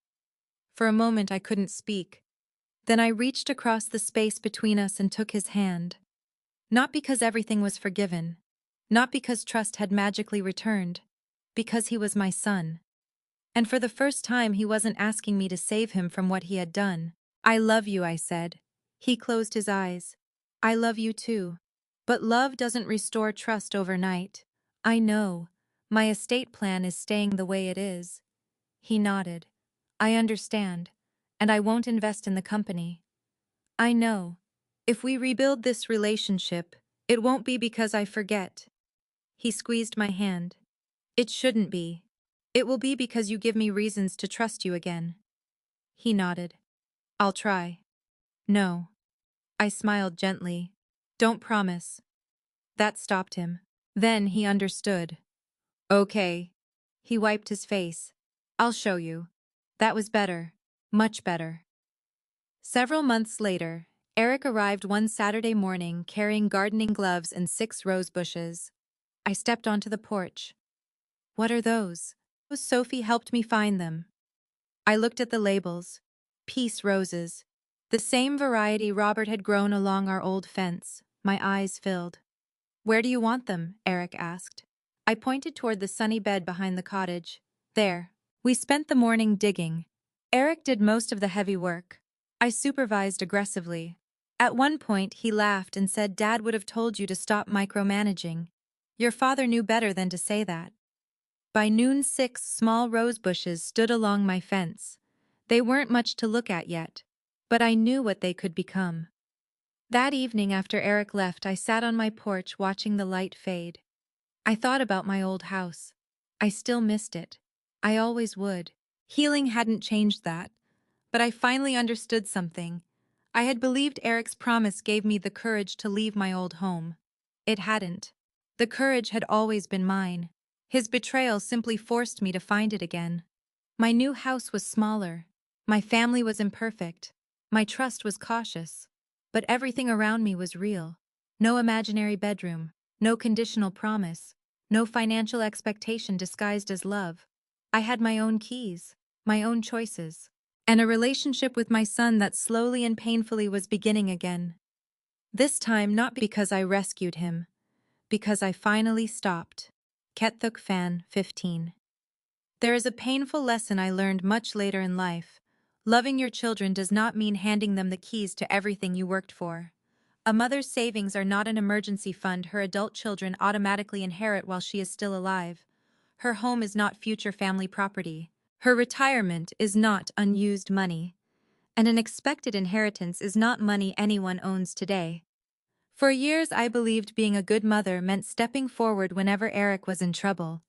For a moment I couldn't speak. Then I reached across the space between us and took his hand. Not because everything was forgiven. Not because trust had magically returned. Because he was my son. And for the first time he wasn't asking me to save him from what he had done. I love you, I said. He closed his eyes. I love you too. But love doesn't restore trust overnight. I know. My estate plan is staying the way it is. He nodded. I understand. And I won't invest in the company. I know. If we rebuild this relationship, it won't be because I forget. He squeezed my hand. It shouldn't be. It will be because you give me reasons to trust you again. He nodded. I'll try. No. I smiled gently. Don't promise. That stopped him. Then he understood. Okay. He wiped his face. I'll show you. That was better. Much better. Several months later, Eric arrived one Saturday morning carrying gardening gloves and 6 rose bushes. I stepped onto the porch. What are those? Sophie helped me find them. I looked at the labels. Peace roses. The same variety Robert had grown along our old fence. My eyes filled. "Where do you want them?" Eric asked. I pointed toward the sunny bed behind the cottage. "There." We spent the morning digging. Eric did most of the heavy work. I supervised aggressively. At one point, he laughed and said, "Dad would have told you to stop micromanaging. Your father knew better than to say that." By noon, 6 small rose bushes stood along my fence. They weren't much to look at yet, but I knew what they could become. That evening after Eric left, I sat on my porch watching the light fade. I thought about my old house. I still missed it. I always would. Healing hadn't changed that. But I finally understood something. I had believed Eric's promise gave me the courage to leave my old home. It hadn't. The courage had always been mine. His betrayal simply forced me to find it again. My new house was smaller. My family was imperfect. My trust was cautious. But everything around me was real. No imaginary bedroom. No conditional promise. No financial expectation disguised as love. I had my own keys. My own choices. And a relationship with my son that slowly and painfully was beginning again. This time not because I rescued him. Because I finally stopped. Kethuk Fan, 15. There is a painful lesson I learned much later in life. Loving your children does not mean handing them the keys to everything you worked for. A mother's savings are not an emergency fund her adult children automatically inherit while she is still alive. Her home is not future family property. Her retirement is not unused money. And an expected inheritance is not money anyone owns today. For years I believed being a good mother meant stepping forward whenever Eric was in trouble.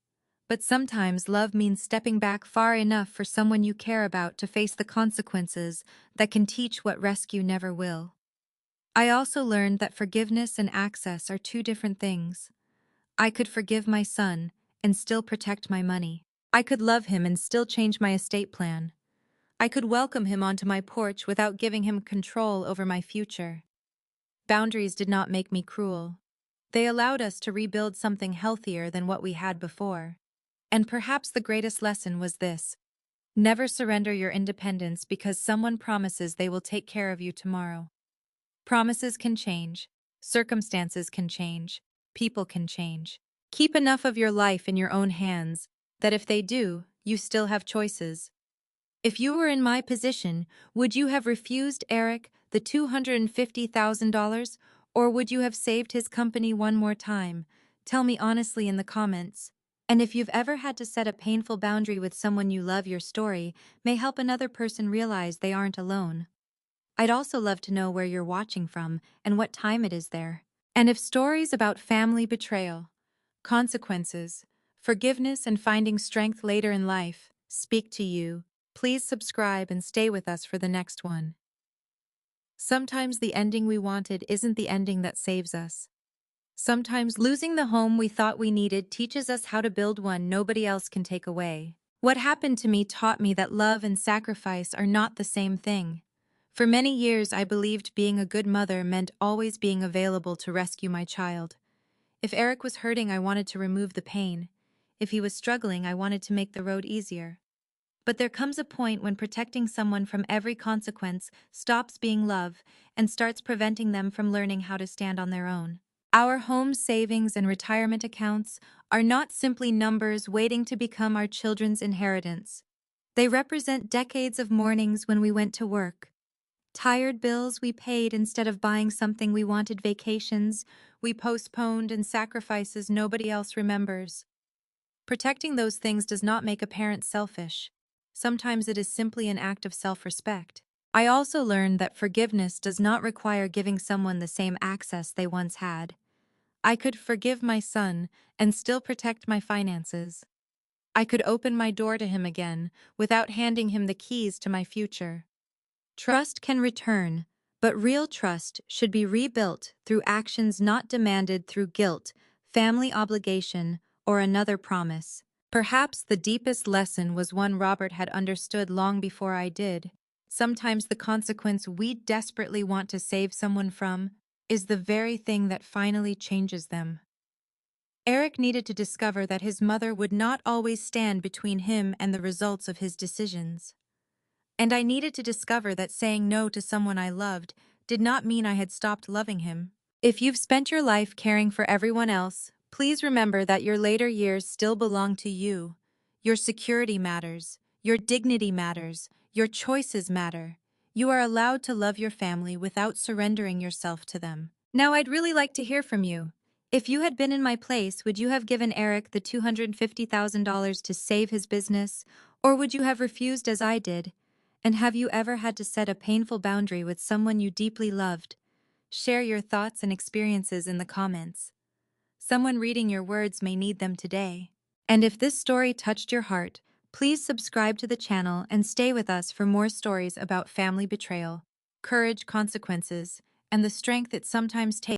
But sometimes love means stepping back far enough for someone you care about to face the consequences that can teach what rescue never will. I also learned that forgiveness and access are two different things. I could forgive my son and still protect my money. I could love him and still change my estate plan. I could welcome him onto my porch without giving him control over my future. Boundaries did not make me cruel. They allowed us to rebuild something healthier than what we had before. And perhaps the greatest lesson was this: never surrender your independence because someone promises they will take care of you tomorrow. Promises can change, circumstances can change, people can change. Keep enough of your life in your own hands that if they do, you still have choices. If you were in my position, would you have refused Eric the $250,000, or would you have saved his company one more time? Tell me honestly in the comments. And if you've ever had to set a painful boundary with someone you love, your story may help another person realize they aren't alone. I'd also love to know where you're watching from and what time it is there. And if stories about family betrayal, consequences, forgiveness, and finding strength later in life speak to you, please subscribe and stay with us for the next one. Sometimes the ending we wanted isn't the ending that saves us. Sometimes losing the home we thought we needed teaches us how to build one nobody else can take away. What happened to me taught me that love and sacrifice are not the same thing. For many years, I believed being a good mother meant always being available to rescue my child. If Eric was hurting, I wanted to remove the pain. If he was struggling, I wanted to make the road easier. But there comes a point when protecting someone from every consequence stops being love and starts preventing them from learning how to stand on their own. Our home savings and retirement accounts are not simply numbers waiting to become our children's inheritance. They represent decades of mornings when we went to work, tired bills we paid instead of buying something we wanted, vacations we postponed, and sacrifices nobody else remembers. Protecting those things does not make a parent selfish. Sometimes it is simply an act of self-respect. I also learned that forgiveness does not require giving someone the same access they once had. I could forgive my son and still protect my finances. I could open my door to him again without handing him the keys to my future. Trust can return, but real trust should be rebuilt through actions not demanded through guilt, family obligation, or another promise. Perhaps the deepest lesson was one Robert had understood long before I did. Sometimes the consequence we desperately want to save someone from is the very thing that finally changes them. Eric needed to discover that his mother would not always stand between him and the results of his decisions. And I needed to discover that saying no to someone I loved did not mean I had stopped loving him. If you've spent your life caring for everyone else, please remember that your later years still belong to you. Your security matters. Your dignity matters. Your choices matter. You are allowed to love your family without surrendering yourself to them. Now, I'd really like to hear from you. If you had been in my place, would you have given Eric the $250,000 to save his business, or would you have refused as I did? And have you ever had to set a painful boundary with someone you deeply loved? Share your thoughts and experiences in the comments. Someone reading your words may need them today. And if this story touched your heart, please subscribe to the channel and stay with us for more stories about family betrayal, courage, consequences, and the strength it sometimes takes